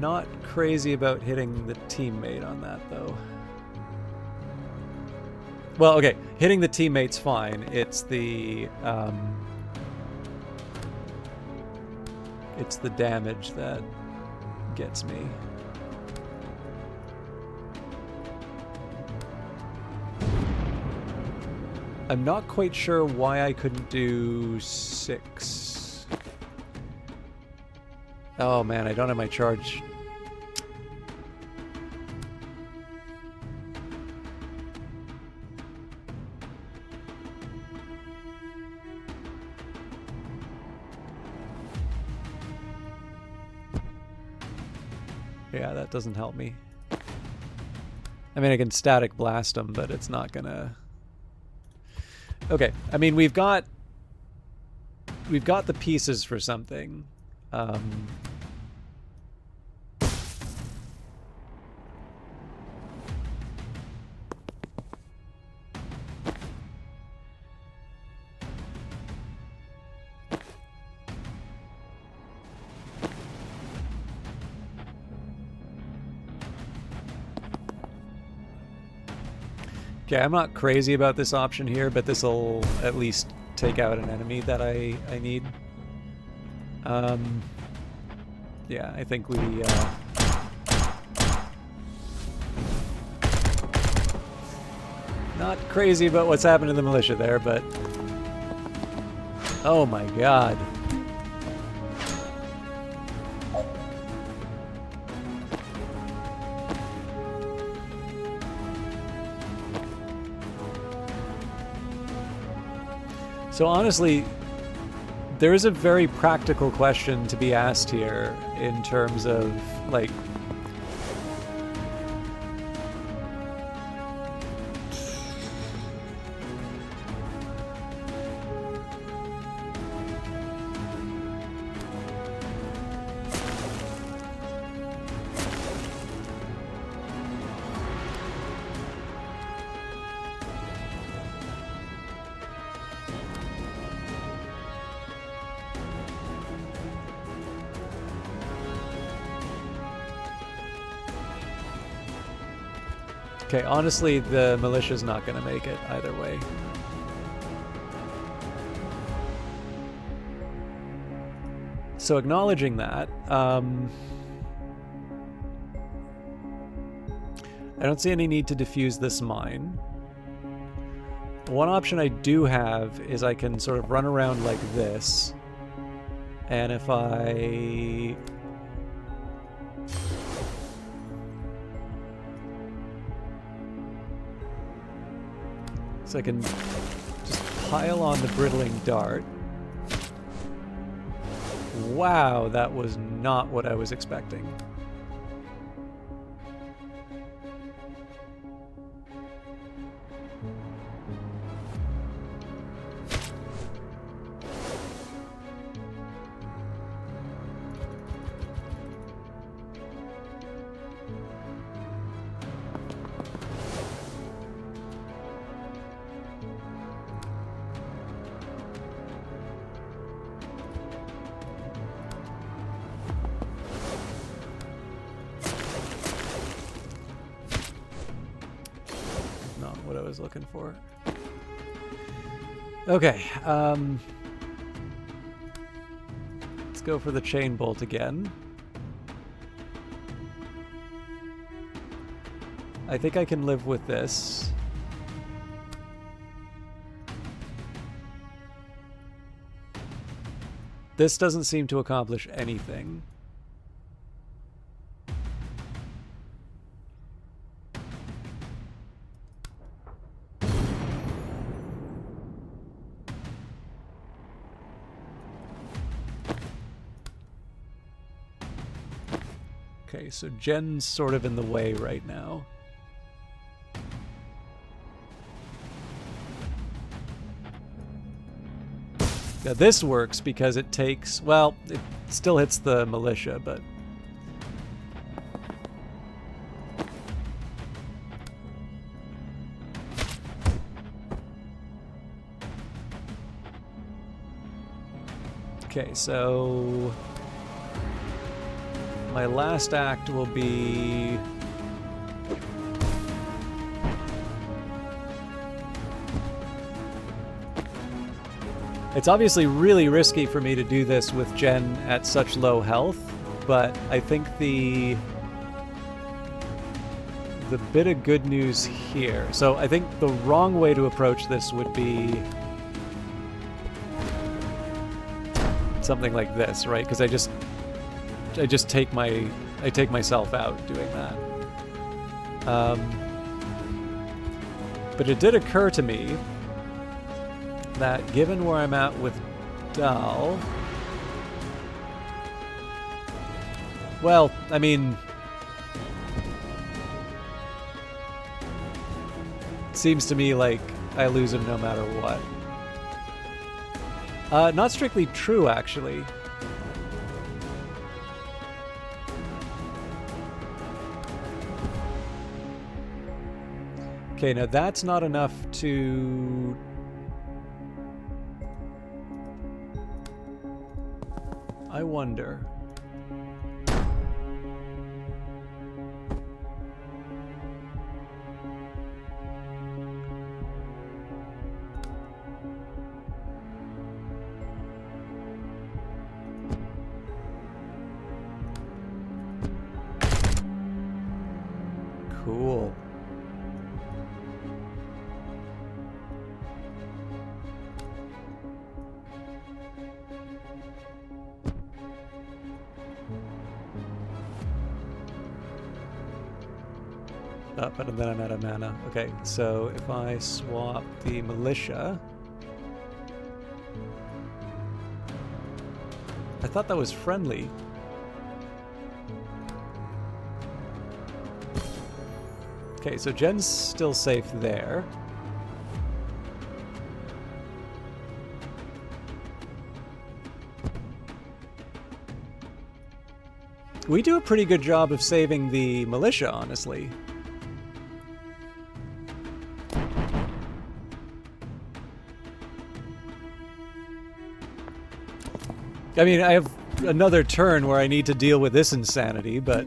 [SPEAKER 1] Not crazy about hitting the teammate on that, though. Well, okay, hitting the teammate's fine. It's the damage that gets me. I'm not quite sure why I couldn't do 6. Oh man, I don't have my charge. Yeah, that doesn't help me. I mean, I can static blast them, but it's not gonna... Okay, I mean, we've got the pieces for something. Okay, I'm not crazy about this option here, but this will at least take out an enemy that I need. Yeah, I think we... not crazy about what's happened to the militia there, but... Oh my god. So honestly, there is a very practical question to be asked here in terms of, like... Okay, honestly, the militia's not going to make it either way. So acknowledging that, I don't see any need to defuse this mine. One option I do have is I can sort of run around like this, and if I... So I can just pile on the Brittling Dart. Wow, that was not what I was expecting. Looking for. Okay, let's go for the chain bolt again. I think I can live with this. This doesn't seem to accomplish anything. Okay, so Jen's sort of in the way right now. Now this works because it takes, well, it still hits the militia, but... Okay, so... my last act will be... It's obviously really risky for me to do this with Jen at such low health, but I think the bit of good news here... So I think the wrong way to approach this would be something like this, right? Because I take myself out doing that. But it did occur to me that given where I'm at with Dal, well, I mean, it seems to me like I lose him no matter what. Not strictly true, actually. Okay, now that's not enough to... I wonder. up, and then I'm out of mana. Okay, so if I swap the militia... I thought that was friendly. Okay, so Jen's still safe there. We do a pretty good job of saving the militia, honestly. I mean, I have another turn where I need to deal with this insanity, but...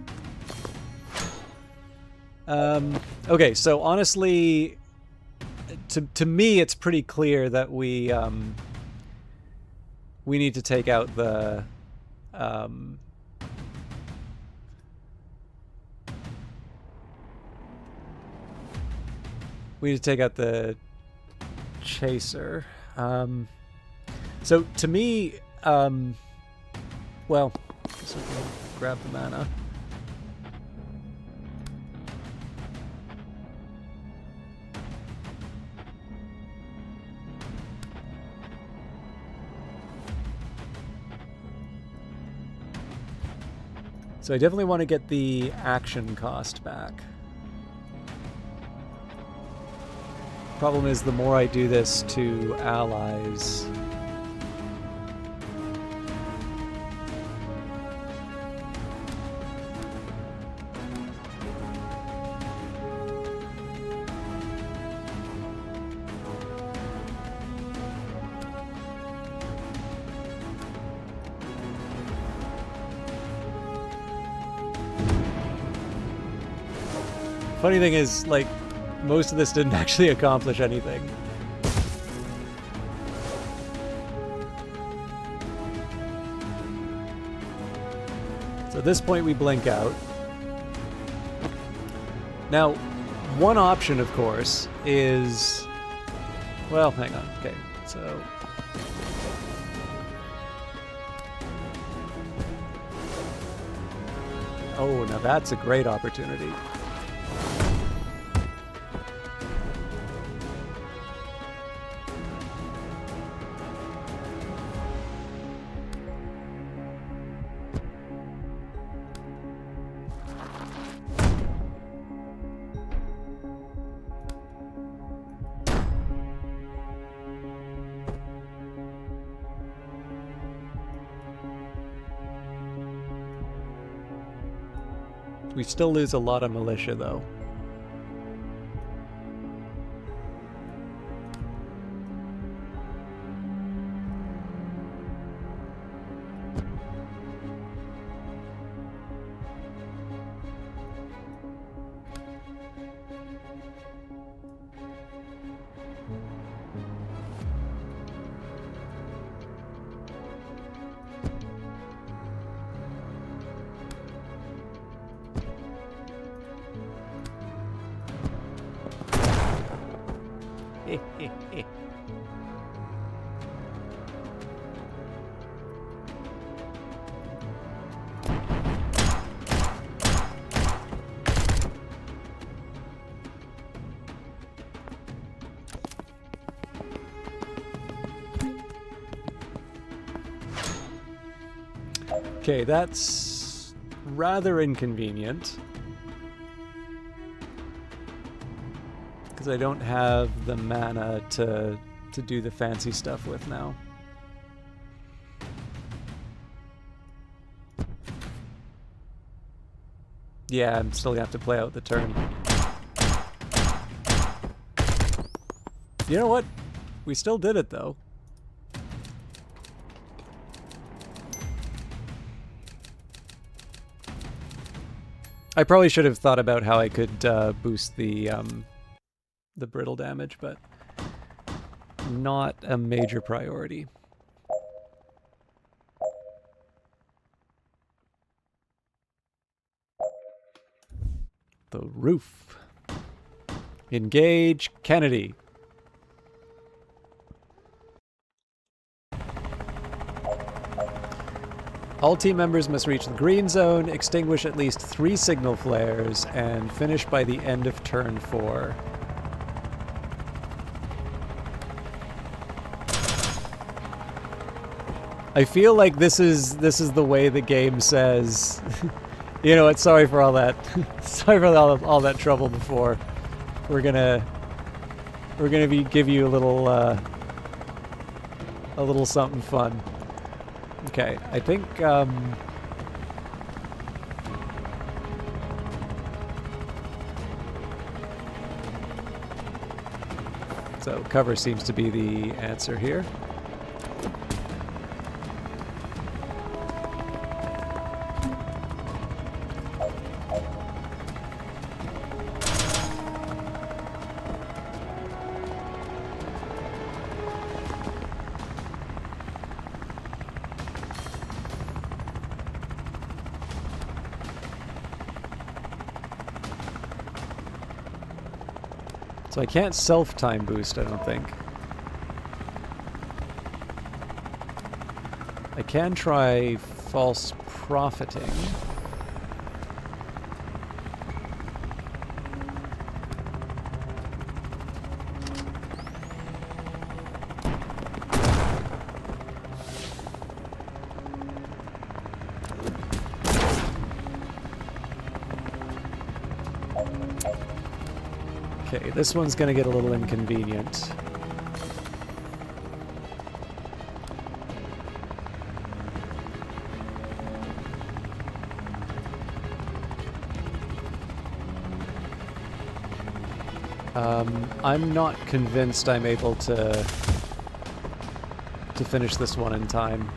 [SPEAKER 1] okay, so honestly, to me, it's pretty clear that we need to take out the... we need to take out the chaser. So to me, well, I guess we can grab the mana. So I definitely want to get the action cost back. Problem is, the more I do this to allies... Funny thing is, like, most of this didn't actually accomplish anything. So at this point we blink out. Now, one option, of course, is... Well, hang on. Okay, so... Oh, now that's a great opportunity. We still lose a lot of militia, though. Okay, that's rather inconvenient. Because I don't have the mana to do the fancy stuff with now. Yeah, I'm still gonna have to play out the turn. You know what? We still did it, though. I probably should have thought about how I could boost the brittle damage, but not a major priority. The roof. Engage Kennedy. All team members must reach the green zone, extinguish at least 3 signal flares, and finish by the end of turn 4. I feel like this is the way the game says, you know what? Sorry for all that. Sorry for all that trouble before. We're gonna give you a little something fun. Okay, I think so cover seems to be the answer here. So I can't self-time boost, I don't think. I can try false profiting. Okay, this one's gonna get a little inconvenient. I'm not convinced I'm able to finish this one in time.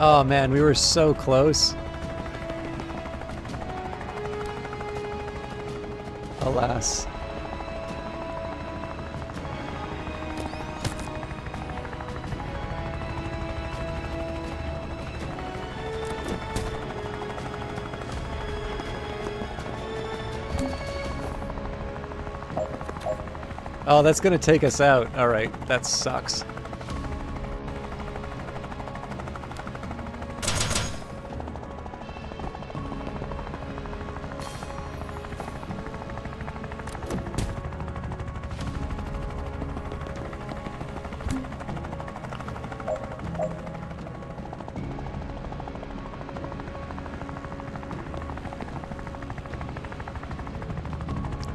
[SPEAKER 1] Oh man, we were so close. Alas. Oh, that's gonna take us out. Alright, that sucks.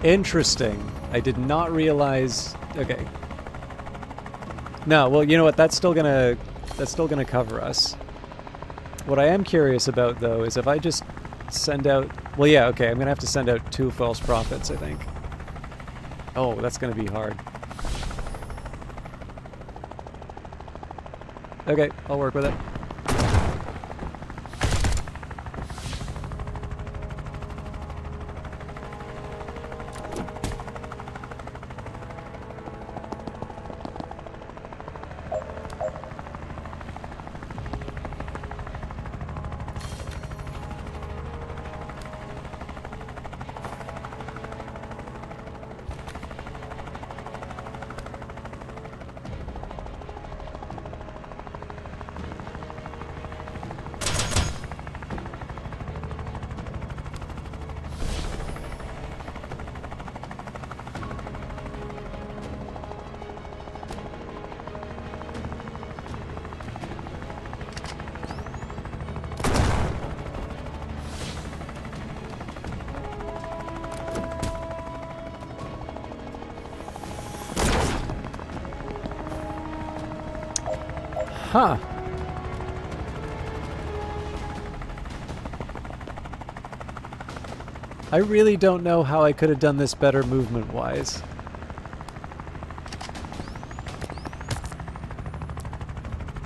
[SPEAKER 1] Interesting. I did not realize. Okay. No, well, you know what? That's still gonna cover us. What I am curious about, though, is if I just send out. Well, yeah. Okay, I'm gonna have to send out 2 false prophets, I think. Oh, that's gonna be hard. Okay, I'll work with it. Huh. I really don't know how I could have done this better movement-wise.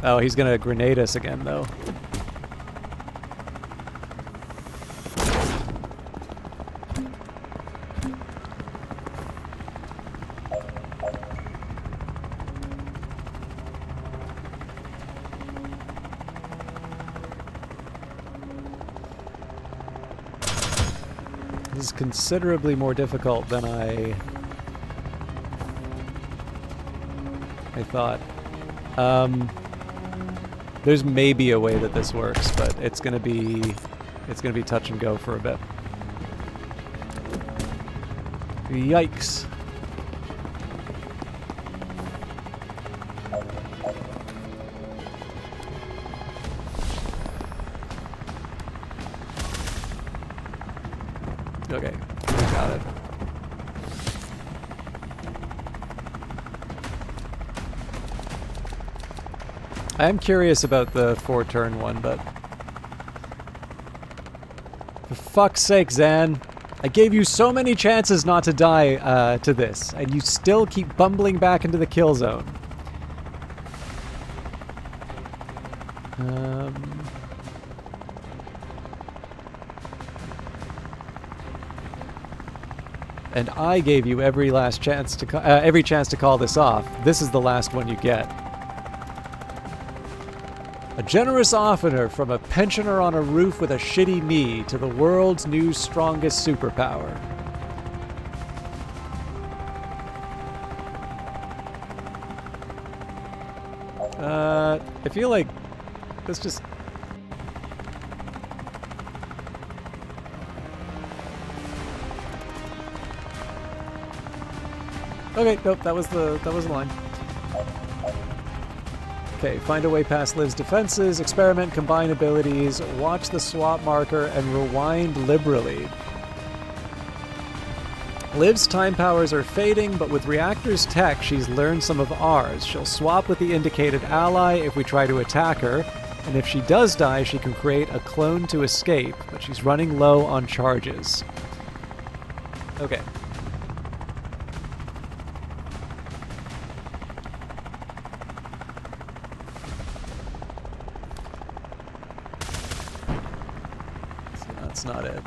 [SPEAKER 1] Oh, he's gonna grenade us again, though. This is considerably more difficult than I thought. There's maybe a way that this works, but it's gonna be touch and go for a bit. Yikes. Okay, got it. I am curious about the 4-turn one, but for fuck's sake, Zan, I gave you so many chances not to die to this, and you still keep bumbling back into the kill zone. And I gave you every last chance to every chance to call this off. This is the last one you get. A generous offer from a pensioner on a roof with a shitty knee to the world's new strongest superpower. I feel like this just... Okay, nope, that was the line. Okay, find a way past Liv's defenses, experiment, combine abilities, watch the swap marker, and rewind liberally. Liv's time powers are fading, but with Reactor's tech, she's learned some of ours. She'll swap with the indicated ally if we try to attack her, and if she does die, she can create a clone to escape, but she's running low on charges. Okay. That's not it.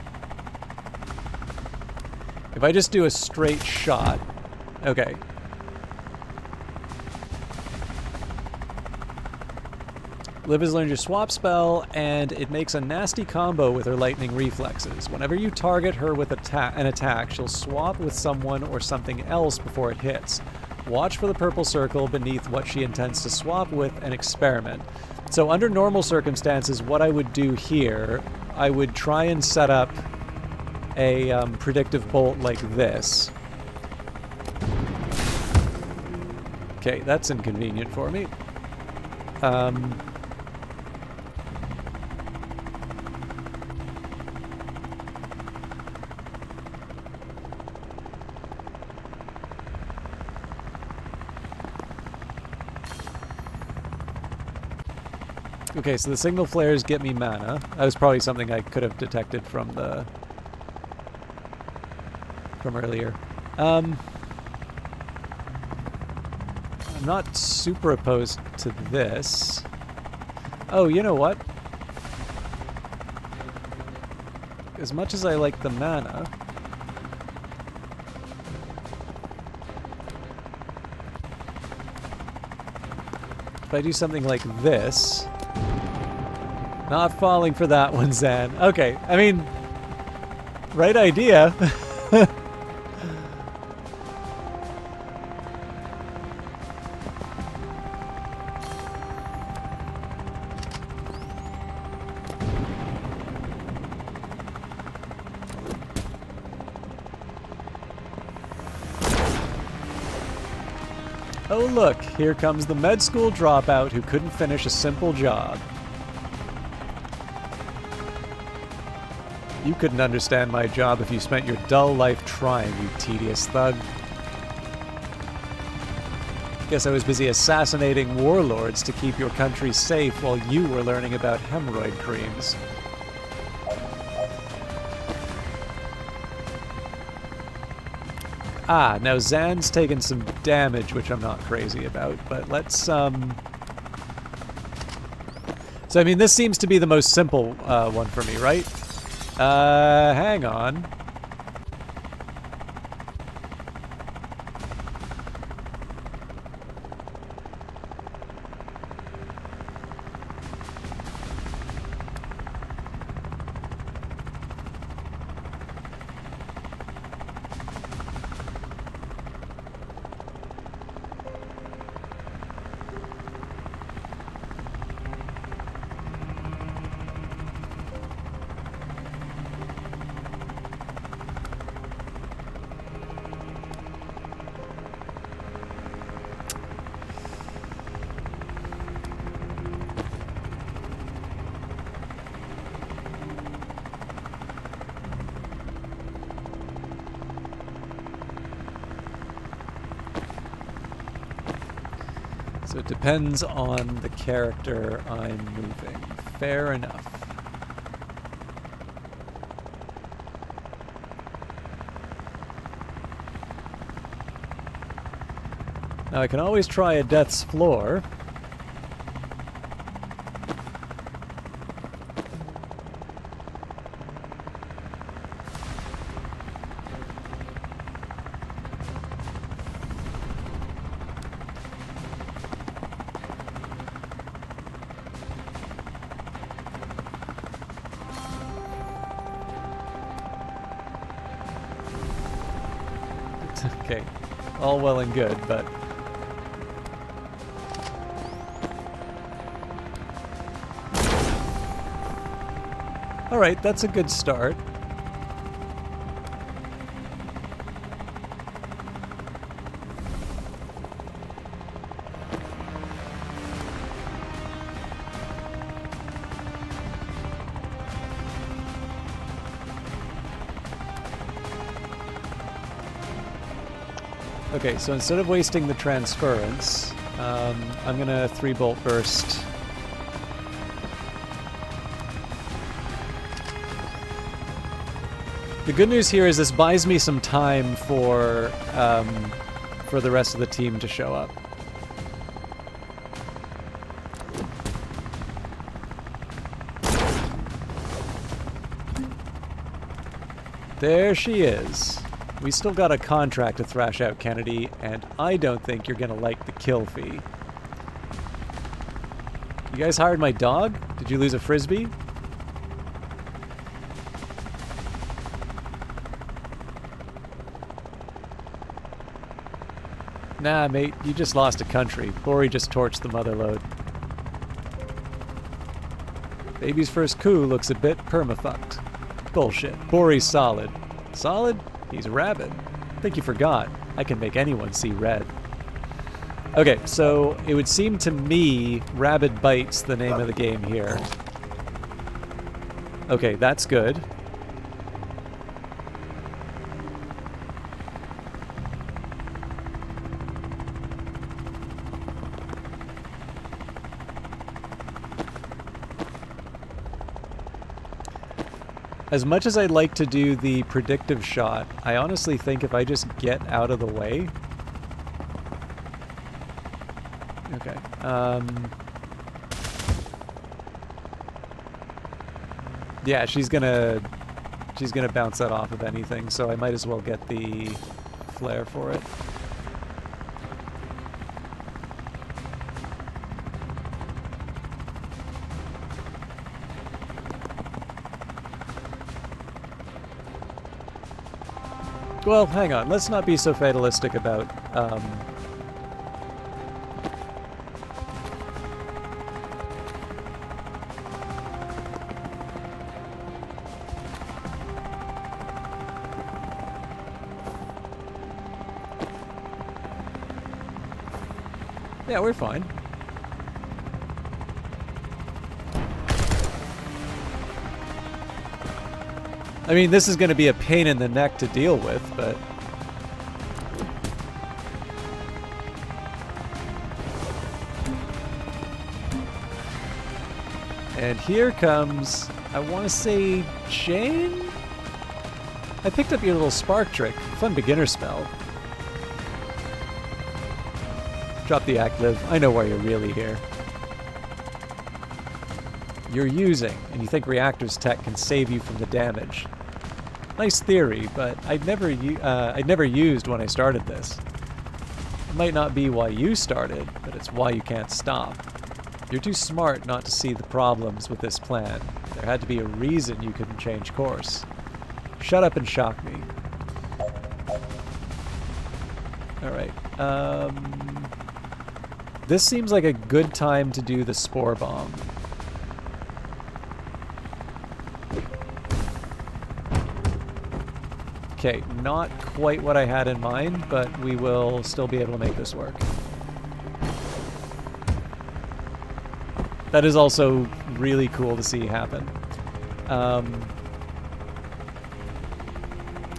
[SPEAKER 1] If I just do a straight shot... Okay. Liv has learned your swap spell, and it makes a nasty combo with her lightning reflexes. Whenever you target her with an attack, she'll swap with someone or something else before it hits. Watch for the purple circle beneath what she intends to swap with and experiment. So under normal circumstances, what I would do here, I would try and set up a predictive bolt like this. Okay, that's inconvenient for me. Okay, so the signal flares get me mana. That was probably something I could have detected from earlier. I'm not super opposed to this. Oh, you know what? As much as I like the mana, if I do something like this... Not falling for that one, Zan. Okay, I mean, right idea. Oh look, here comes the med school dropout who couldn't finish a simple job. You couldn't understand my job if you spent your dull life trying, you tedious thug. Guess I was busy assassinating warlords to keep your country safe while you were learning about hemorrhoid creams. Ah, now Zan's taken some damage, which I'm not crazy about, but let's, So, I mean, this seems to be the most simple one for me, right? Hang on. So it depends on the character I'm moving. Fair enough. Now I can always try a Death's Floor. Okay, all well and good, but... Alright, that's a good start. Okay, so instead of wasting the transference, I'm gonna 3-bolt burst. The good news here is this buys me some time for the rest of the team to show up. There she is. We still got a contract to thrash out Kennedy, and I don't think you're gonna like the kill fee. You guys hired my dog? Did you lose a frisbee? Nah, mate, you just lost a country. Bori just torched the motherlode. Baby's first coup looks a bit perma-fucked. Bullshit. Bori's solid. Solid? He's rabid. Think you forgot. I can make anyone see red. Okay, so it would seem to me Rabid Bite's the name of the game here. Okay, that's good. As much as I'd like to do the predictive shot, I honestly think if I just get out of the way... Okay. Yeah, she's gonna bounce that off of anything, so I might as well get the flare for it. Well, hang on. Let's not be so fatalistic about, Yeah, we're fine. I mean, this is going to be a pain in the neck to deal with, but... And here comes, I want to say, Jane? I picked up your little spark trick. Fun beginner spell. Drop the act, Liv. I know why you're really here. You're using, and you think reactor's tech can save you from the damage. Nice theory, but I'd never used when I started this. It might not be why you started, but it's why you can't stop. You're too smart not to see the problems with this plan. There had to be a reason you couldn't change course. Shut up and shock me. Alright, this seems like a good time to do the Spore Bomb. Okay, not quite what I had in mind, but we will still be able to make this work. That is also really cool to see happen.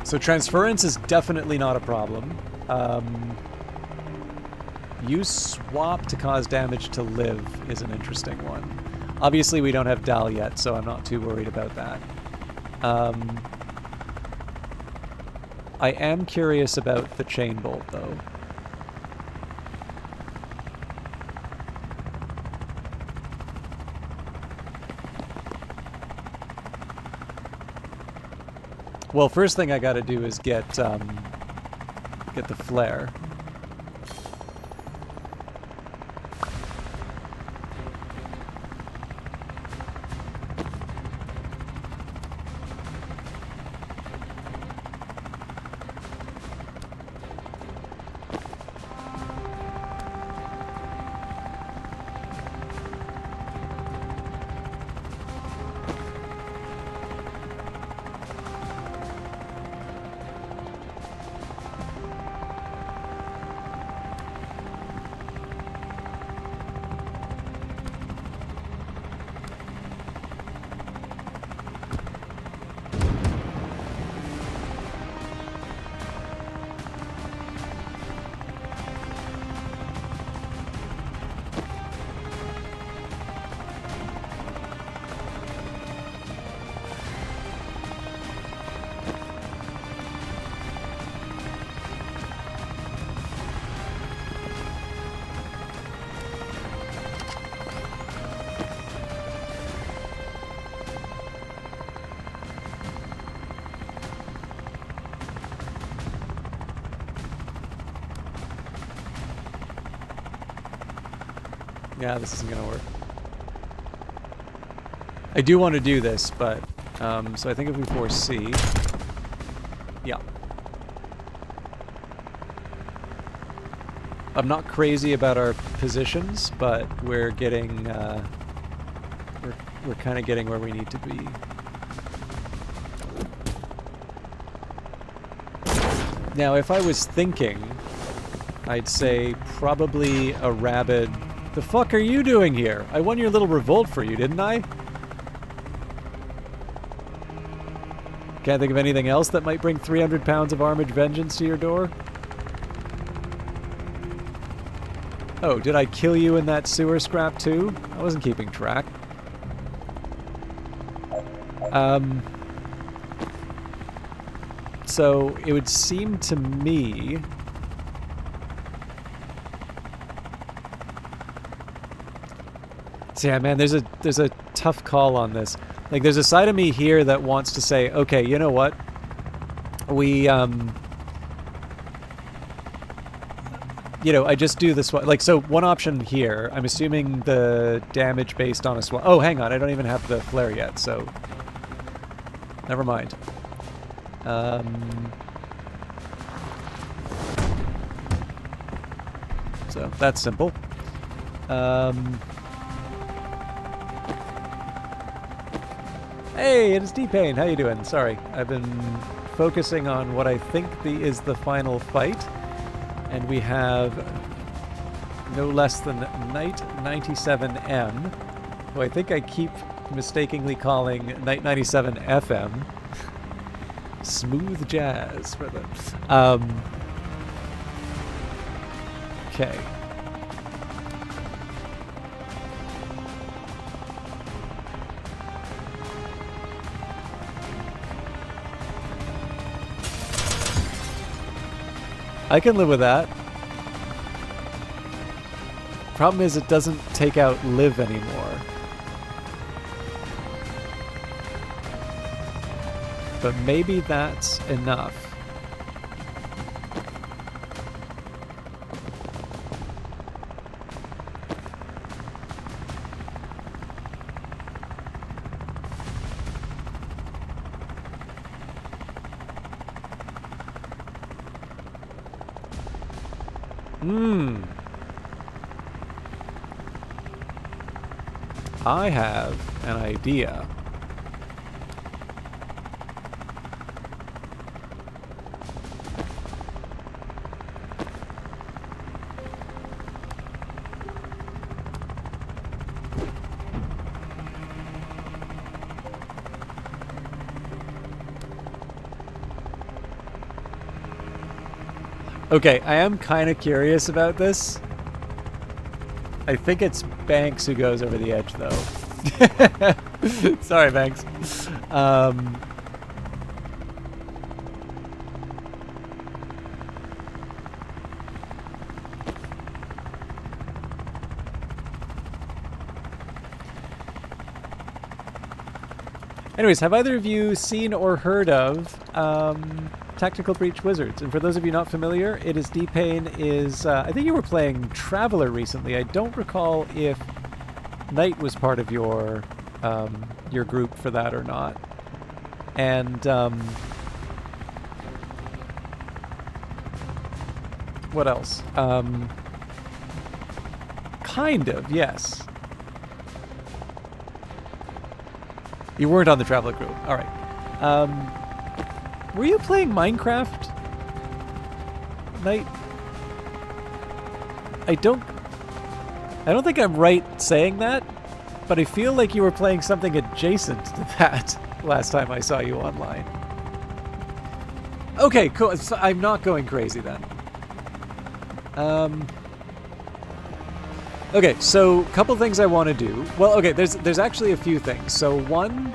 [SPEAKER 1] So transference is definitely not a problem. Use swap to cause damage to live is an interesting one. Obviously, we don't have Dal yet, so I'm not too worried about that. I am curious about the chain bolt, though. Well, first thing I gotta do is get the flare. Yeah, this isn't gonna work. I do want to do this, but so I think if we force C, yeah. I'm not crazy about our positions, but we're getting we're kind of getting where we need to be. Now, if I was thinking, I'd say probably a rabid. The fuck are you doing here? I won your little revolt for you, didn't I? Can't think of anything else that might bring 300 pounds of Armage Vengeance to your door? Oh, did I kill you in that sewer scrap too? I wasn't keeping track. So it would seem to me... So yeah, man, there's a tough call on this. Like, there's a side of me here that wants to say, okay, you know what? We, you know, I just do the swap. Like, so one option here, I'm assuming the damage based on a swap. Oh, hang on, I don't even have the flare yet, so never mind. So that's simple. Hey, it is D-Pain. How you doing? Sorry, I've been focusing on what I think is the final fight, and we have no less than Knight 97M, who I think I keep mistakenly calling Knight 97 FM. Smooth jazz for them. Okay. I can live with that. Problem is, it doesn't take out live anymore. But maybe that's enough. I have an idea. Okay, I am kind of curious about this. I think it's Banks who goes over the edge, though. Sorry, Banks. Anyways, have either of you seen or heard of Tactical Breach Wizards? And for those of you not familiar, it is D-Pain is... I think you were playing Traveler recently. I don't recall if Knight was part of your group for that or not. And what else? Kind of, yes. You weren't on the Traveler group. All right. Were you playing Minecraft, Knight? I don't think I'm right saying that, but I feel like you were playing something adjacent to that last time I saw you online. Okay, cool. So I'm not going crazy then. Okay, so a couple things I want to do. Well, okay, there's actually a few things. So one,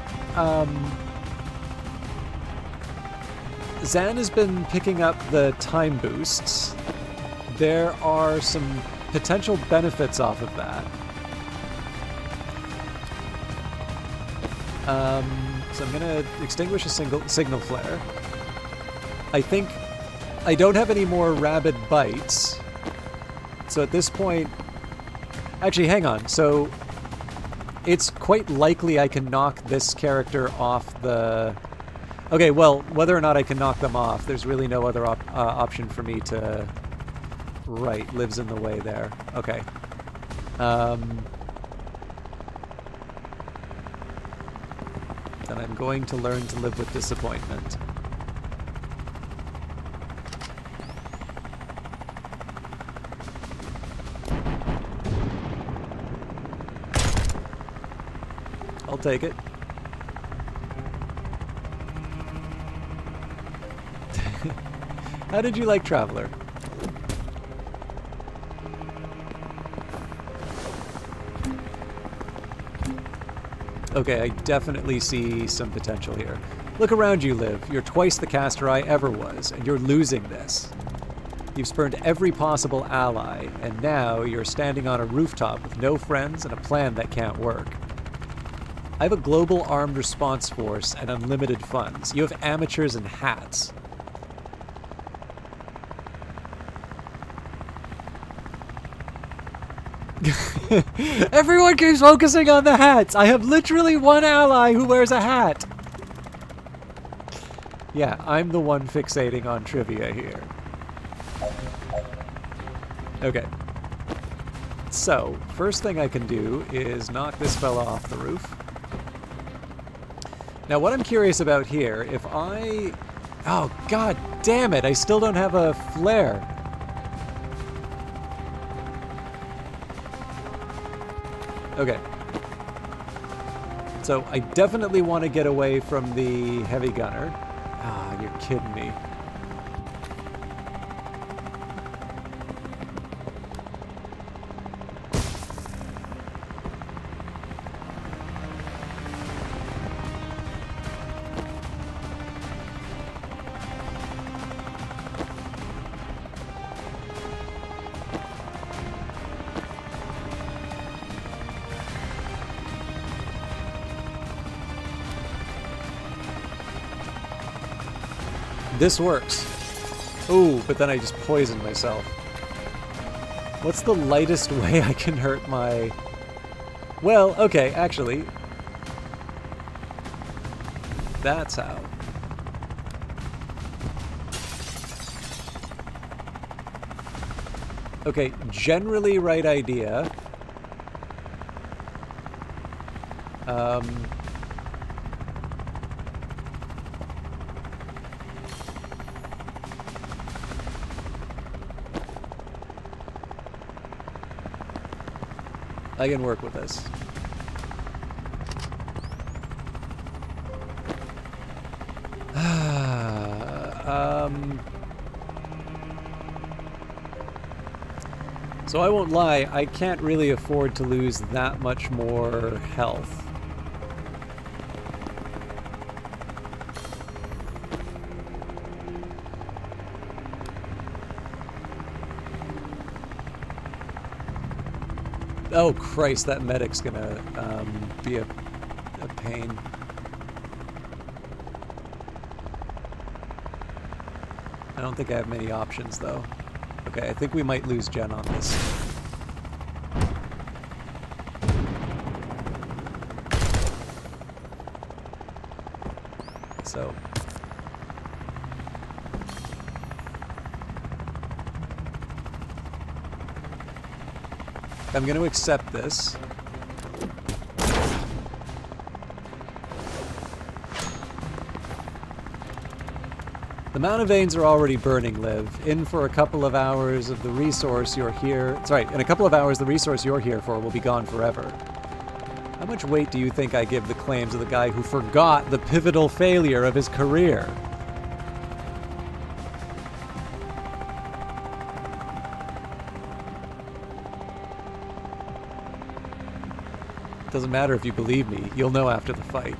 [SPEAKER 1] Zan has been picking up the time boosts. There are some potential benefits off of that. So I'm gonna extinguish a signal flare. I think I don't have any more rabid bites. So at this point, actually, hang on. So it's quite likely I can knock this character off the... Okay, well, whether or not I can knock them off, there's really no other option for me to... Right, lives in the way there. Okay. Then I'm going to learn to live with disappointment. I'll take it. How did you like Traveler? Okay, I definitely see some potential here. Look around you, Liv. You're twice the caster I ever was, and you're losing this. You've spurned every possible ally, and now you're standing on a rooftop with no friends and a plan that can't work. I have a global armed response force and unlimited funds. You have amateurs and hats. Everyone keeps focusing on the hats. I have literally one ally who wears a hat. Yeah, I'm the one fixating on trivia here. Okay. So, first thing I can do is knock this fella off the roof. Now, what I'm curious about here, if I... Oh, god damn it, I still don't have a flare. Okay. So, I definitely want to get away from the heavy gunner. Ah, you're kidding me. This works. Ooh, but then I just poisoned myself. What's the lightest way I can hurt my... Well, okay, actually. That's how. Okay, generally right idea. I can work with this. So I won't lie, I can't really afford to lose that much more health. Oh Christ, that medic's gonna be a pain. I don't think I have many options though. Okay, I think we might lose Jen on this. So I'm going to accept this. The Mana Veins are already burning, Liv. In for a couple of hours of the resource you're here... Sorry, in a couple of hours the resource you're here for will be gone forever. How much weight do you think I give the claims of the guy who forgot the pivotal failure of his career? It doesn't matter if you believe me, you'll know after the fight.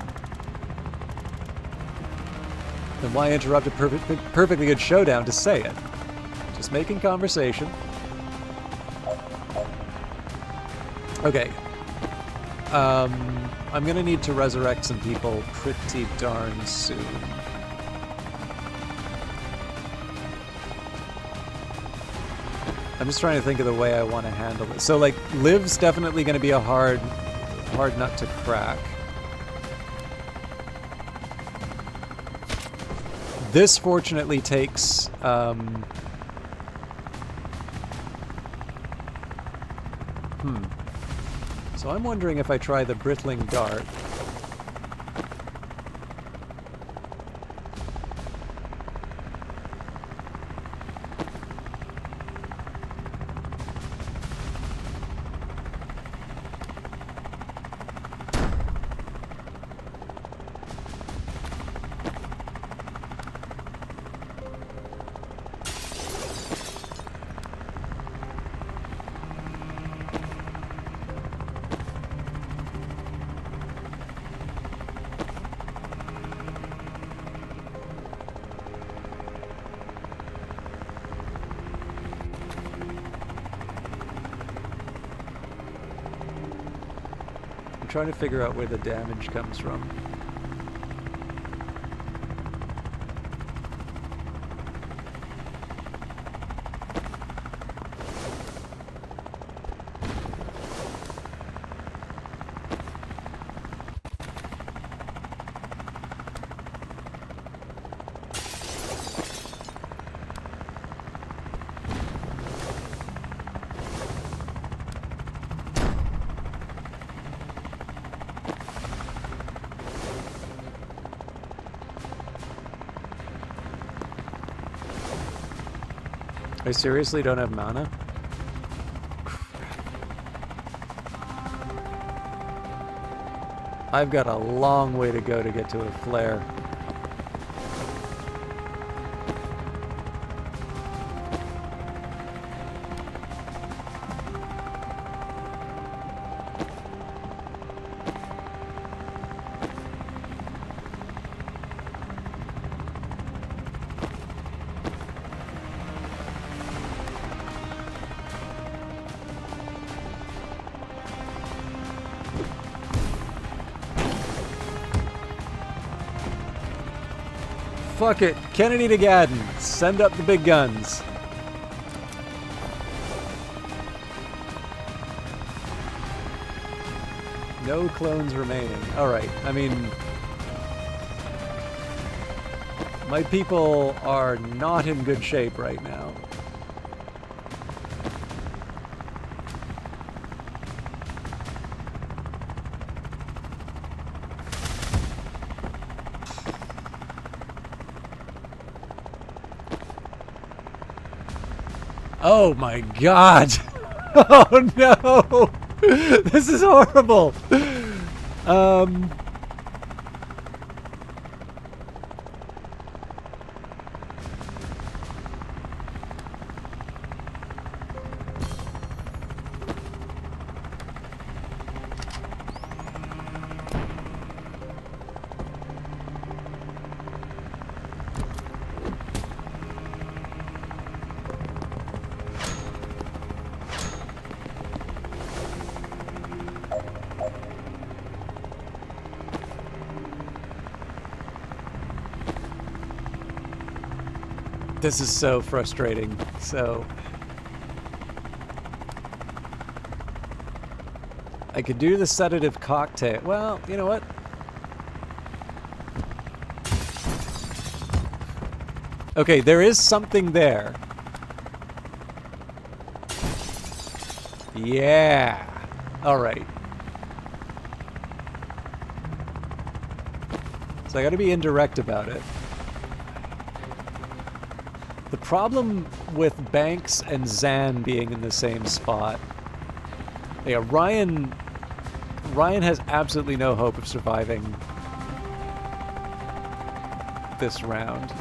[SPEAKER 1] Then why interrupt a perfectly good showdown to say it? Just making conversation. Okay. I'm gonna need to resurrect some people pretty darn soon. I'm just trying to think of the way I want to handle it. So, like, Liv's definitely gonna be a hard nut to crack. This fortunately takes So I'm wondering if I try the Brittling Dart. I'm trying to figure out where the damage comes from. I seriously don't have mana? I've got a long way to go to get to a flare. Fuck it. Kennedy to Gaddon. Send up the big guns. No clones remaining. Alright, I mean... my people are not in good shape right now. Oh my god! Oh no! This is horrible! This is so frustrating. So... I could do the sedative cocktail. Well, you know what? Okay, there is something there. Yeah. All right. So I got to be indirect about it. The problem with Banks and Zan being in the same spot. Yeah, Ryan has absolutely no hope of surviving this round.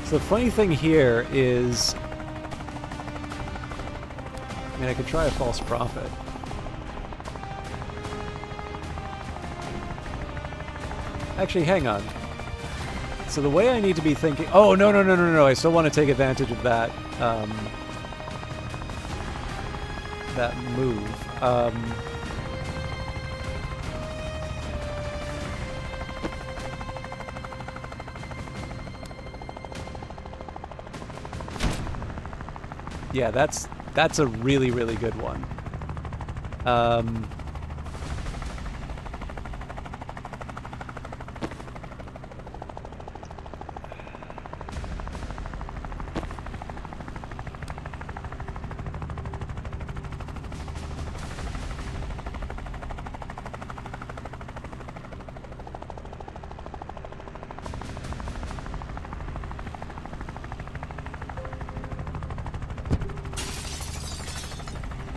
[SPEAKER 1] So the funny thing here is, I mean, I could try a false prophet. Actually, hang on. So the way I need to be thinking... Oh, no. I still want to take advantage of that, that move. Yeah, that's a really, really good one.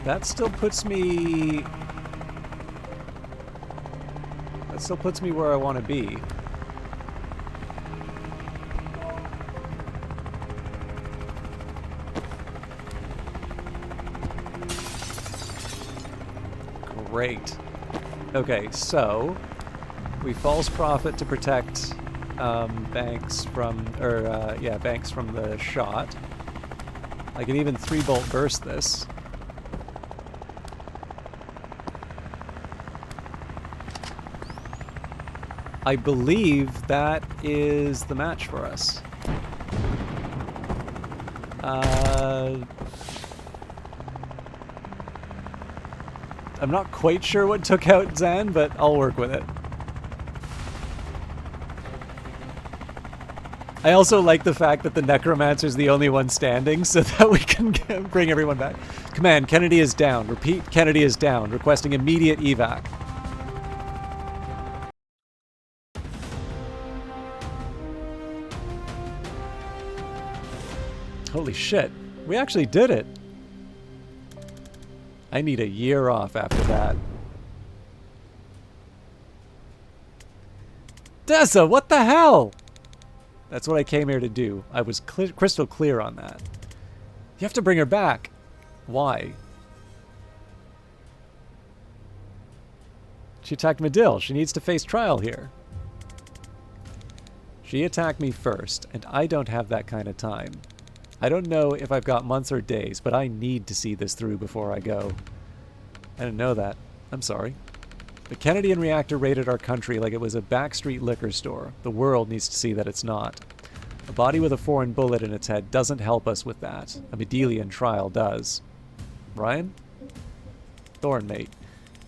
[SPEAKER 1] That still puts me... That still puts me where I want to be. Great. Okay, so we false prophet to protect Banks from, Banks from the shot. I can even 3-bolt burst this. I believe that is the match for us. I'm not quite sure what took out Zan, but I'll work with it. I also like the fact that the Necromancer's the only one standing so that we can bring everyone back. Command, Kennedy is down. Repeat, Kennedy is down. Requesting immediate evac. Holy shit. We actually did it. I need a year off after that. Dessa, what the hell? That's what I came here to do. I was crystal clear on that. You have to bring her back. Why? She attacked Medill. She needs to face trial here. She attacked me first, and I don't have that kind of time. I don't know if I've got months or days, but I need to see this through before I go. I didn't know that. I'm sorry. The Kennedy and Reactor raided our country like it was a backstreet liquor store. The world needs to see that it's not. A body with a foreign bullet in its head doesn't help us with that. A Medelian trial does. Ryan? Thorn, mate.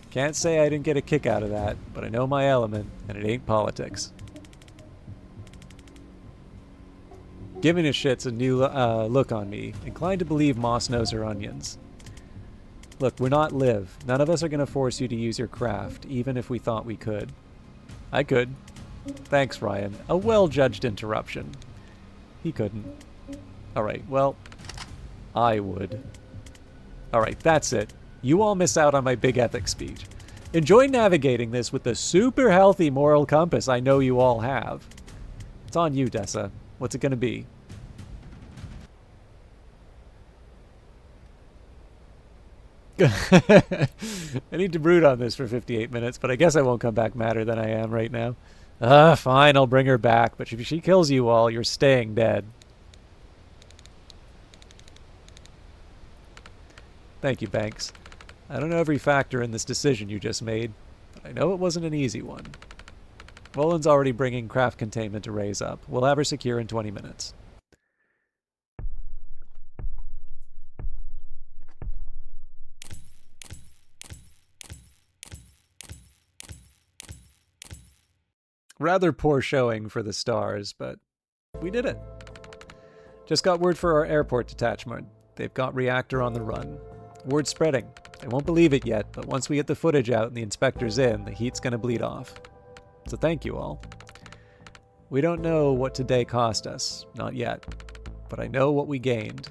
[SPEAKER 1] Can't say I didn't get a kick out of that, but I know my element, and it ain't politics. Giving a shit's a new look on me. Inclined to believe Moss knows her onions. Look, we're not Liv. None of us are going to force you to use your craft, even if we thought we could. I could. Thanks, Ryan. A well-judged interruption. He couldn't. Alright, well, I would. Alright, that's it. You all miss out on my big ethics speech. Enjoy navigating this with the super healthy moral compass I know you all have. It's on you, Dessa. What's it going to be? I need to brood on this for 58 minutes, but I guess I won't come back madder than I am right now. Fine, I'll bring her back, but if she kills you all, you're staying dead. Thank you, Banks. I don't know every factor in this decision you just made, but I know it wasn't an easy one. Volan's already bringing craft containment arrays up. We'll have her secure in 20 minutes. Rather poor showing for the stars, but we did it. Just got word for our airport detachment. They've got reactor on the run. Word's spreading. I won't believe it yet, but once we get the footage out and the inspector's in, the heat's gonna bleed off. So thank you all. We don't know what today cost us, not yet, but I know what we gained.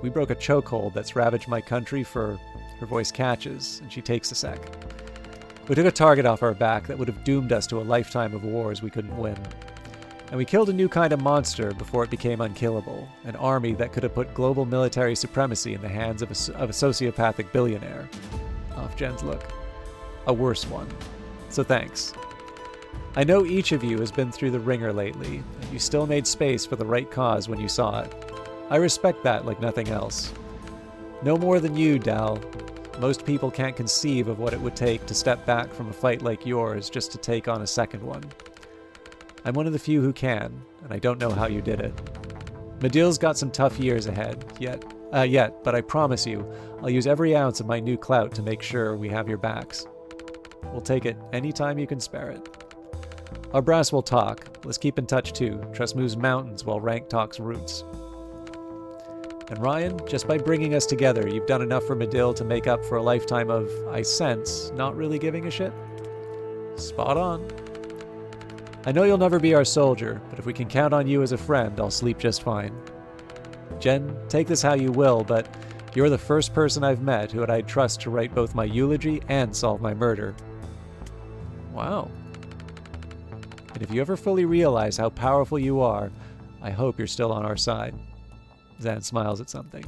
[SPEAKER 1] We broke a chokehold that's ravaged my country for... Her voice catches, and she takes a sec. We took a target off our back that would have doomed us to a lifetime of wars we couldn't win. And we killed a new kind of monster before it became unkillable, an army that could have put global military supremacy in the hands of a sociopathic billionaire. Off Jen's look. A worse one. So thanks. I know each of you has been through the ringer lately, and you still made space for the right cause when you saw it. I respect that like nothing else. No more than you, Dal. Most people can't conceive of what it would take to step back from a fight like yours just to take on a second one. I'm one of the few who can, and I don't know how you did it. Medill's got some tough years ahead, but I promise you, I'll use every ounce of my new clout to make sure we have your backs. We'll take it any time you can spare it. Our brass will talk. Let's keep in touch too. Trust moves mountains while rank talks roots. And Ryan, just by bringing us together, you've done enough for Medill to make up for a lifetime of, I sense, not really giving a shit? Spot on. I know you'll never be our soldier, but if we can count on you as a friend, I'll sleep just fine. Jen, take this how you will, but you're the first person I've met who I'd trust to write both my eulogy and solve my murder. Wow. And if you ever fully realize how powerful you are, I hope you're still on our side. Zan smiles at something.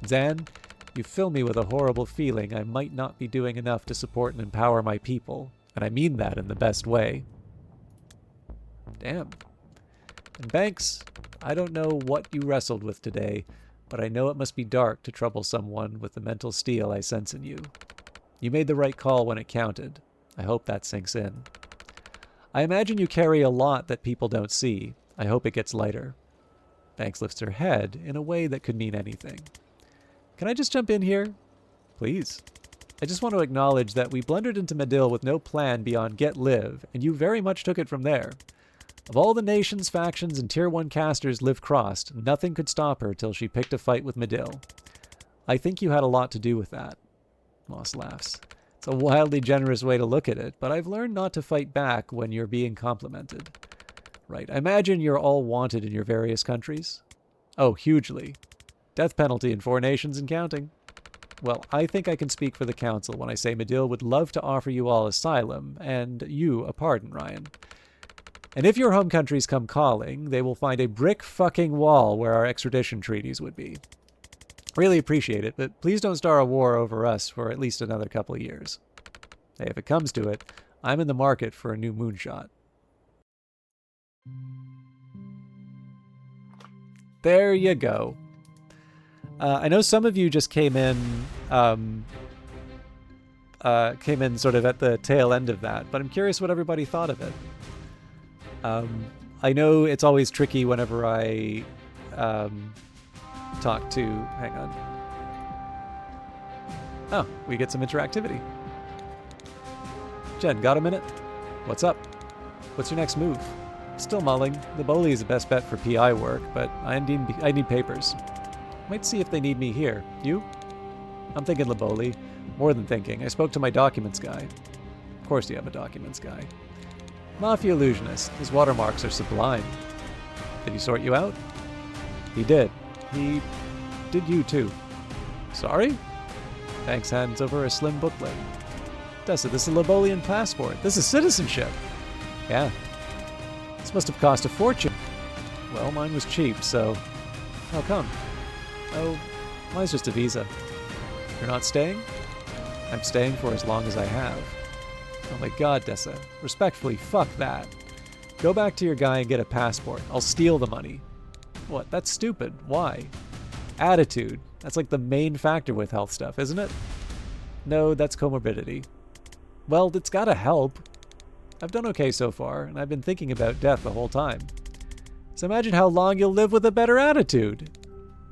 [SPEAKER 1] Zan, you fill me with a horrible feeling I might not be doing enough to support and empower my people, and I mean that in the best way. Damn. And Banks, I don't know what you wrestled with today, but I know it must be dark to trouble someone with the mental steel I sense in you. You made the right call when it counted. I hope that sinks in. I imagine you carry a lot that people don't see. I hope it gets lighter. Banks lifts her head in a way that could mean anything. Can I just jump in here? Please. I just want to acknowledge that we blundered into Medill with no plan beyond get live, and you very much took it from there. Of all the nations, factions, and Tier 1 casters Liv crossed, nothing could stop her till she picked a fight with Medill. I think you had a lot to do with that. Moss laughs. It's a wildly generous way to look at it, but I've learned not to fight back when you're being complimented. Right, I imagine you're all wanted in your various countries? Oh, hugely. Death penalty in 4 nations and counting. Well, I think I can speak for the Council when I say Medill would love to offer you all asylum, and you a pardon, Ryan. And if your home countries come calling, they will find a brick fucking wall where our extradition treaties would be. Really appreciate it, but please don't start a war over us for at least another couple of years. Hey, if it comes to it, I'm in the market for a new moonshot. There you go. I know some of you just came in sort of at the tail end of that, but I'm curious what everybody thought of it. I know it's always tricky whenever I talk to... Hang on. Oh, we get some interactivity. Jen, got a minute? What's up? What's your next move? Still mulling. Liboli is the best bet for PI work, but I need papers. Might see if they need me here. You? I'm thinking Liboli. More than thinking. I spoke to my documents guy. Of course you have a documents guy. Mafia illusionist. His watermarks are sublime. Did he sort you out? He did. He did you too. Sorry? Banks hands over a slim booklet. Tessa, this is a Libolian passport. This is citizenship. Yeah. This must have cost a fortune. Well, mine was cheap, so... How come? Oh, mine's just a visa. You're not staying? I'm staying for as long as I have. Oh my god, Dessa. Respectfully, fuck that. Go back to your guy and get a passport. I'll steal the money. What? That's stupid. Why? Attitude. That's like the main factor with health stuff, isn't it? No, that's comorbidity. Well, it's gotta help. I've done okay so far, and I've been thinking about death the whole time. So imagine how long you'll live with a better attitude.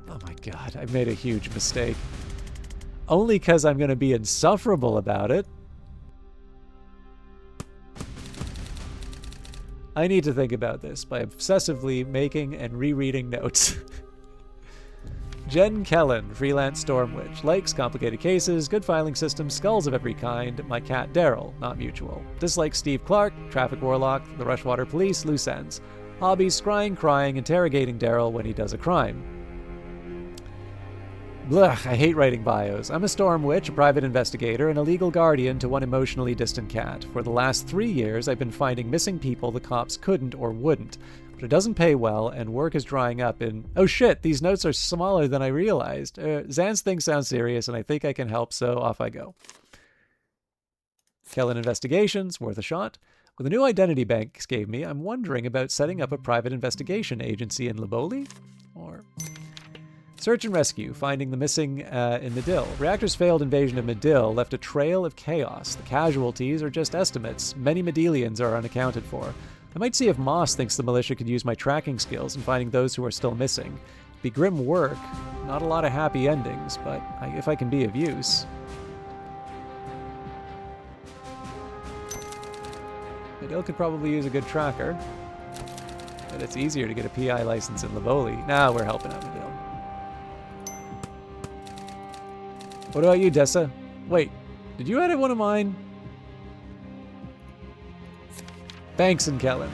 [SPEAKER 1] Oh my god, I've made a huge mistake. Only because I'm going to be insufferable about it. I need to think about this by obsessively making and rereading notes. Jen Kellen, freelance storm witch. Likes complicated cases, good filing systems, skulls of every kind. My cat Daryl, not mutual. Dislikes Steve Clark, traffic warlock, the Rushwater police, loose ends. Hobbies, scrying, crying, interrogating Daryl when he does a crime. Blech, I hate writing bios. I'm a storm witch, a private investigator, and a legal guardian to one emotionally distant cat. For the last 3 years, I've been finding missing people the cops couldn't or wouldn't. But it doesn't pay well, and work is drying up in... Oh shit, these notes are smaller than I realized. Zan's thing sounds serious, and I think I can help, so off I go. Kellen Investigations, worth a shot. With the new identity banks gave me, I'm wondering about setting up a private investigation agency in Liboli? Or... Search and rescue, finding the missing in Medill. Reactor's failed invasion of Medill left a trail of chaos. The casualties are just estimates. Many Medillians are unaccounted for. I might see if Moss thinks the militia could use my tracking skills in finding those who are still missing. Be grim work, not a lot of happy endings, but if I can be of use. Medill could probably use a good tracker, but it's easier to get a PI license in Liboli. Now we're helping out Medill. What about you, Dessa? Wait, did you edit one of mine? Banks and Kellen.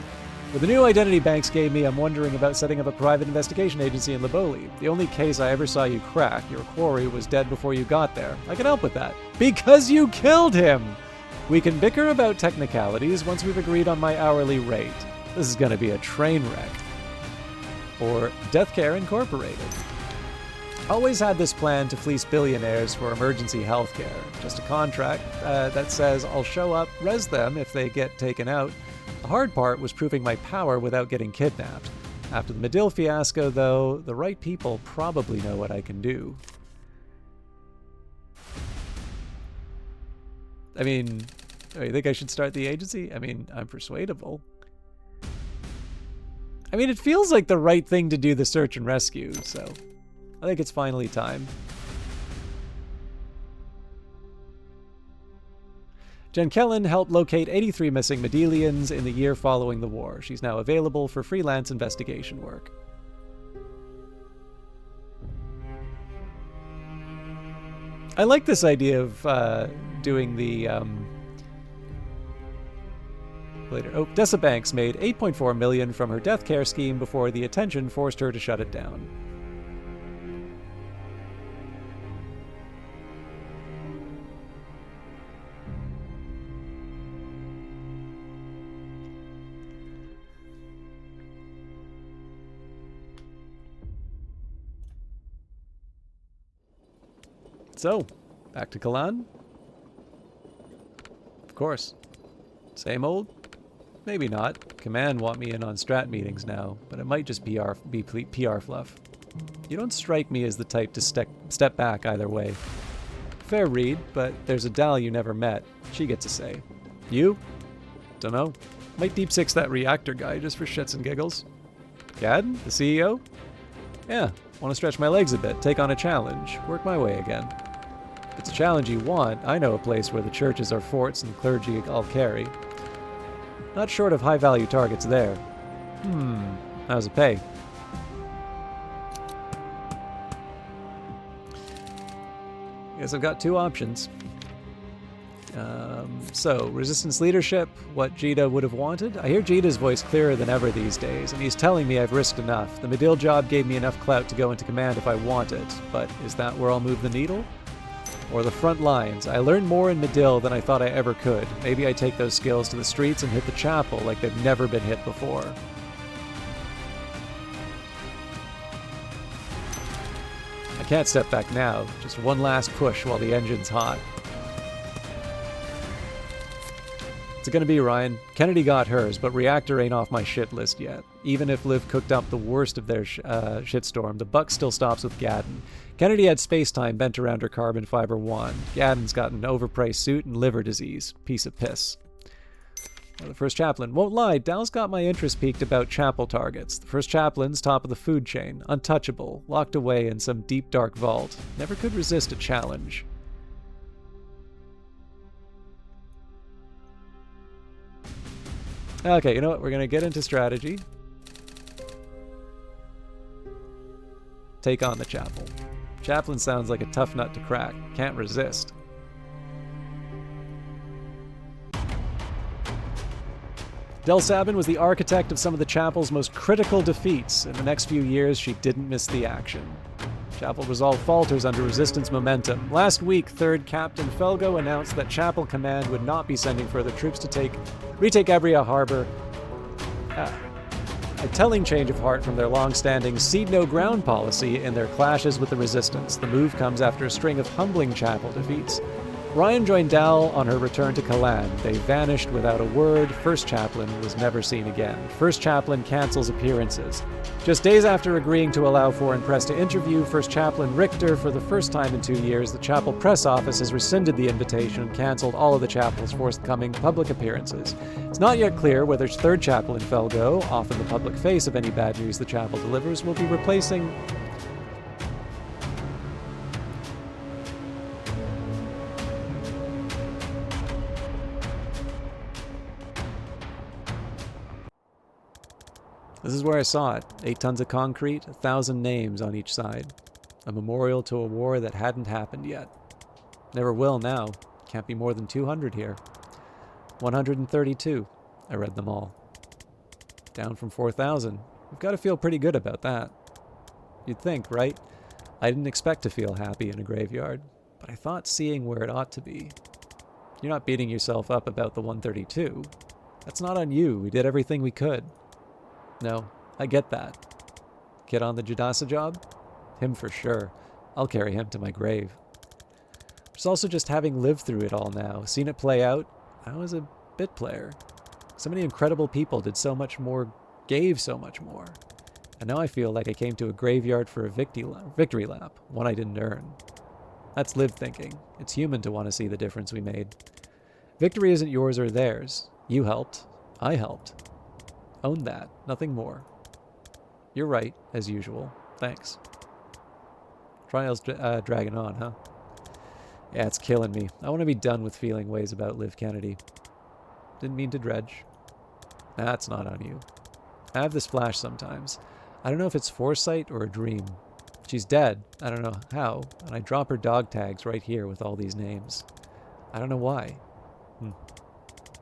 [SPEAKER 1] With the new identity Banks gave me, I'm wondering about setting up a private investigation agency in Liboli. The only case I ever saw you crack, your quarry was dead before you got there. I can help with that. Because you killed him! We can bicker about technicalities once we've agreed on my hourly rate. This is gonna be a train wreck. Or Death Care Incorporated. Always had this plan to fleece billionaires for emergency health care. Just a contract that says I'll show up, res them if they get taken out. The hard part was proving my power without getting kidnapped. After the Medill fiasco, though, the right people probably know what I can do. I mean, you think I should start the agency? I mean, I'm persuadable. I mean, it feels like the right thing to do the search and rescue, so... I think it's finally time. Jen Kellen helped locate 83 missing Medillians in the year following the war. She's now available for freelance investigation work. I like this idea of doing the... Later. Oh, Dessa Banks made $8.4 million from her death care scheme before the attention forced her to shut it down. So, back to Kalan? Of course. Same old? Maybe not. Command want me in on strat meetings now, but it might just be PR fluff. You don't strike me as the type to step back either way. Fair read, but there's a Dal you never met. She gets a say. You? Dunno. Might deep six that reactor guy just for shits and giggles. Gad, the CEO? Yeah, want to stretch my legs a bit, take on a challenge, work my way again. If it's a challenge you want, I know a place where the churches are forts and clergy I'll carry. Not short of high-value targets there. How's it pay? Guess I've got two options. So, Resistance leadership, what Jita would have wanted. I hear Jita's voice clearer than ever these days, and he's telling me I've risked enough. The Medill job gave me enough clout to go into command if I want it, but is that where I'll move the needle? Or the front lines. I learned more in Medill than I thought I ever could. Maybe I take those skills to the streets and hit the chapel like they've never been hit before. I can't step back now. Just one last push while the engine's hot. What's it gonna be, Ryan? Kennedy got hers, but Reactor ain't off my shit list yet. Even if Liv cooked up the worst of their shitstorm, the buck still stops with Gaddon. Kennedy had space-time bent around her carbon fiber wand. Gaddon's got an overpriced suit and liver disease. Piece of piss. Well, the first chaplain. Won't lie, Dal's got my interest peaked about chapel targets. The first chaplain's top of the food chain. Untouchable. Locked away in some deep dark vault. Never could resist a challenge. Okay, you know what? We're going to get into strategy. Take on the chapel. Chaplain sounds like a tough nut to crack. Can't resist. Del Sabin was the architect of some of the chapel's most critical defeats. In the next few years, she didn't miss the action. Chapel resolve falters under resistance momentum. Last week, 3rd Captain Felgo announced that Chapel Command would not be sending further troops to retake Ebria Harbor. A telling change of heart from their long-standing seed-no-ground policy in their clashes with the resistance. The move comes after a string of humbling Chapel defeats. Ryan joined Dal on her return to Kalan. They vanished without a word. First Chaplain was never seen again. First Chaplain cancels appearances. Just days after agreeing to allow foreign press to interview First Chaplain Richter for the first time in 2 years, the chapel press office has rescinded the invitation and canceled all of the chapel's forthcoming public appearances. It's not yet clear whether Third Chaplain Felgo, often the public face of any bad news the chapel delivers, will be replacing... This is where I saw it. 8 tons of concrete, 1,000 names on each side. A memorial to a war that hadn't happened yet. Never will now. Can't be more than 200 here. 132. I read them all. Down from 4,000. We've got to feel pretty good about that. You'd think, right? I didn't expect to feel happy in a graveyard, but I thought seeing where it ought to be. You're not beating yourself up about the 132. That's not on you. We did everything we could. No, I get that. Kid on the Jadasa job? Him for sure. I'll carry him to my grave. There's also just having lived through it all now, seen it play out. I was a bit player. So many incredible people did so much more, gave so much more. And now I feel like I came to a graveyard for a victory lap, one I didn't earn. That's lived thinking. It's human to want to see the difference we made. Victory isn't yours or theirs. You helped. I helped. Own that. Nothing more. You're right, as usual. Thanks. Trial's dragging on, huh? Yeah, it's killing me. I want to be done with feeling ways about Liv Kennedy. Didn't mean to dredge. That's not on you. I have this flash sometimes. I don't know if it's foresight or a dream. She's dead. I don't know how. And I drop her dog tags right here with all these names. I don't know why.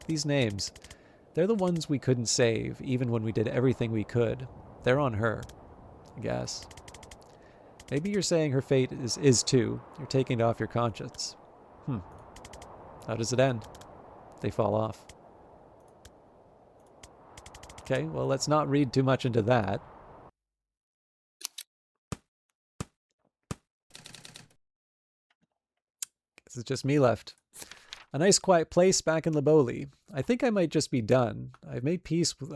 [SPEAKER 1] These names... They're the ones we couldn't save, even when we did everything we could. They're on her, I guess. Maybe you're saying her fate is too. You're taking it off your conscience. How does it end? They fall off. Okay, well, let's not read too much into that. Guess it's just me left. A nice quiet place back in Liboli. I think I might just be done. I've made peace with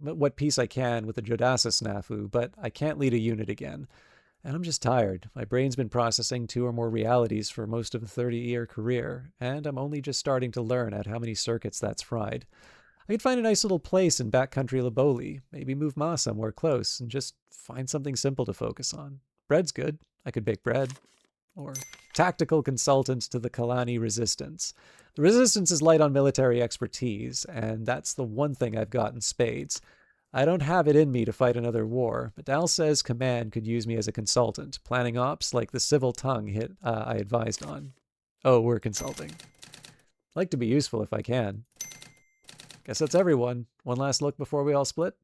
[SPEAKER 1] what peace I can with the Jodasa snafu, but I can't lead a unit again. And I'm just tired. My brain's been processing 2 or more realities for most of a 30-year career, and I'm only just starting to learn at how many circuits that's fried. I could find a nice little place in backcountry Liboli, maybe move Ma somewhere close, and just find something simple to focus on. Bread's good. I could bake bread. Or tactical consultant to the Kalani resistance. The resistance is light on military expertise, and that's the one thing I've got in spades. I don't have it in me to fight another war, but Dal says Command could use me as a consultant, planning ops like the civil tongue hit I advised on. Oh, we're consulting. Like to be useful if I can. Guess that's everyone. One last look before we all split.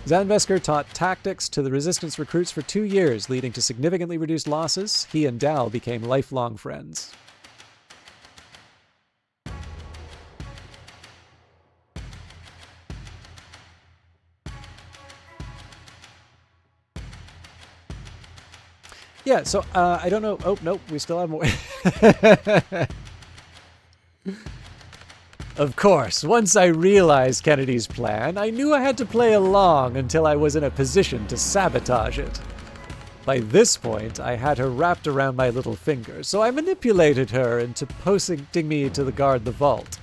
[SPEAKER 1] Zanvesker taught tactics to the resistance recruits for 2 years, leading to significantly reduced losses. He and Dal became lifelong friends. Yeah, so I don't know. Oh, nope, we still have more. Of course, once I realized Kennedy's plan, I knew I had to play along until I was in a position to sabotage it. By this point, I had her wrapped around my little finger, so I manipulated her into posting me to guard the vault.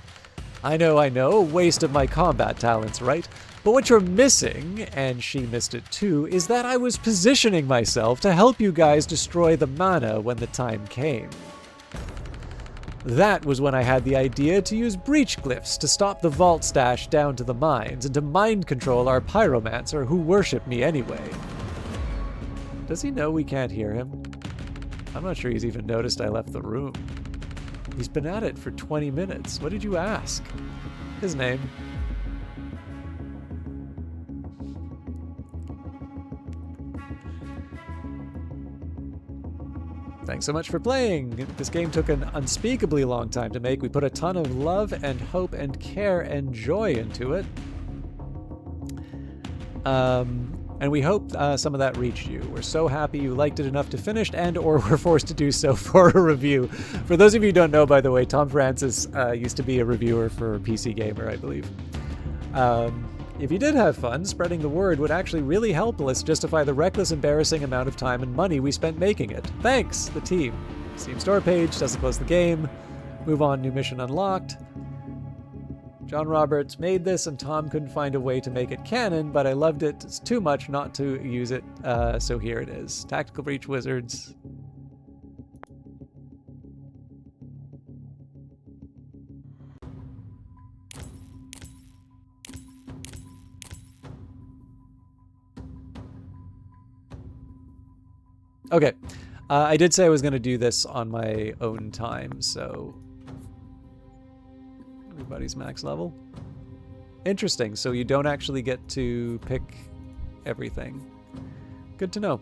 [SPEAKER 1] I know, waste of my combat talents, right? But what you're missing, and she missed it too, is that I was positioning myself to help you guys destroy the mana when the time came. That was when I had the idea to use breach glyphs to stop the vault stash down to the mines and to mind control our pyromancer who worship me anyway. Does he know we can't hear him? I'm not sure he's even noticed I left the room. He's been at it for 20 minutes. What did you ask? His name. Thanks so much for playing. This game took an unspeakably long time to make. We put a ton of love and hope and care and joy into it. And we hope some of that reached you. We're so happy you liked it enough to finish and or were forced to do so for a review. For those of you who don't know, by the way, Tom Francis used to be a reviewer for PC Gamer, I believe. If you did have fun, spreading the word would actually really help us justify the reckless, embarrassing amount of time and money we spent making it. Thanks, the team. Steam store page, doesn't close the game. Move on, new mission unlocked. John Roberts made this and Tom couldn't find a way to make it canon, but I loved it too much not to use it, so here it is. Tactical Breach Wizards. Okay, I did say I was going to do this on my own time, so everybody's max level. Interesting, so you don't actually get to pick everything. Good to know.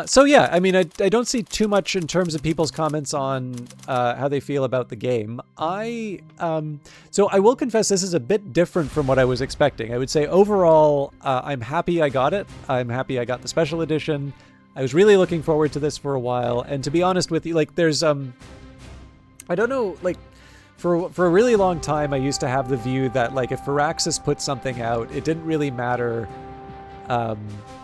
[SPEAKER 1] So yeah, I mean, I don't see too much in terms of people's comments on how they feel about the game. So I will confess this is a bit different from what I was expecting. I would say overall, I'm happy I got it. I'm happy I got the special edition. I was really looking forward to this for a while. And to be honest with you, like there's, I don't know, like for a really long time, I used to have the view that like if Firaxis put something out, it didn't really matter.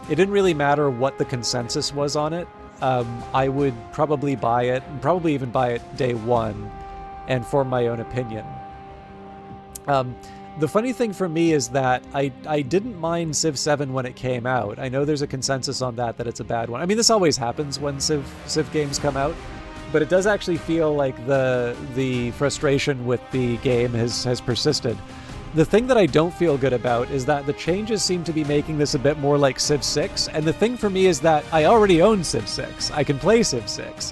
[SPEAKER 1] It didn't really matter what the consensus was on it. I would probably buy it, and probably even buy it day one, and form my own opinion. The funny thing for me is that I didn't mind Civ 7 when it came out. I know there's a consensus on that it's a bad one. I mean, this always happens when Civ games come out, but it does actually feel like the frustration with the game has persisted. The thing that I don't feel good about is that the changes seem to be making this a bit more like Civ 6, and the thing for me is that I already own Civ 6. I can play Civ 6.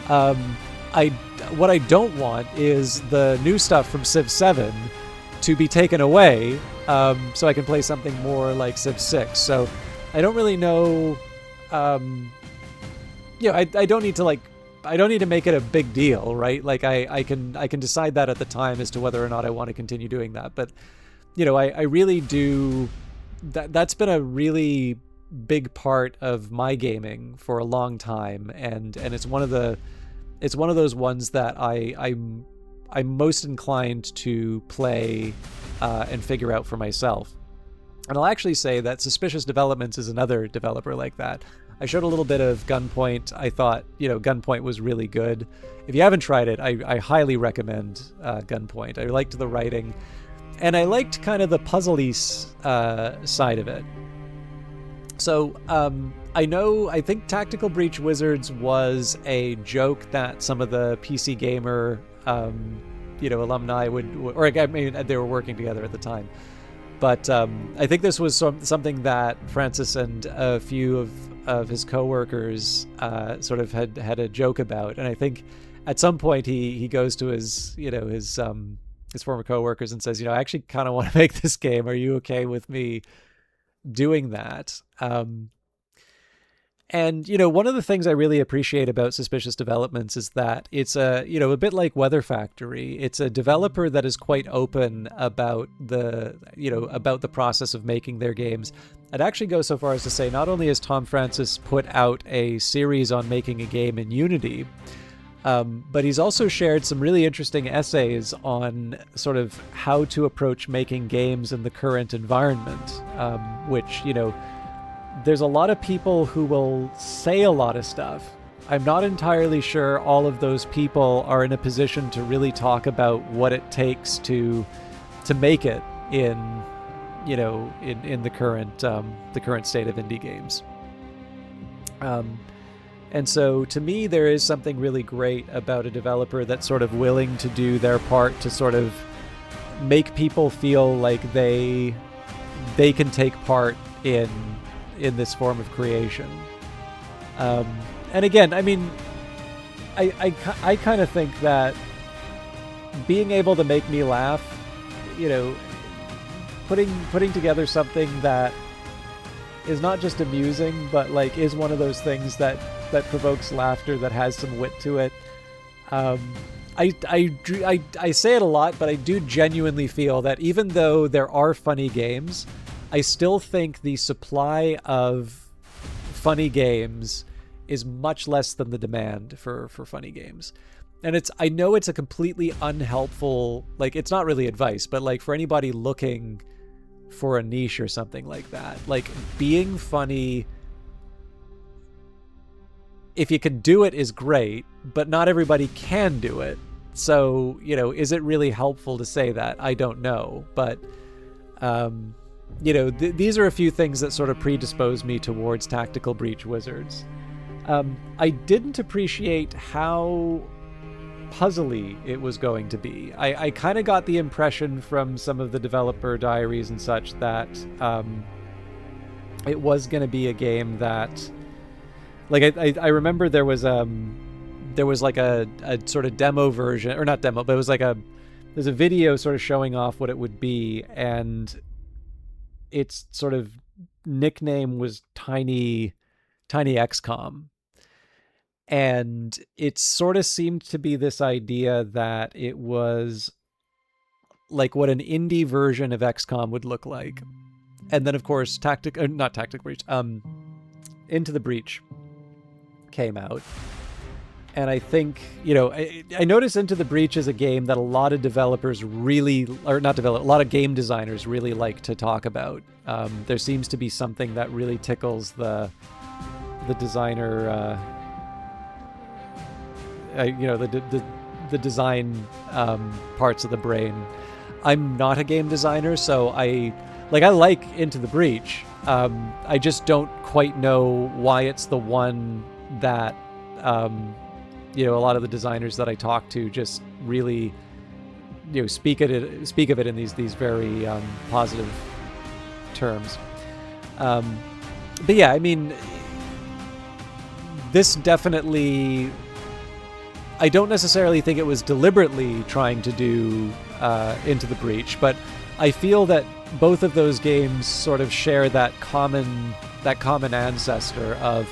[SPEAKER 1] What I don't want is the new stuff from Civ 7 to be taken away, so I can play something more like Civ 6. So I don't really know. I don't need to I don't need to make it a big deal, right? Like I can decide that at the time as to whether or not I want to continue doing that. But I really do. That's been a really big part of my gaming for a long time, and it's one of those ones that I'm most inclined to play and figure out for myself. And I'll actually say that Suspicious Developments is another developer like that. I showed a little bit of Gunpoint. I thought, Gunpoint was really good. If you haven't tried it, I highly recommend Gunpoint. I liked the writing, and I liked kind of the puzzly side of it. So I think Tactical Breach Wizards was a joke that some of the PC Gamer, alumni they were working together at the time. But I think this was something that Francis and a few of his coworkers sort of had a joke about, and I think at some point he goes to his former coworkers and says, I actually kind of want to make this game. Are you okay with me doing that? And, one of the things I really appreciate about Suspicious Developments is that it's a bit like Weather Factory. It's a developer that is quite open about about the process of making their games. I'd actually go so far as to say not only has Tom Francis put out a series on making a game in Unity, but he's also shared some really interesting essays on sort of how to approach making games in the current environment, which, there's a lot of people who will say a lot of stuff. I'm not entirely sure all of those people are in a position to really talk about what it takes to make it in the current state of indie games. And so to me, there is something really great about a developer that's sort of willing to do their part to sort of make people feel like they can take part in this form of creation. And again, I mean, I kind of think that being able to make me laugh, putting together something that is not just amusing, but like is one of those things that provokes laughter, that has some wit to it. I say it a lot, but I do genuinely feel that even though there are funny games, I still think the supply of funny games is much less than the demand for funny games. And I know it's a completely unhelpful, like, it's not really advice, but like for anybody looking for a niche or something like that, like being funny, if you can do it, is great, but not everybody can do it. So, is it really helpful to say that? I don't know. But, these are a few things that sort of predispose me towards Tactical Breach Wizards. I didn't appreciate how puzzly it was going to be. I kind of got the impression from some of the developer diaries and such that it was going to be a game that, like, I remember there was like a sort of demo version, or not demo, but it was like there's a video sort of showing off what it would be, and its sort of nickname was Tiny XCOM. And it sort of seemed to be this idea that it was like what an indie version of XCOM would look like. And then, of course, not Tactical Breach, Into the Breach came out. And I think, I noticed Into the Breach is a game that a lot of developers really, or not develop, a lot of game designers really like to talk about. There seems to be something that really tickles the designer, the design parts of the brain. I'm not a game designer, so I like Into the Breach. I just don't quite know why it's the one that a lot of the designers that I talk to just really speak of it in these very positive terms. But yeah, I mean, this definitely, I don't necessarily think it was deliberately trying to do Into the Breach, but I feel that both of those games sort of share that common ancestor of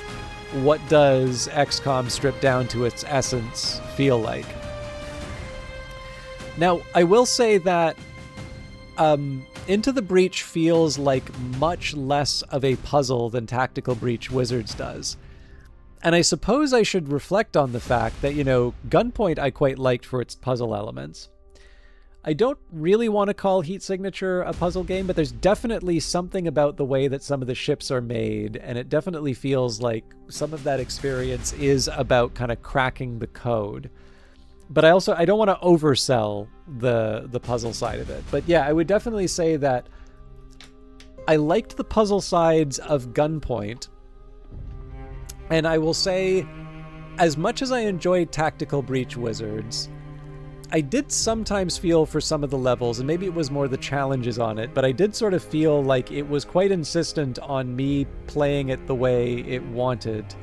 [SPEAKER 1] what does XCOM stripped down to its essence feel like. Now, I will say that Into the Breach feels like much less of a puzzle than Tactical Breach Wizards does. And I suppose I should reflect on the fact that, Gunpoint I quite liked for its puzzle elements. I don't really want to call Heat Signature a puzzle game, but there's definitely something about the way that some of the ships are made, and it definitely feels like some of that experience is about kind of cracking the code. But I don't want to oversell the puzzle side of it. But yeah, I would definitely say that I liked the puzzle sides of Gunpoint. And I will say, as much as I enjoyed Tactical Breach Wizards, I did sometimes feel for some of the levels, and maybe it was more the challenges on it, but I did sort of feel like it was quite insistent on me playing it the way it wanted.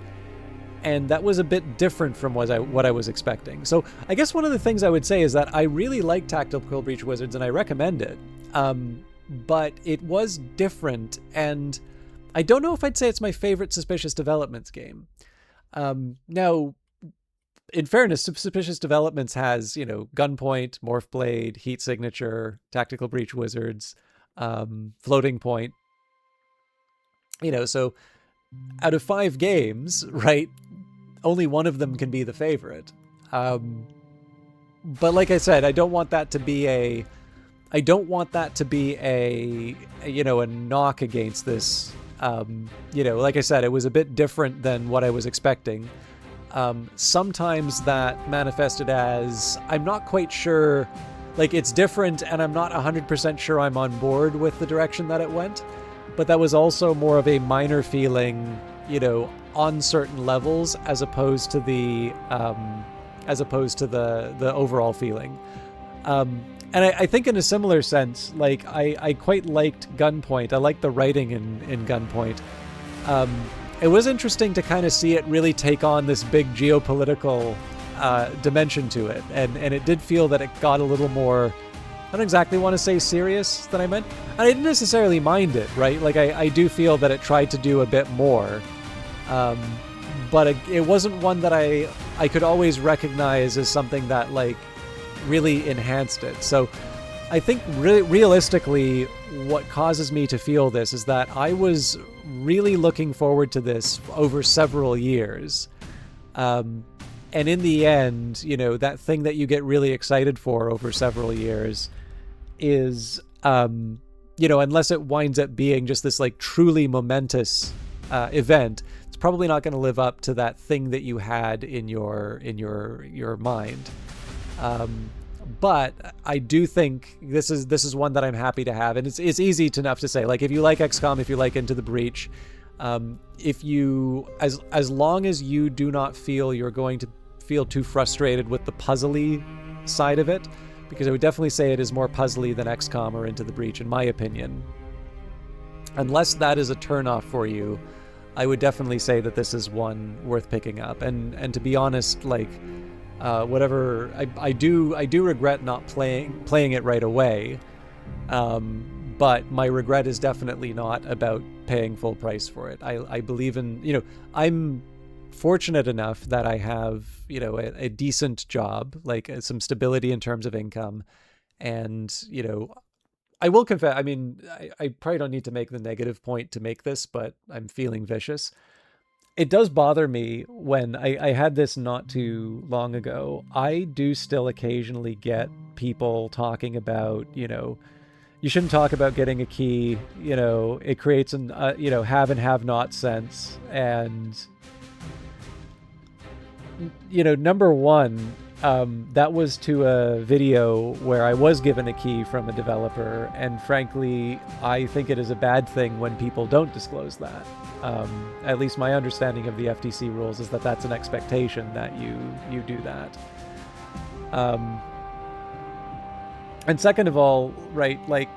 [SPEAKER 1] And that was a bit different from what I was expecting. So I guess one of the things I would say is that I really like Tactical Breach Wizards, and I recommend it. But it was different, and I don't know if I'd say it's my favorite Suspicious Developments game. Now, in fairness, Suspicious Developments has, Gunpoint, Morph Blade, Heat Signature, Tactical Breach Wizards, Floating Point. So out of 5 games, right, only one of them can be the favorite. But like I said, I don't want that to be a knock against this. Like I said, it was a bit different than what I was expecting. Sometimes that manifested as, I'm not quite sure, like it's different and I'm not 100% sure I'm on board with the direction that it went. But that was also more of a minor feeling, on certain levels, as opposed to the overall feeling. And I think in a similar sense, like I quite liked Gunpoint. I liked the writing in Gunpoint. It was interesting to kind of see it really take on this big geopolitical dimension to it, and it did feel that it got a little more, I don't exactly want to say serious than I meant. And I didn't necessarily mind it, right? Like I do feel that it tried to do a bit more, but it wasn't one that I could always recognize as something that like really enhanced it. So I think realistically, what causes me to feel this is that I was really looking forward to this over several years. And in the end, that thing that you get really excited for over several years is, unless it winds up being just this like truly momentous event, it's probably not going to live up to that thing that you had in your mind. But I do think this is one that I'm happy to have, and it's easy enough to say. Like if you like XCOM, if you like Into the Breach, if you as long as you do not feel you're going to feel too frustrated with the puzzly side of it, because I would definitely say it is more puzzly than XCOM or Into the Breach, in my opinion. Unless that is a turnoff for you, I would definitely say that this is one worth picking up. And to be honest, like. Whatever I do regret not playing it right away, but my regret is definitely not about paying full price for it. I believe in, I'm fortunate enough that I have, a decent job, like some stability in terms of income, and I will confess, I mean, I probably don't need to make the negative point to make this, but I'm feeling vicious. It does bother me when I had this not too long ago. I do still occasionally get people talking about, you shouldn't talk about getting a key, it creates an, have and have not sense. And, number one, that was to a video where I was given a key from a developer. And frankly, I think it is a bad thing when people don't disclose that. At least my understanding of the FTC rules is that that's an expectation that you do that. And second of all, right, like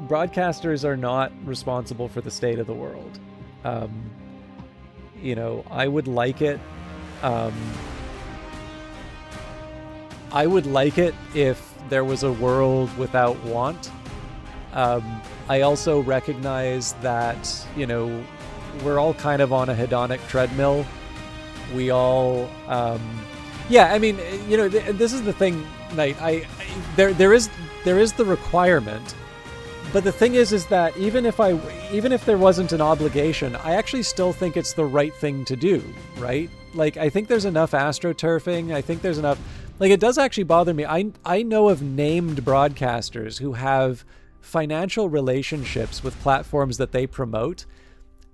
[SPEAKER 1] broadcasters are not responsible for the state of the world. I would like it. I would like it if there was a world without want. I also recognize that, we're all kind of on a hedonic treadmill. We all, this is the thing, Knight. There is the requirement, but the thing is that even if there wasn't an obligation, I actually still think it's the right thing to do, right? Like, I think there's enough astroturfing. I think there's enough, like, it does actually bother me. I know of named broadcasters who have financial relationships with platforms that they promote.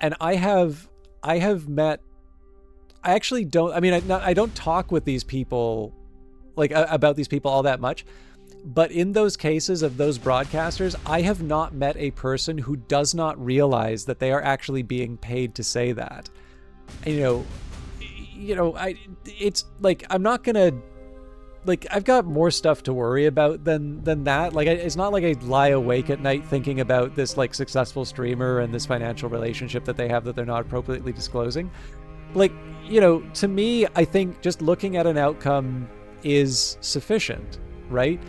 [SPEAKER 1] And I have met, I actually don't, I mean, I don't talk with these people, like about these people all that much, but in those cases of those broadcasters, I have not met a person who does not realize that they are actually being paid to say that. And, it's like, I'm not going to, like, I've got more stuff to worry about than that. Like, it's not like I lie awake at night thinking about this, like, successful streamer and this financial relationship that they have that they're not appropriately disclosing. Like, to me, I think just looking at an outcome is sufficient, right?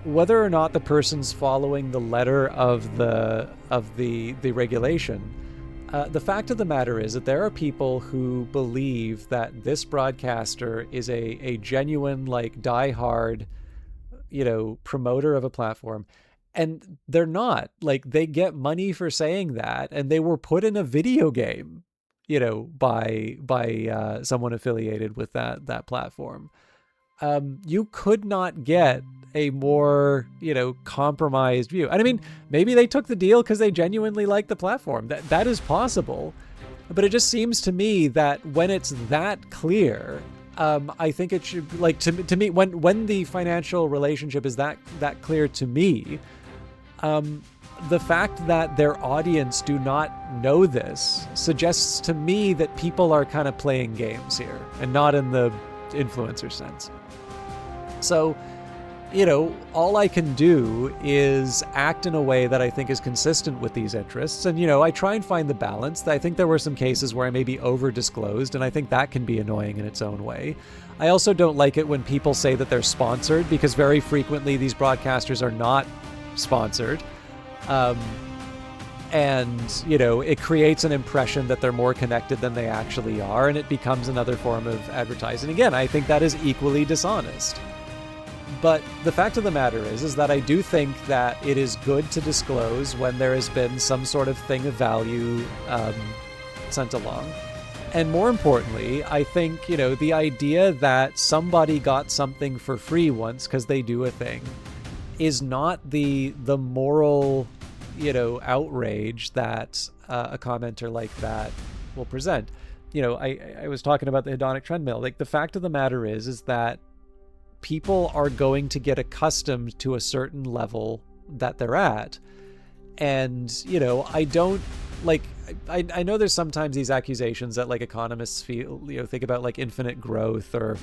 [SPEAKER 1] whether or not the person's following the letter of the regulation, the fact of the matter is that there are people who believe that this broadcaster is a genuine, like, diehard, promoter of a platform, and they're not. Like, they get money for saying that, and they were put in a video game, by someone affiliated with that platform. You could not get a more, compromised view. And I mean, maybe they took the deal because they genuinely like the platform. That is possible. But it just seems to me that when it's that clear, I think it should, like, to me, when the financial relationship is that clear to me, the fact that their audience do not know this suggests to me that people are kind of playing games here and not in the influencer sense. So, all I can do is act in a way that I think is consistent with these interests. And, I try and find the balance. I think there were some cases where I maybe over-disclosed, and I think that can be annoying in its own way. I also don't like it when people say that they're sponsored, because very frequently these broadcasters are not sponsored. And, it creates an impression that they're more connected than they actually are, and it becomes another form of advertising. Again, I think that is equally dishonest. But the fact of the matter is that I do think that it is good to disclose when there has been some sort of thing of value sent along. And more importantly, I think, the idea that somebody got something for free once because they do a thing is not the moral, outrage that a commenter like that will present. I was talking about the hedonic treadmill. Like, the fact of the matter is that people are going to get accustomed to a certain level that they're at. And, I don't, like, I know there's sometimes these accusations that, like, economists feel, think about, like, infinite growth or,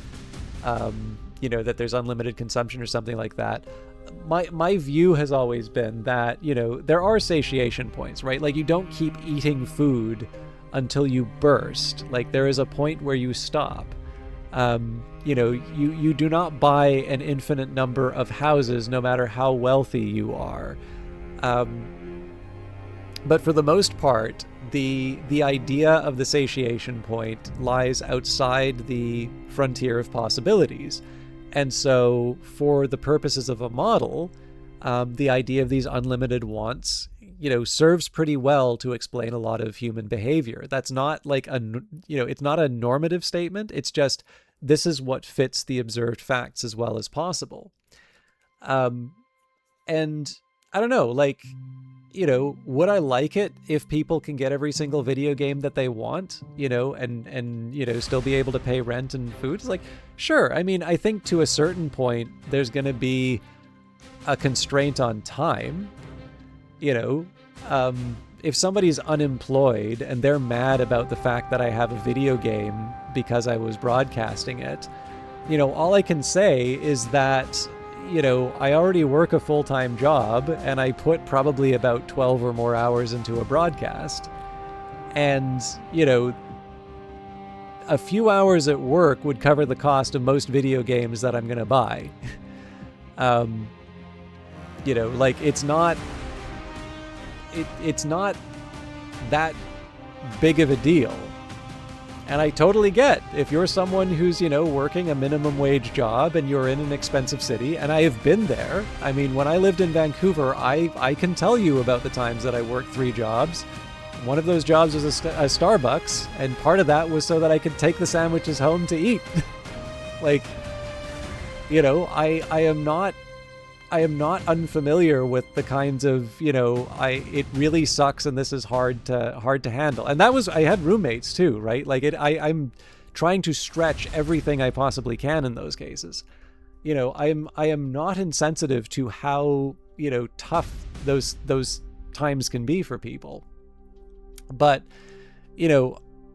[SPEAKER 1] that there's unlimited consumption or something like that. My view has always been that, there are satiation points, right? Like, you don't keep eating food until you burst. Like, there is a point where you stop. You do not buy an infinite number of houses no matter how wealthy you are. But for the most part, the idea of the satiation point lies outside the frontier of possibilities. And so for the purposes of a model, the idea of these unlimited wants, serves pretty well to explain a lot of human behavior. That's not like it's not a normative statement. It's just, this is what fits the observed facts as well as possible. And I don't know, like, would I like it if people can get every single video game that they want, and still be able to pay rent and food? It's like, sure. I mean, I think to a certain point, there's going to be a constraint on time. If somebody's unemployed and they're mad about the fact that I have a video game because I was broadcasting it, all I can say is that, I already work a full-time job and I put probably about 12 or more hours into a broadcast. And, a few hours at work would cover the cost of most video games that I'm going to buy. Like, it's not that big of a deal. And I totally get if you're someone who's, working a minimum wage job and you're in an expensive city, and I have been there. I mean, when I lived in Vancouver, I can tell you about the times that I worked 3 jobs. One of those jobs was a Starbucks, and part of that was so that I could take the sandwiches home to eat. Like, I am not unfamiliar with the kinds of, it really sucks and this is hard to handle. And I had roommates too, right? Like, I'm trying to stretch everything I possibly can in those cases. I am not insensitive to how, tough those times can be for people. But,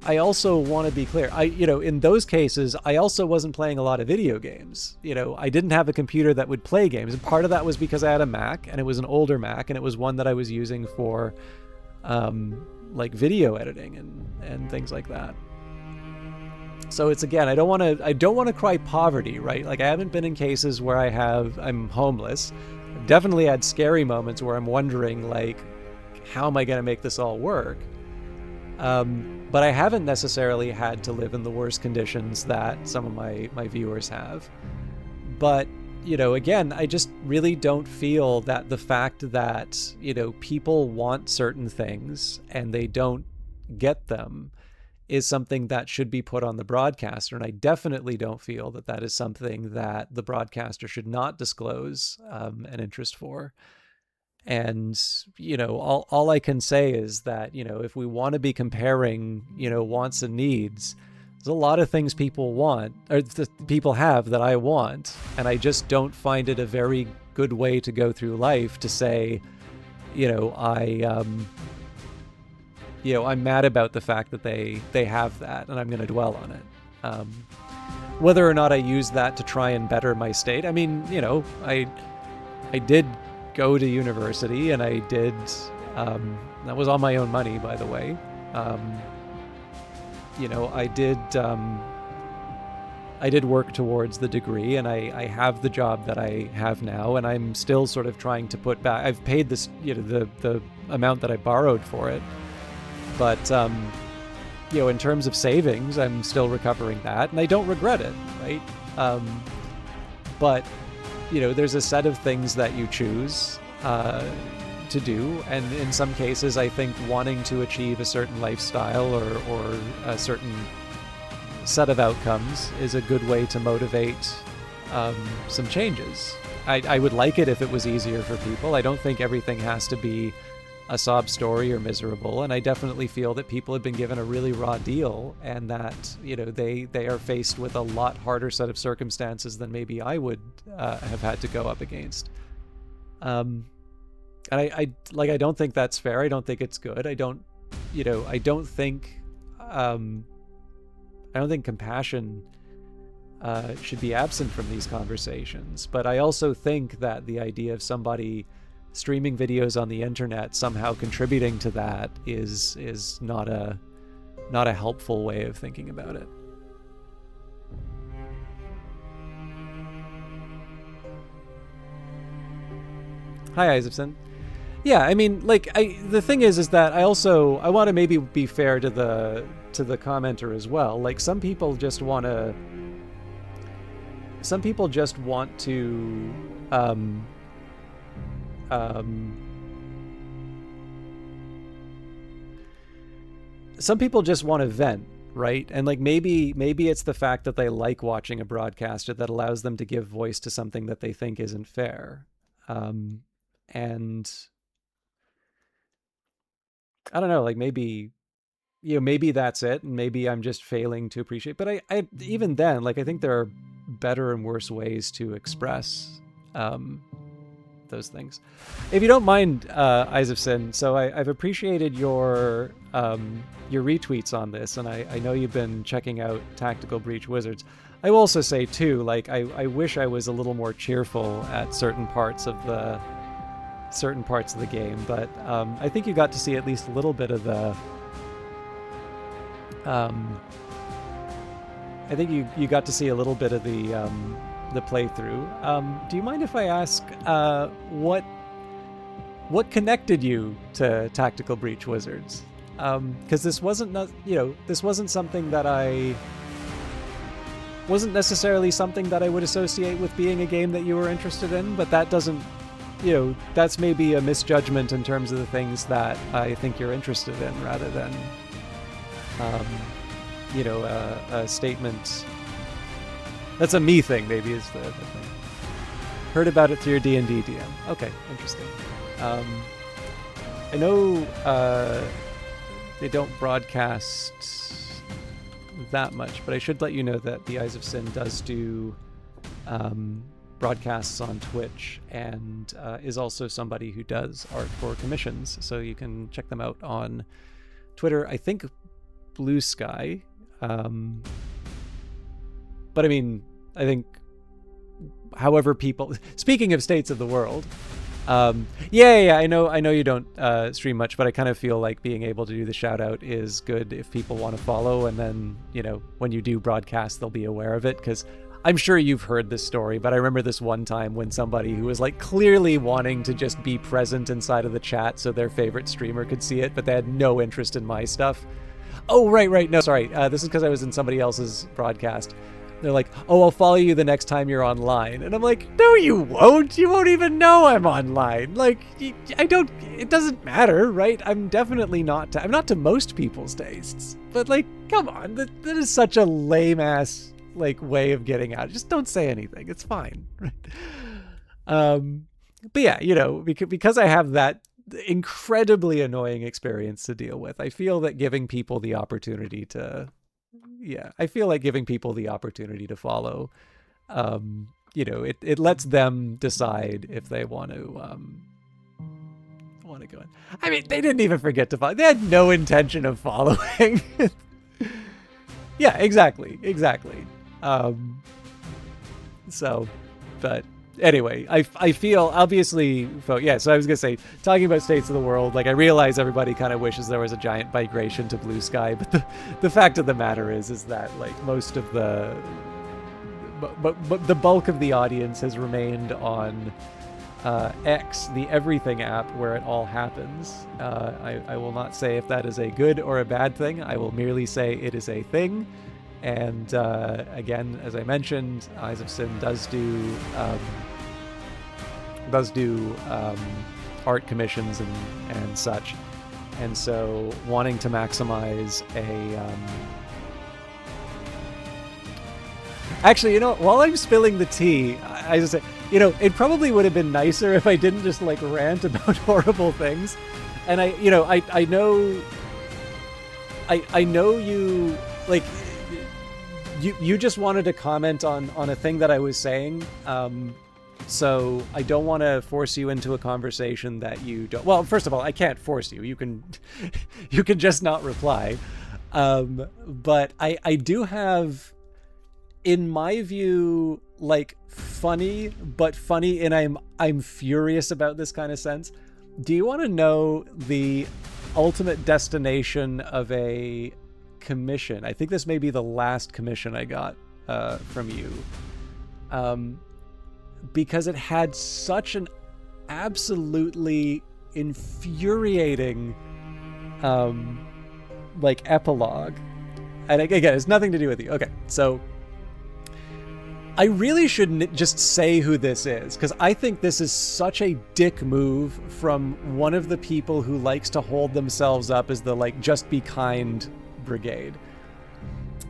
[SPEAKER 1] I also want to be clear. In those cases, I also wasn't playing a lot of video games. I didn't have a computer that would play games. And part of that was because I had a Mac, and it was an older Mac, and it was one that I was using for, like, video editing and things like that. So it's, again, I don't want to cry poverty, right? Like, I haven't been in cases where I'm homeless. I've definitely had scary moments where I'm wondering, like, how am I going to make this all work? But I haven't necessarily had to live in the worst conditions that some of my viewers have. But, again, I just really don't feel that the fact that, people want certain things and they don't get them is something that should be put on the broadcaster. And I definitely don't feel that that is something that the broadcaster should not disclose an interest for. And, all I can say is that, if we want to be comparing, wants and needs, there's a lot of things people want, or people have, that I want. And I just don't find it a very good way to go through life to say, I'm mad about the fact that they have that, and I'm going to dwell on it. Whether or not I use that to try and better my state, I mean, I did go to university, and I did, that was on my own money, by the way. I did work towards the degree, and I have the job that I have now, and I'm still sort of trying to put back. I've paid this, the amount that I borrowed for it. But, in terms of savings, I'm still recovering that, and I don't regret it, right? But, there's a set of things that you choose to do, and in some cases, I think wanting to achieve a certain lifestyle or a certain set of outcomes is a good way to motivate some changes. I would like it if it was easier for people. I don't think everything has to be a sob story or miserable, and I definitely feel that people have been given a really raw deal, and that they are faced with a lot harder set of circumstances than maybe I would have had to go up against. And I don't think that's fair. I don't think it's good. I don't think compassion should be absent from these conversations. But I also think that the idea of somebody streaming videos on the internet somehow contributing to that is not a helpful way of thinking about it. Hi, Isaacson. Yeah, I mean, the thing is that I want to maybe be fair to the commenter as well. Like, some people just want to some people just want to vent, right? And like maybe it's the fact that they like watching a broadcaster that allows them to give voice to something that they think isn't fair. And I don't know, like maybe that's it, and maybe I'm just failing to appreciate. But I even then, like, I think there are better and worse ways to express those things. If you don't mind, Eyes of Sin, so I've appreciated your retweets on this, and I know you've been checking out Tactical Breach Wizards. I will also say too, like, I wish I was a little more cheerful at certain parts of the game, but I think you got to see at least a little bit of the I think you got to see a little bit of the playthrough. Do you mind if I ask what connected you to Tactical Breach Wizards? Because this wasn't something that wasn't necessarily something that I would associate with being a game that you were interested in, but that doesn't, that's maybe a misjudgment in terms of the things that I think you're interested in, rather than a statement. That's a me thing, maybe, is the thing. Heard about it through your D&D DM. Okay, interesting. I know they don't broadcast that much, but I should let you know that the Eyes of Sin does do broadcasts on Twitch, and is also somebody who does art for commissions, so you can check them out on Twitter. I think Blue Sky. But I mean, I think however people, speaking of states of the world, Yeah. I know you don't stream much, but I kind of feel like being able to do the shout out is good if people want to follow, and then when you do broadcast, they'll be aware of it, because I'm sure you've heard this story, but I remember this one time when somebody who was like clearly wanting to just be present inside of the chat so their favorite streamer could see it, but they had no interest in my stuff. Oh, right. No, sorry. This is because I was in somebody else's broadcast. They're like, oh, I'll follow you the next time you're online. And I'm like, no, you won't. You won't even know I'm online. Like, it doesn't matter, right? I'm definitely not, I'm not to most people's tastes. But like, come on, that is such a lame ass, like, way of getting out. Just don't say anything. It's fine, right? But yeah, because I have that incredibly annoying experience to deal with, I feel that giving people the opportunity to, I feel like giving people the opportunity to follow, it lets them decide if they want to go in. I mean, they didn't even forget to follow. They had no intention of following. Yeah, exactly. So, but anyway, I feel obviously, so I was gonna say, talking about states of the world, like, I realize everybody kind of wishes there was a giant migration to Blue Sky, but the fact of the matter is that, like, most of the bulk of the audience has remained on X, the Everything app, where it all happens. I will not say if that is a good or a bad thing. I will merely say it is a thing. And again, as I mentioned, Eyes of Sin does do art commissions and such. And so wanting to maximize actually, while I'm spilling the tea, I just say, it probably would have been nicer if I didn't just like rant about horrible things. And I know you, like, you just wanted to comment on a thing that I was saying. So I don't want to force you into a conversation that you don't. Well, first of all, I can't force you. You can just not reply. But I do have, in my view, like, funny and I'm furious about this kind of sense. Do you want to know the ultimate destination of a commission? I think this may be the last commission I got from you, because it had such an absolutely infuriating like epilogue, and again, it's nothing to do with you. Okay, so I really shouldn't just say who this is, because I think this is such a dick move from one of the people who likes to hold themselves up as the, like, just be kind brigade.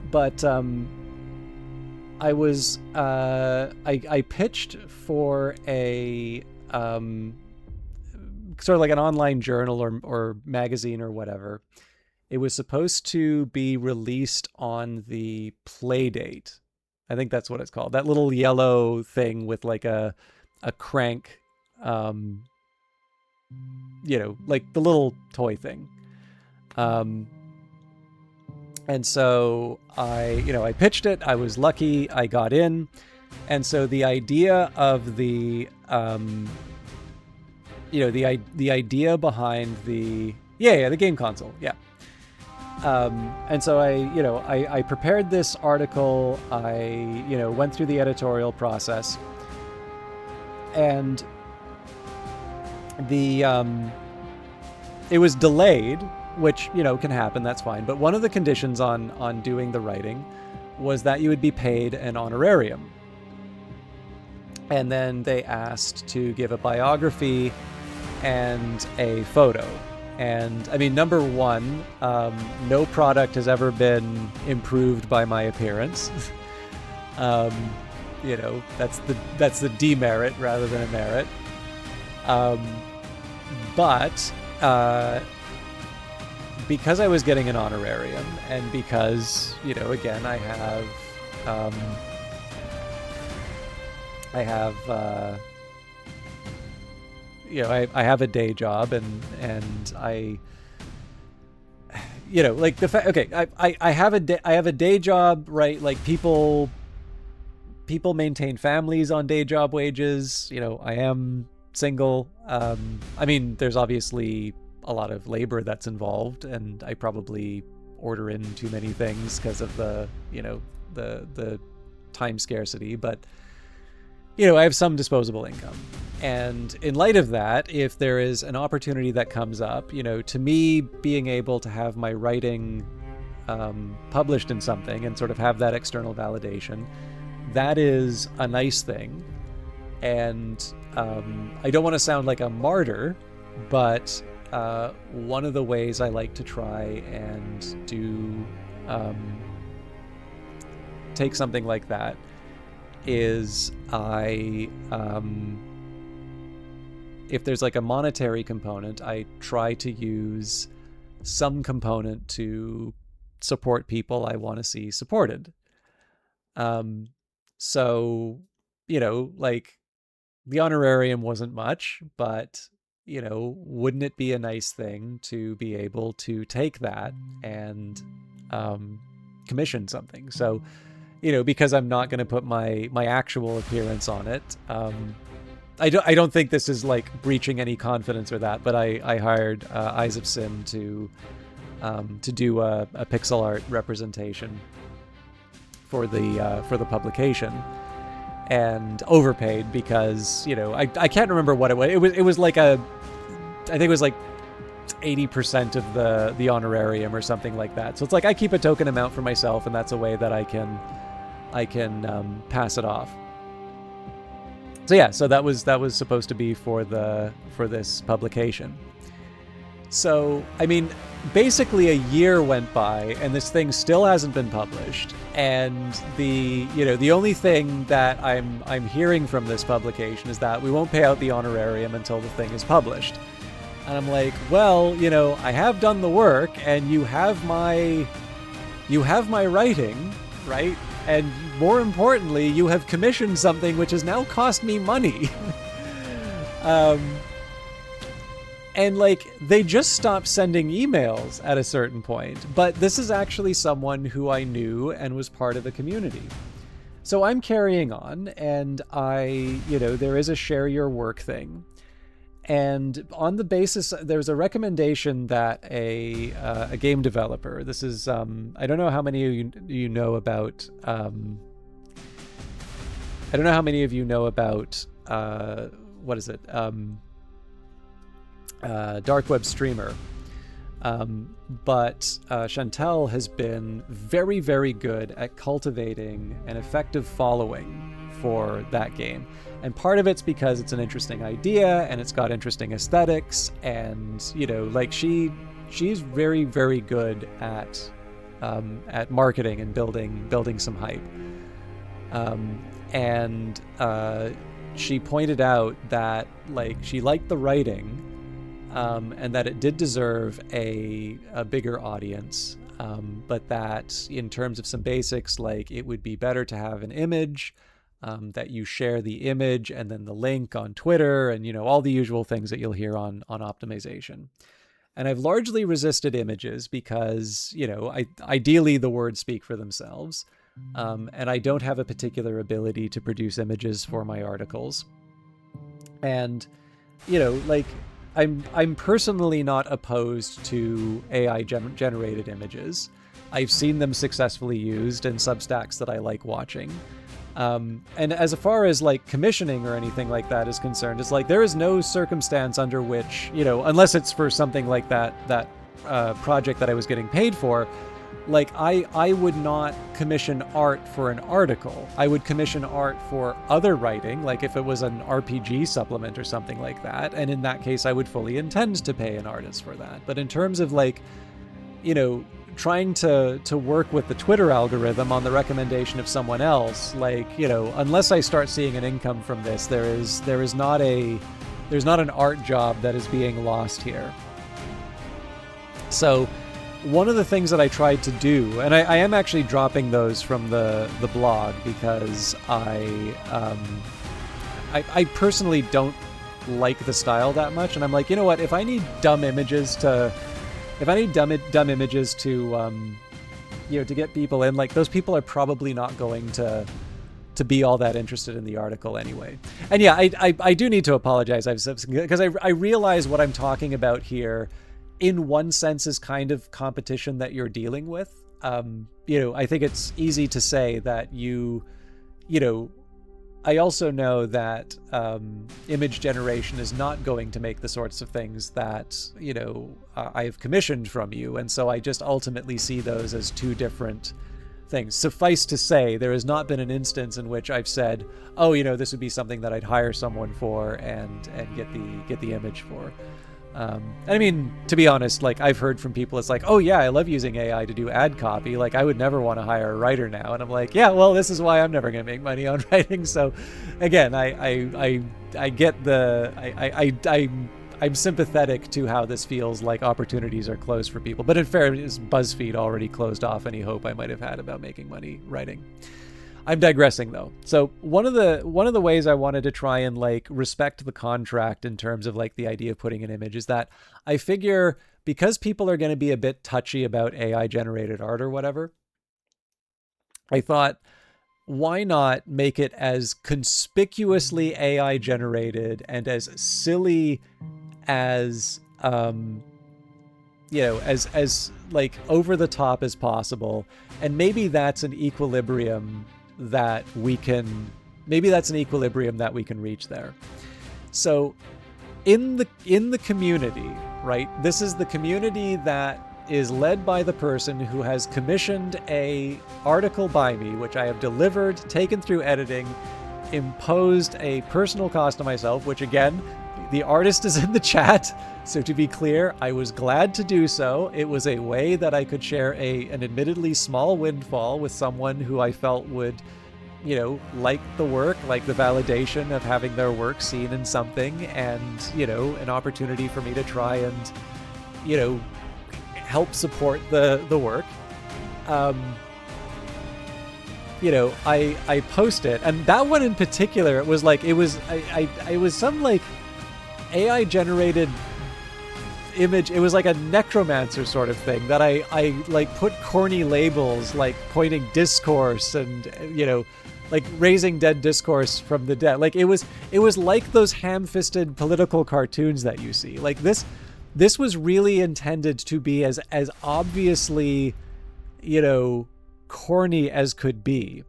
[SPEAKER 1] But I was I pitched for a sort of like an online journal or magazine or whatever. It was supposed to be released on the Playdate. I think that's what it's called. That little yellow thing with like a crank, like the little toy thing. And so I pitched it. I was lucky. I got in. And so the idea of the idea behind the game console. Yeah. And so I prepared this article. I went through the editorial process, and it was delayed, which can happen. That's fine. But one of the conditions on doing the writing was that you would be paid an honorarium. And then they asked to give a biography and a photo. And I mean, number one, no product has ever been improved by my appearance. That's the demerit rather than a merit. But because I was getting an honorarium, and because again, I have a day job, and I like the fact, okay, I have a day job, right? Like people maintain families on day job wages. I am single. I mean, there's obviously a lot of labor that's involved, and I probably order in too many things because of the, you know, the time scarcity, but you know, I have some disposable income. And in light of that, if there is an opportunity that comes up, you know, to me, being able to have my writing published in something and sort of have that external validation, that is a nice thing. And I don't want to sound like a martyr, but one of the ways I like to try and do take something like that is if there's like a monetary component, I try to use some component to support people I want to see supported. So, you know, like the honorarium wasn't much, but, you know, wouldn't it be a nice thing to be able to take that and commission something? So, you know, because I'm not going to put my actual appearance on it. I don't think this is like breaching any confidence or that, but I hired Eyes of Sin to do a pixel art representation for the publication, and overpaid because, you know, I can't remember what it was. It was like I think it was like 80% of the honorarium or something like that. So it's like I keep a token amount for myself, and that's a way that I can pass it off. So yeah, so that was supposed to be for this publication. So, I mean, basically a year went by and this thing still hasn't been published. And the only thing that I'm hearing from this publication is that we won't pay out the honorarium until the thing is published. And I'm like, well, you know, I have done the work and you have my writing, right? And more importantly, you have commissioned something which has now cost me money. And like, they just stopped sending emails at a certain point. But this is actually someone who I knew and was part of the community. So I'm carrying on, and there is a share your work thing. And on the basis, there's a recommendation that a game developer, this is, I don't know how many of you know about, what is it? Dark web streamer. But Chantel has been very, very good at cultivating an effective following for that game. And part of it's because it's an interesting idea and it's got interesting aesthetics, and, you know, like she's very, very good at marketing and building some hype. And she pointed out that, like, she liked the writing, and that it did deserve a bigger audience, but that in terms of some basics, like, it would be better to have an image, that you share the image and then the link on Twitter, and, you know, all the usual things that you'll hear on optimization. And I've largely resisted images because, you know, ideally the words speak for themselves, and I don't have a particular ability to produce images for my articles. And, you know, like, I'm personally not opposed to AI generated images. I've seen them successfully used in Substacks that I like watching. And as far as like commissioning or anything like that is concerned, it's like there is no circumstance under which, you know, unless it's for something like that project that I was getting paid for, like I would not commission art for an article. I would commission art for other writing, like if it was an RPG supplement or something like that. And in that case, I would fully intend to pay an artist for that. But in terms of, like, you know, trying to work with the Twitter algorithm on the recommendation of someone else, like, you know, unless I start seeing an income from this, there's not an art job that is being lost here. So one of the things that I tried to do, and I am actually dropping those from the blog because I personally don't like the style that much, and I'm like, you know what, if I need dumb images to you know, to get people in, like, those people are probably not going to to be all that interested in the article anyway. And yeah, I do need to apologize, because I realize what I'm talking about here in one sense is kind of competition that you're dealing with. I think it's easy to say that I also know that image generation is not going to make the sorts of things that, I've commissioned from you. And so I just ultimately see those as two different things. Suffice to say, there has not been an instance in which I've said, oh, this would be something that I'd hire someone for and get the image for. And I mean, to be honest, like I've heard from people, it's like, oh yeah, I love using AI to do ad copy. Like I would never want to hire a writer now. And I'm like, yeah, well, this is why I'm never going to make money on writing. So again, I get I'm sympathetic to how this feels like opportunities are closed for people. But in fairness, BuzzFeed already closed off any hope I might have had about making money writing. I'm digressing though. So one of the ways I wanted to try and like respect the contract in terms of like the idea of putting an image is that I figure because people are going to be a bit touchy about AI generated art or whatever, I thought, why not make it as conspicuously AI generated and as silly as as like over the top as possible. And maybe that's an equilibrium that we can reach there. So in the community, right? This is the community that is led by the person who has commissioned a article by me, which I have delivered, taken through editing, imposed a personal cost to myself, which again, the artist is in the chat. So to be clear, I was glad to do so. It was a way that I could share an admittedly small windfall with someone who I felt would, like the work, like the validation of having their work seen in something, and, an opportunity for me to try and, help support the work. I post it, and that one in particular, it was some like AI generated image. It was like a necromancer sort of thing that I like put corny labels like pointing discourse and like raising dead discourse from the dead. Like it was like those ham-fisted political cartoons that you see. Like this was really intended to be as obviously corny as could be,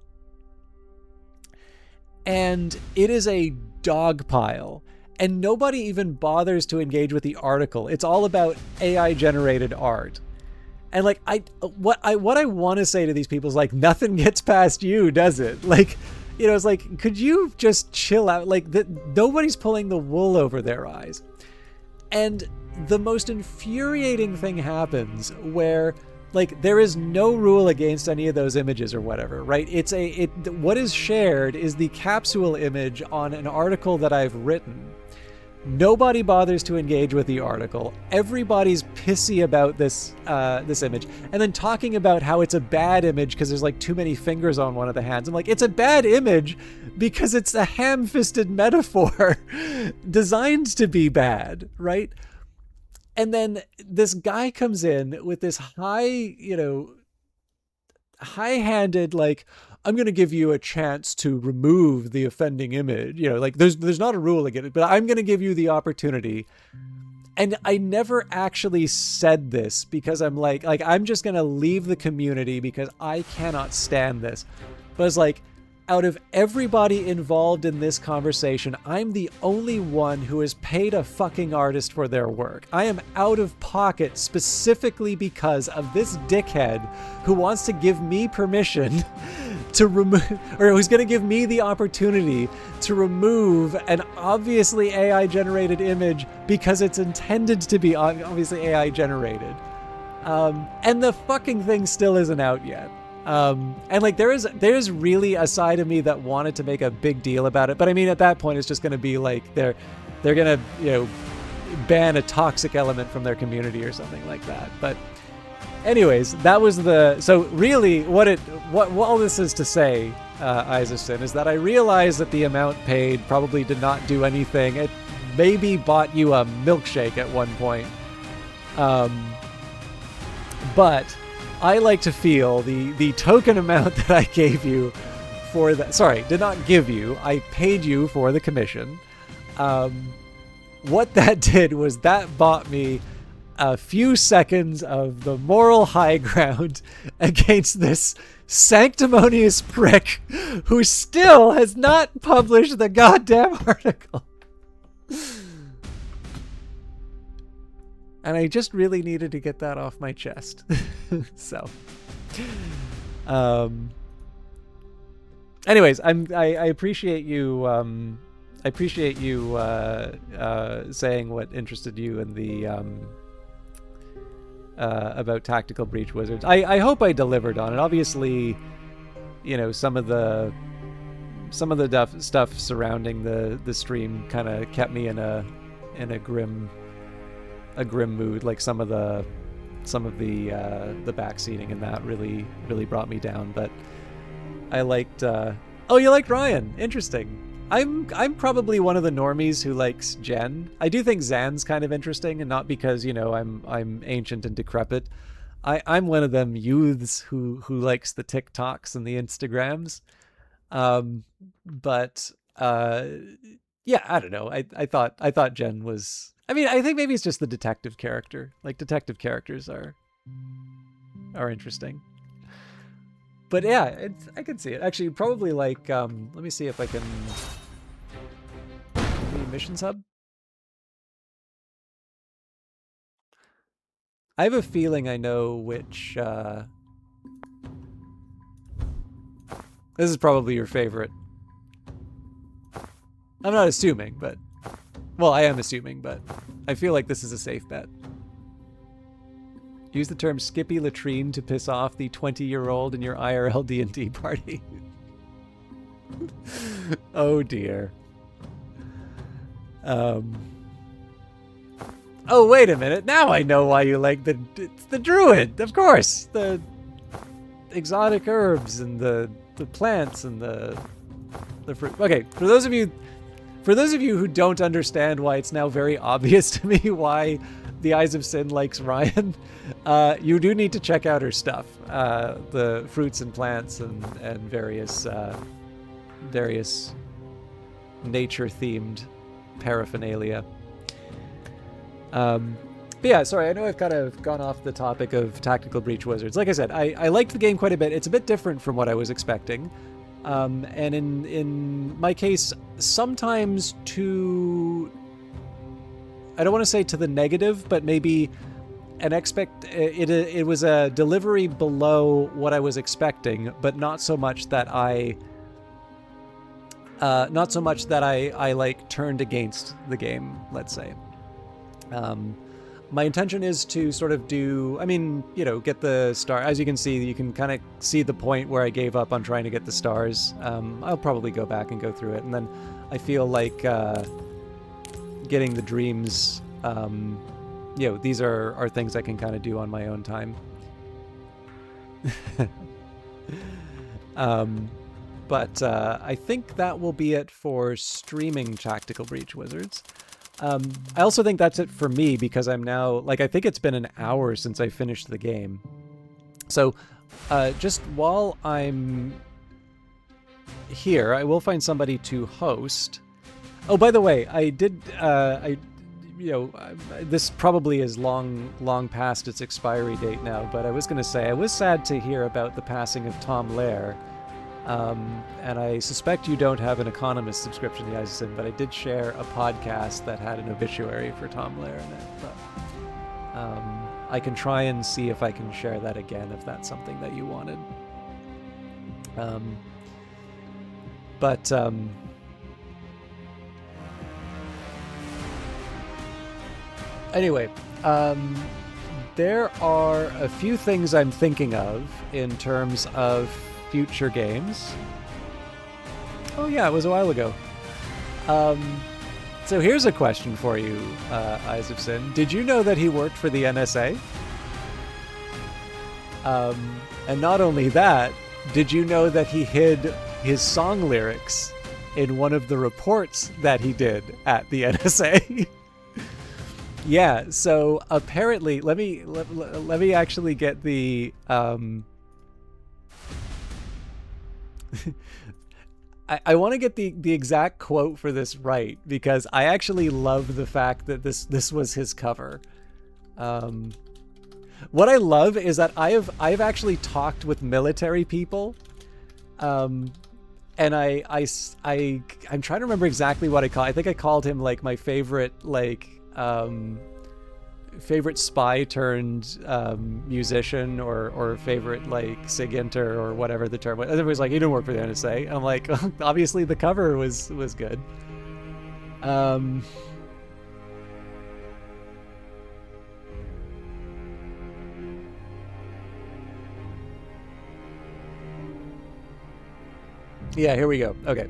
[SPEAKER 1] and it is a dog pile. And nobody even bothers to engage with the article. It's all about AI generated art. And like what I want to say to these people is like, nothing gets past you, does it? Like, it's like, could you just chill out? Like nobody's pulling the wool over their eyes. And the most infuriating thing happens where like there is no rule against any of those images or whatever, right? What is shared is the capsule image on an article that I've written. Nobody bothers to engage with the article. Everybody's pissy about this image, and then talking about how it's a bad image because there's like too many fingers on one of the hands. I'm like, it's a bad image because it's a ham-fisted metaphor designed to be bad, right? And then this guy comes in with this high-handed like, I'm going to give you a chance to remove the offending image. Like there's not a rule against it, but I'm going to give you the opportunity. And I never actually said this because I'm like I'm just going to leave the community because I cannot stand this. But it's like, out of everybody involved in this conversation, I'm the only one who has paid a fucking artist for their work. I am out of pocket specifically because of this dickhead who wants to give me permission to remove, or who's going to give me the opportunity to remove an obviously AI generated image because it's intended to be obviously AI generated. And the fucking thing still isn't out yet. And like there's really a side of me that wanted to make a big deal about it, but I mean at that point it's just going to be like they're going to ban a toxic element from their community or something like that. But anyways, that was so really what all this is to say, Isaacson, is that I realized that the amount paid probably did not do anything. It maybe bought you a milkshake at one point, but I like to feel the token amount that I gave you for that. Sorry, did not give you. I paid you for the commission. What that did was that bought me a few seconds of the moral high ground against this sanctimonious prick who still has not published the goddamn article. And I just really needed to get that off my chest. So, anyways, I appreciate you. I appreciate you saying what interested you in the about Tactical Breach Wizards. I hope I delivered on it. Obviously, you know, some of the stuff surrounding the stream kind of kept me in a grim mood. Like some of the backseating and that really brought me down. But I liked. Oh, you liked Ryan? Interesting. I'm probably one of the normies who likes Jen. I do think Zan's kind of interesting, and not because, you know, I'm ancient and decrepit. I'm one of them youths who likes the TikToks and the Instagrams. But yeah, I don't know. I thought Jen was. I mean, I think maybe it's just the detective character. Like, detective characters are interesting. But yeah, I can see it. Actually, probably like, let me see if I can... The Missions Hub? I have a feeling I know which, this is probably your favorite. I'm not assuming, but... Well, I am assuming, but I feel like this is a safe bet. Use the term Skippy Latrine to piss off the 20-year-old in your IRL D&D party. Oh dear. Oh, wait a minute. Now I know why you like it's the druid, of course. The exotic herbs and the plants and the fruit. Okay, for those of you who don't understand why it's now very obvious to me why the Eyes of Sin likes Ryan, you do need to check out her stuff. The fruits and plants and various nature-themed paraphernalia. But yeah, sorry, I know I've kind of gone off the topic of Tactical Breach Wizards. Like I said, I liked the game quite a bit. It's a bit different from what I was expecting. And in my case, sometimes I don't want to say to the negative, but maybe it was a delivery below what I was expecting, but not so much that I like turned against the game, let's say. My intention is to sort of do, I mean, you know, get the star. As you can see, you can kind of see the point where I gave up on trying to get the stars. I'll probably go back and go through it. And then I feel like getting the dreams, you know, these are things I can kind of do on my own time. But I think that will be it for streaming Tactical Breach Wizards. I also think that's it for me because I'm now, like, I think it's been an hour since I finished the game. So just while I'm here, I will find somebody to host. Oh, by the way, I did, this probably is long past its expiry date now, but I was going to say, I was sad to hear about the passing of Tom Lehrer. And I suspect you don't have an Economist subscription to Eisen, but I did share a podcast that had an obituary for Tom Lehrer in it. But I can try and see if I can share that again if that's something that you wanted. Anyway, there are a few things I'm thinking of in terms of future games. Oh yeah, it was a while ago. So here's a question for you, Eyes of Sin. Did you know that he worked for the NSA? And not only that, did you know that he hid his song lyrics in one of the reports that he did at the NSA? Yeah, so apparently, let me actually get the I want to get the exact quote for this right, because I actually love the fact that this was his cover. What I love is that I've actually talked with military people, and I'm trying to remember exactly what I called. I think I called him like my favorite favorite spy turned musician, or favorite like SIGINTER, or whatever the term was. Everybody's like, he didn't work for the NSA. I'm like, obviously the cover was good. Yeah, here we go. Okay.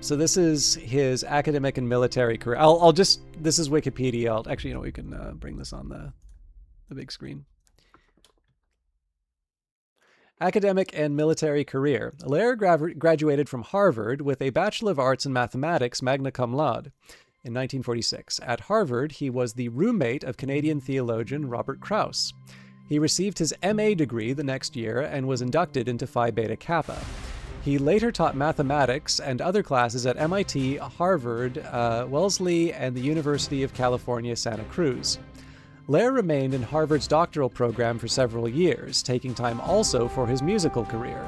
[SPEAKER 1] So this is his academic and military career. I'll just, this is Wikipedia. I'll actually, we can bring this on the big screen. Academic and military career. Lair graduated from Harvard with a Bachelor of Arts in Mathematics, magna cum laude, in 1946. At Harvard, he was the roommate of Canadian theologian Robert Krauss. He received his MA degree the next year and was inducted into Phi Beta Kappa. He later taught mathematics and other classes at MIT, Harvard, Wellesley, and the University of California, Santa Cruz. Lair remained in Harvard's doctoral program for several years, taking time also for his musical career.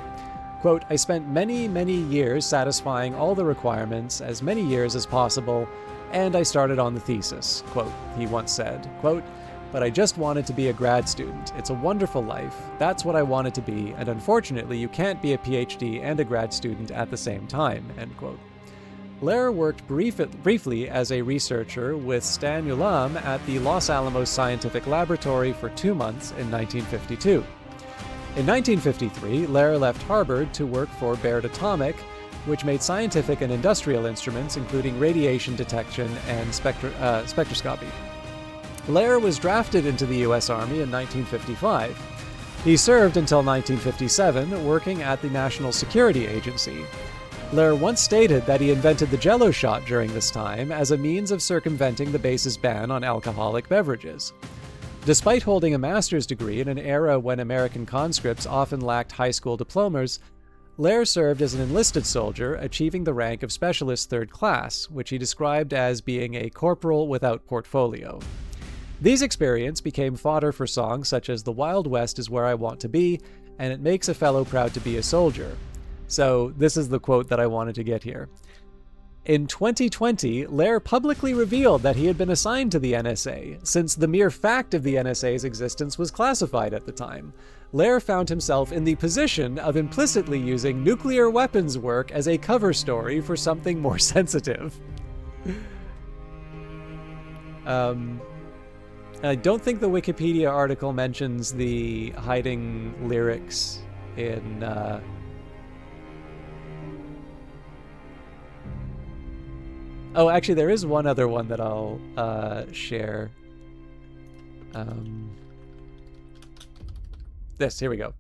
[SPEAKER 1] Quote, I spent many, many years satisfying all the requirements, as many years as possible, and I started on the thesis, quote, he once said, quote, but I just wanted to be a grad student. It's a wonderful life. That's what I wanted to be, and unfortunately you can't be a PhD and a grad student at the same time, end quote. Lair worked briefly as a researcher with Stan Ulam at the Los Alamos Scientific Laboratory for 2 months in 1952. In 1953, Lair left Harvard to work for Baird Atomic, which made scientific and industrial instruments, including radiation detection and spectroscopy. Lair was drafted into the U.S. Army in 1955. He served until 1957, working at the National Security Agency. Lair once stated that he invented the Jell-O shot during this time as a means of circumventing the base's ban on alcoholic beverages. Despite holding a master's degree in an era when American conscripts often lacked high school diplomas, Lair served as an enlisted soldier, achieving the rank of Specialist Third Class, which he described as being a corporal without portfolio. These experiences became fodder for songs such as The Wild West is Where I Want to Be, and It Makes a Fellow Proud to Be a Soldier. So this is the quote that I wanted to get here. In 2020, Lair publicly revealed that he had been assigned to the NSA, since the mere fact of the NSA's existence was classified at the time. Lair found himself in the position of implicitly using nuclear weapons work as a cover story for something more sensitive. I don't think the Wikipedia article mentions the hiding lyrics in... Oh, actually, there is one other one that I'll share. Here we go.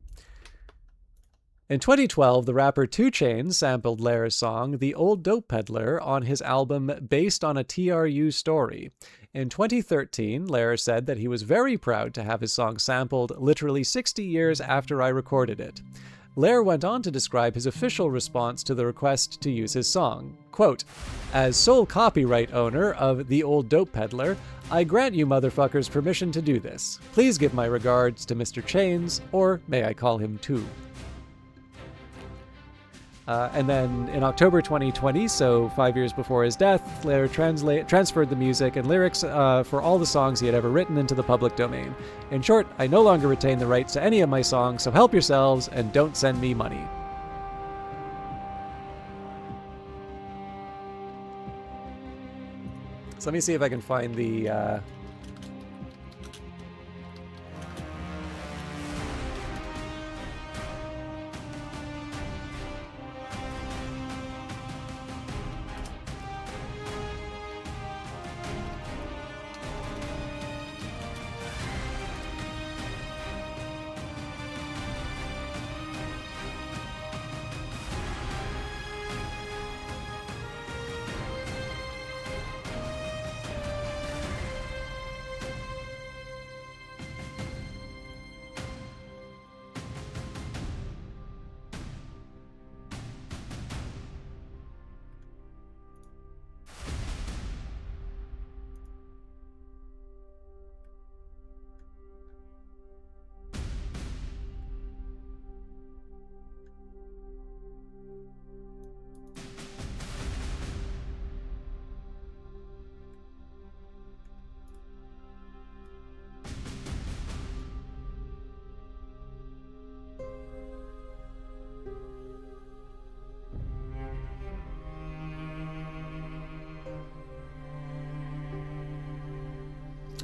[SPEAKER 1] In 2012, the rapper 2 Chainz sampled Lair's song, The Old Dope Peddler, on his album Based on a TRU Story. In 2013, Lair said that he was very proud to have his song sampled literally 60 years after I recorded it. Lair went on to describe his official response to the request to use his song. Quote, as sole copyright owner of The Old Dope Peddler, I grant you motherfuckers permission to do this. Please give my regards to Mr. Chainz, or may I call him 2. And then in October 2020, so 5 years before his death, Lair transferred the music and lyrics for all the songs he had ever written into the public domain. In short, I no longer retain the rights to any of my songs, so help yourselves and don't send me money. So let me see if I can find the...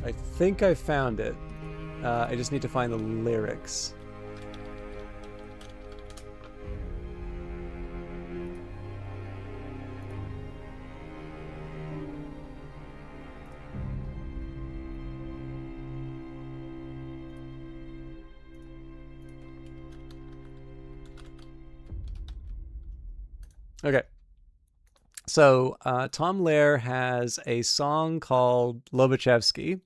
[SPEAKER 1] I think I found it. I just need to find the lyrics. Okay. So Tom Lehrer has a song called Lobachevsky.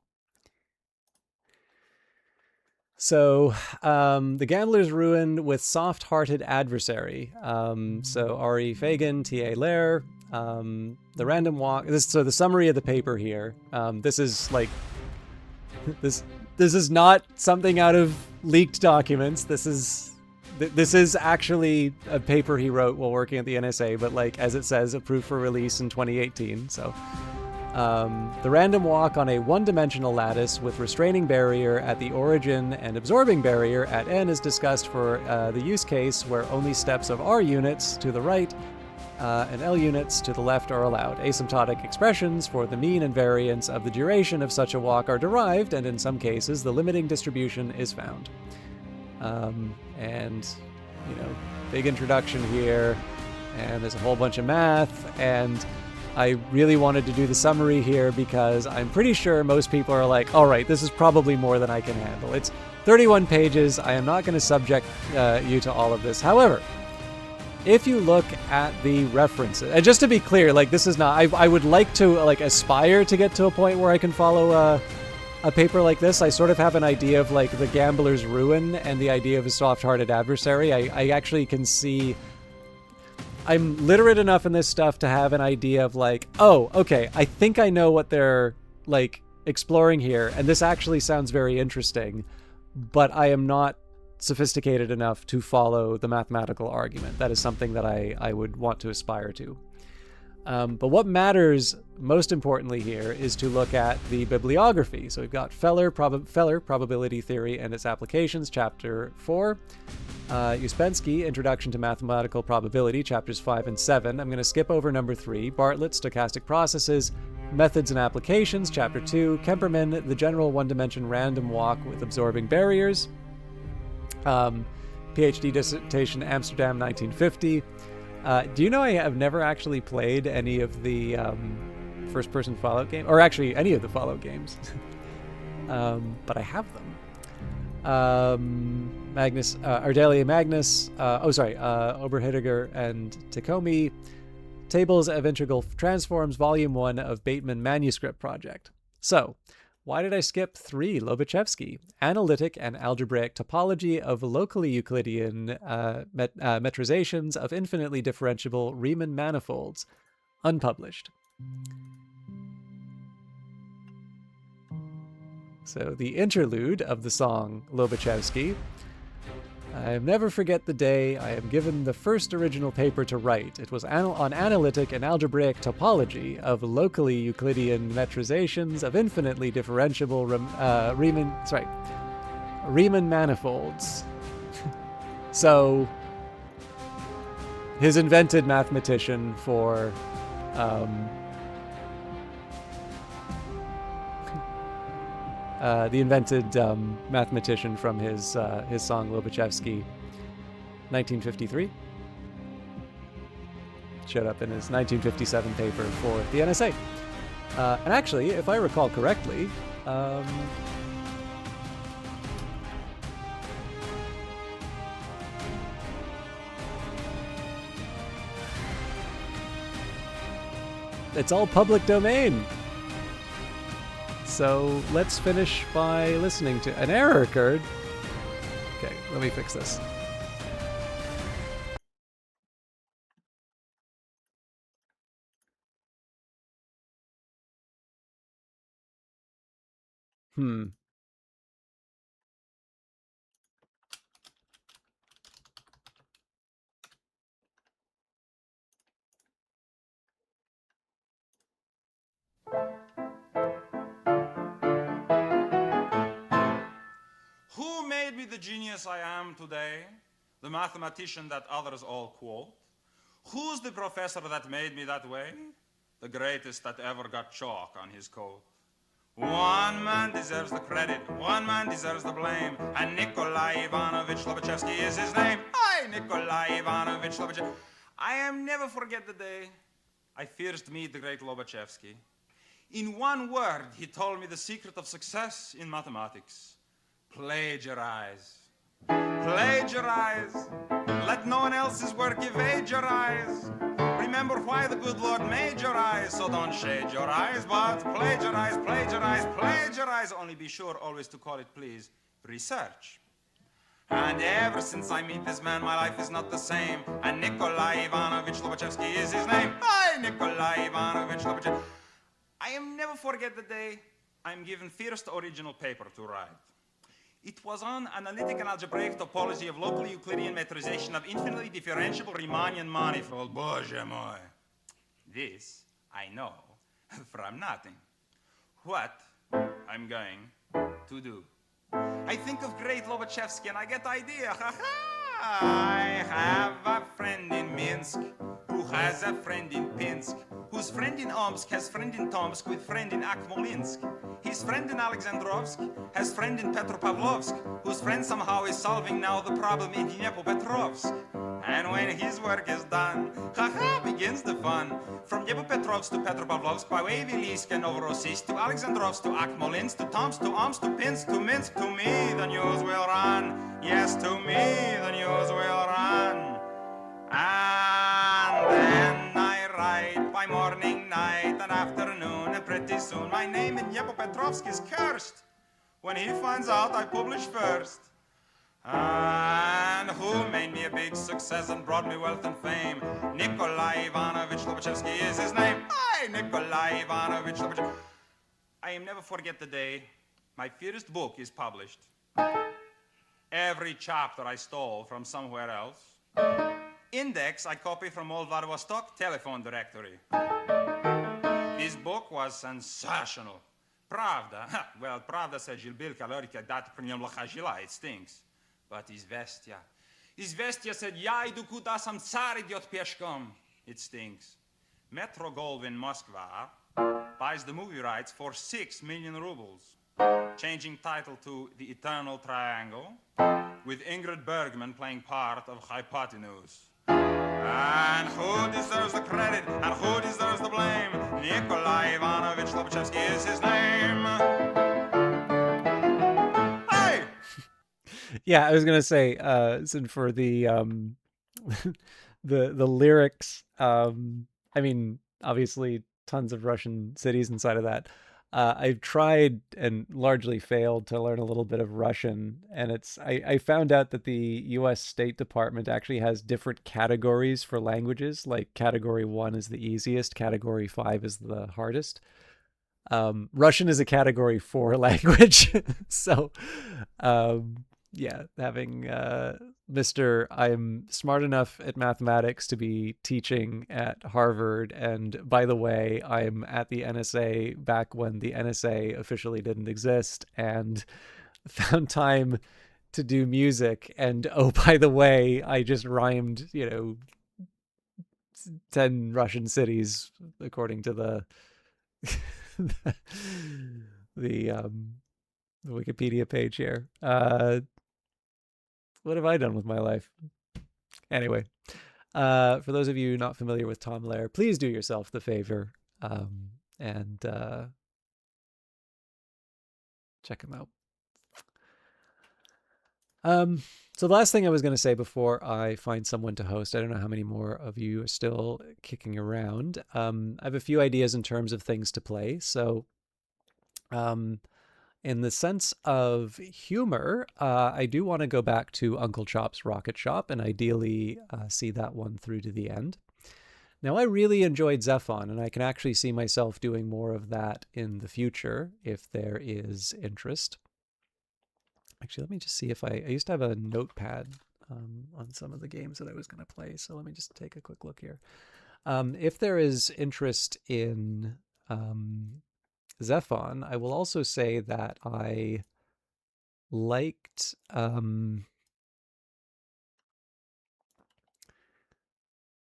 [SPEAKER 1] So the gambler's ruined with soft-hearted adversary. So R.E. Fagan, T.A. Lehrer, the random walk. So the summary of the paper here. This is like this. This is not something out of leaked documents. This is actually a paper he wrote while working at the NSA, but like as it says, approved for release in 2018. So the random walk on a one-dimensional lattice with restraining barrier at the origin and absorbing barrier at n is discussed for the use case where only steps of R units to the right and L units to the left are allowed. Asymptotic expressions for the mean and variance of the duration of such a walk are derived, and in some cases the limiting distribution is found. And, you know, big introduction here, and there's a whole bunch of math, and I really wanted to do the summary here because I'm pretty sure most people are like, all right, this is probably more than I can handle. It's 31 pages. I am not going to subject you to all of this. However, if you look at the references, and just to be clear, like this is not, I would like to like aspire to get to a point where I can follow a paper like this. I sort of have an idea of like the gambler's ruin and the idea of a soft-hearted adversary. I actually can see, I'm literate enough in this stuff to have an idea of like, oh, okay, I think I know what they're like exploring here, and this actually sounds very interesting, but I am not sophisticated enough to follow the mathematical argument. That is something that I would want to aspire to. But what matters most importantly here is to look at the bibliography. So we've got Feller, Probability Theory and Its Applications, Chapter 4. Uspensky, Introduction to Mathematical Probability, Chapters 5 and 7. I'm going to skip over number 3. Bartlett, Stochastic Processes, Methods and Applications, Chapter 2. Kemperman, The General One-Dimension Random Walk with Absorbing Barriers. PhD dissertation, Amsterdam, 1950. Do you know I have never actually played any of the first-person Fallout games, or actually any of the Fallout games, but I have them. Ardelia Magnus, Oberhediger and Takomi, Tables of Integral Transforms, Volume 1 of Bateman Manuscript Project. So, why did I skip 3? Lobachevsky, Analytic and Algebraic Topology of Locally Euclidean Metrizations of Infinitely Differentiable Riemann Manifolds, unpublished. So the interlude of the song Lobachevsky. I'll never forget the day I am given the first original paper to write. It was on analytic and algebraic topology of locally Euclidean metrizations of infinitely differentiable Riemann manifolds. So, his invented mathematician for the invented mathematician from his song Lobachevsky, 1953. Showed up in his 1957 paper for the NSA. And actually, if I recall correctly, it's all public domain. So let's finish by listening to... An error occurred. Okay, let me fix this.
[SPEAKER 2] Who made me the genius I am today? The mathematician that others all quote? Who's the professor that made me that way? The greatest that ever got chalk on his coat. One man deserves the credit, one man deserves the blame, and Nikolai Ivanovich Lobachevsky is his name. I, Nikolai Ivanovich Lobachevsky. I am never forget the day I first meet the great Lobachevsky. In one word, he told me the secret of success in mathematics. Plagiarize. Plagiarize. Let no one else's work evade your eyes. Remember why the good Lord made your eyes, so don't shade your eyes, but plagiarize, plagiarize, plagiarize. Only be sure always to call it, please, research. And ever since I meet this man, my life is not the same. And Nikolai Ivanovich Lobachevsky is his name. Hi, Nikolai Ivanovich Lobachevsky. I am never forget the day I'm given first original paper to write. It was on analytic and algebraic topology of local Euclidean metrization of infinitely differentiable Riemannian manifold. Боже мой. This I know from nothing. What I'm going to do. I think of great Lobachevsky and I get the idea. I have a friend in Minsk who has a friend in Pinsk, whose friend in Omsk has friend in Tomsk with friend in Akmolinsk. His friend in Alexandrovsk has friend in Petropavlovsk, whose friend somehow is solving now the problem in Dnepropetrovsk. And when his work is done, begins the fun. From Dnepropetrovsk to Petropavlovsk, by way Vilysk and Novorossiysk, to Alexandrovsk, to Akmolinsk, to Tomsk, to Omsk, to Pinsk, to Minsk, to me the news will run. Yes, to me the news will run. And then I write by morning, night, and afternoon, and pretty soon my name in Dnepropetrovsk is cursed. When he finds out I publish first. And who made me a big success and brought me wealth and fame? Nikolai Ivanovich Lobachevsky is his name. I, Nikolai Ivanovich Lobachevsky. I am never forget the day my first book is published. Every chapter I stole from somewhere else. Index I copy from old Vladivostok telephone directory. This book was sensational. Pravda, well, Pravda said Gilbil Kalorika dati pri njem locha žila, it stinks. But Izvestia said, ja idu kuda sam car idiot pieshkom. It stinks. Metro Goldwyn Moskva buys the movie rights for 6 million rubles, changing title to The Eternal Triangle, with Ingrid Bergman playing part of Hypotenuse. And who deserves the credit and who deserves the blame? Nikolai Ivanovich Lobachevsky is his name. Hey!
[SPEAKER 1] Yeah, I was gonna say, so for the the lyrics, I mean, obviously tons of Russian cities inside of that. I've tried and largely failed to learn a little bit of Russian, and I found out that the U.S. State Department actually has different categories for languages. Like Category 1 is the easiest, Category 5 is the hardest. Russian is a Category 4 language, so yeah, having Mr. I'm smart enough at mathematics to be teaching at Harvard, and by the way, I'm at the NSA back when the NSA officially didn't exist, and found time to do music, and oh, by the way, I just rhymed, 10 Russian cities according to the the Wikipedia page here. What have I done with my life? Anyway, for those of you not familiar with Tom Lehrer, please do yourself the favor and check him out. So the last thing I was going to say before I find someone to host, I don't know how many more of you are still kicking around. I have a few ideas in terms of things to play. So in the sense of humor, I do want to go back to Uncle Chop's Rocket Shop and ideally see that one through to the end. Now, I really enjoyed Zephon, and I can actually see myself doing more of that in the future if there is interest. Actually, let me just see if I used to have a notepad on some of the games that I was going to play, so let me just take a quick look here. If there is interest in Zephon, I will also say that I liked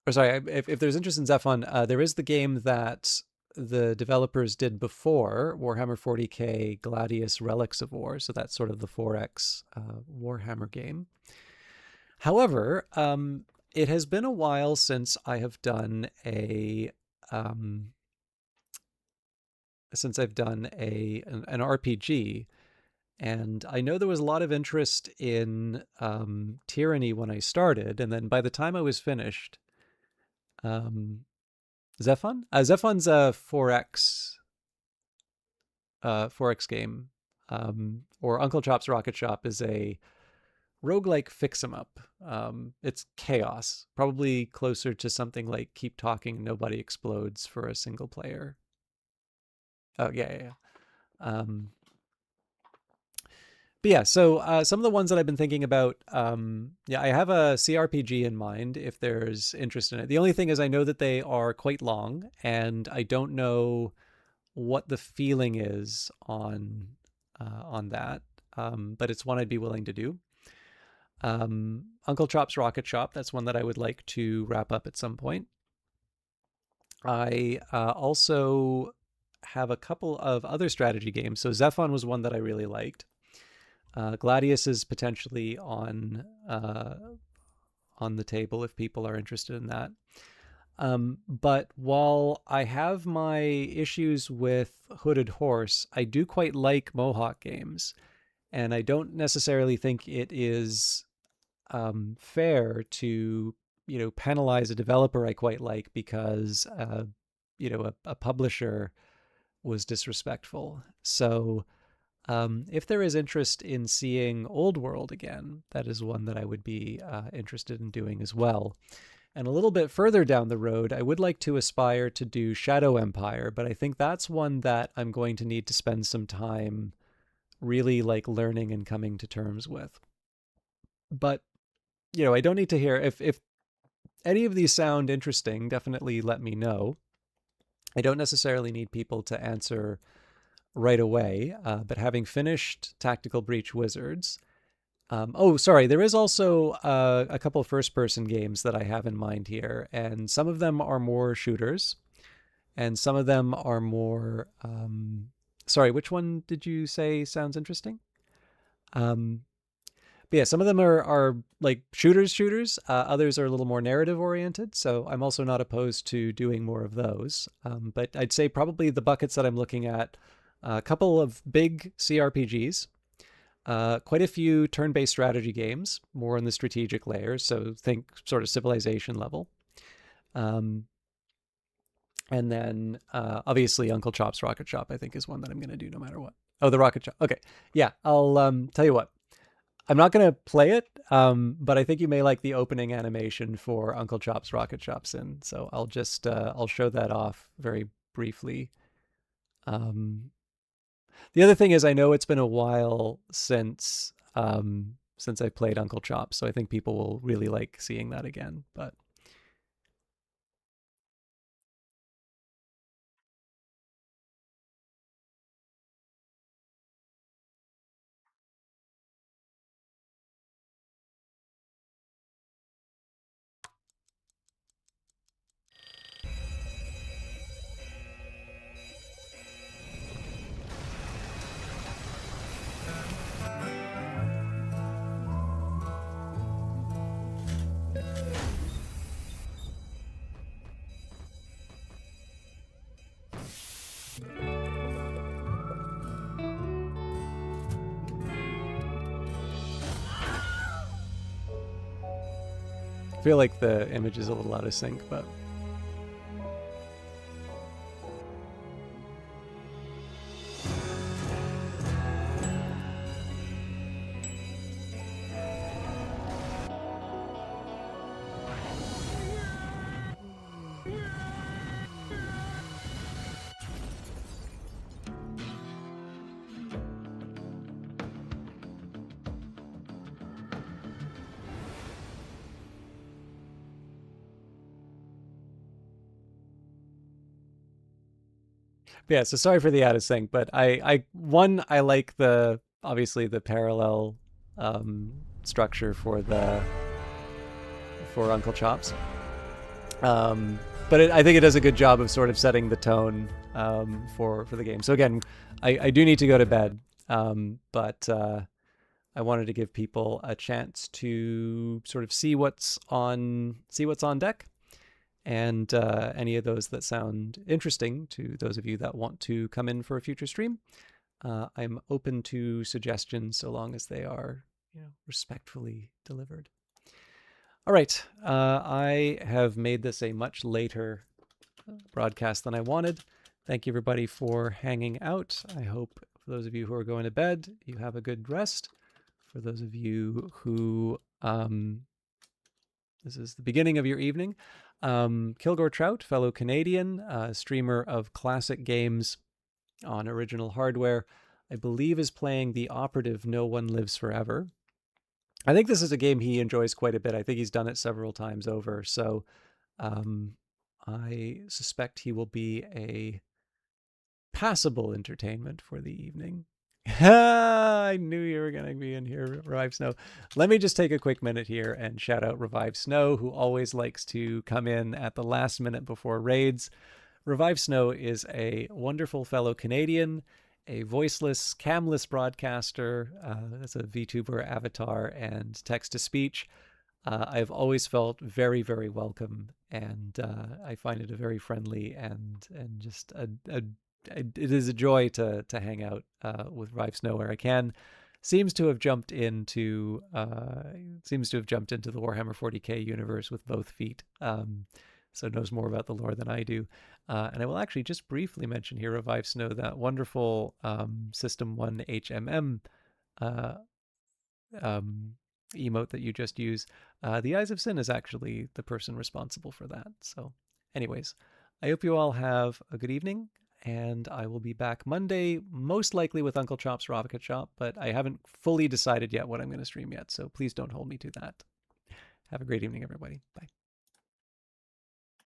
[SPEAKER 1] if there's interest in Zephon, there is the game that the developers did before, Warhammer 40k Gladius Relics of War. So that's sort of the 4X Warhammer game. However, it has been a while since I have done an RPG, and I know there was a lot of interest in Tyranny when I started, and then by the time I was finished, Zephon? Zephon's a 4X game, or Uncle Chop's Rocket Shop is a roguelike fix-em-up. It's chaos, probably closer to something like Keep Talking, Nobody Explodes for a single player. Oh, yeah. But yeah, so some of the ones that I've been thinking about, I have a CRPG in mind if there's interest in it. The only thing is I know that they are quite long, and I don't know what the feeling is on that, but it's one I'd be willing to do. Uncle Chop's Rocket Shop, that's one that I would like to wrap up at some point. I also have a couple of other strategy games. So Zephon was one that I really liked. Gladius is potentially on the table if people are interested in that. But while I have my issues with Hooded Horse, I do quite like Mohawk games, and I don't necessarily think it is fair to penalize a developer I quite like because a publisher was disrespectful. So if there is interest in seeing Old World again, that is one that I would be interested in doing as well. And a little bit further down the road, I would like to aspire to do Shadow Empire, but I think that's one that I'm going to need to spend some time really learning and coming to terms with. But I don't need to hear if any of these sound interesting, definitely let me know. I don't necessarily need people to answer right away, but having finished Tactical Breach Wizards, there is also a couple first-person games that I have in mind here, and some of them are more shooters, and some of them are more... which one did you say sounds interesting? But yeah, some of them are like shooters. Others are a little more narrative oriented. So I'm also not opposed to doing more of those. But I'd say probably the buckets that I'm looking at, a couple of big CRPGs, quite a few turn-based strategy games, more in the strategic layers. So think sort of Civilization level. And then obviously Uncle Chop's Rocket Shop, I think, is one that I'm going to do no matter what. Oh, the Rocket Shop. Okay. Yeah, I'll tell you what. I'm not going to play it, but I think you may like the opening animation for Uncle Chop's Rocket Shop Sin. So I'll just I'll show that off very briefly. The other thing is I know it's been a while since I played Uncle Chop, so I think people will really like seeing that again. But I feel like the image is a little out of sync, but... Yeah, so sorry for the out of sync, but I like obviously the parallel structure for Uncle Chop's. I think it does a good job of sort of setting the tone for the game. So again, I do need to go to bed, but I wanted to give people a chance to sort of see what's on deck, and any of those that sound interesting to those of you that want to come in for a future stream. I'm open to suggestions so long as they are, respectfully delivered. All right, I have made this a much later broadcast than I wanted. Thank you, everybody, for hanging out. I hope for those of you who are going to bed, you have a good rest. For those of you who this is the beginning of your evening, Kilgore Trout, fellow Canadian, streamer of classic games on original hardware, I believe is playing the operative No One Lives Forever. I think this is a game he enjoys quite a bit. I think he's done it several times over. So I suspect he will be a passable entertainment for the evening. I knew you were going to be in here, Revive Snow. Let me just take a quick minute here and shout out Revive Snow, who always likes to come in at the last minute before raids. Revive Snow is a wonderful fellow Canadian, a voiceless, camless broadcaster. That's a VTuber avatar and text-to-speech. I've always felt very, very welcome, and I find it a very friendly and just it is a joy to hang out with Revive Snow where I can. Seems to have jumped into the Warhammer 40k universe with both feet. So knows more about the lore than I do. And I will actually just briefly mention here, Revive Snow, that wonderful System 1 HMM emote that you just used. The Eyes of Sin is actually the person responsible for that. So anyways, I hope you all have a good evening, and I will be back Monday, most likely with Uncle Chop's Rocket Shop, but I haven't fully decided yet what I'm going to stream yet, so please don't hold me to that. Have a great evening, everybody. Bye.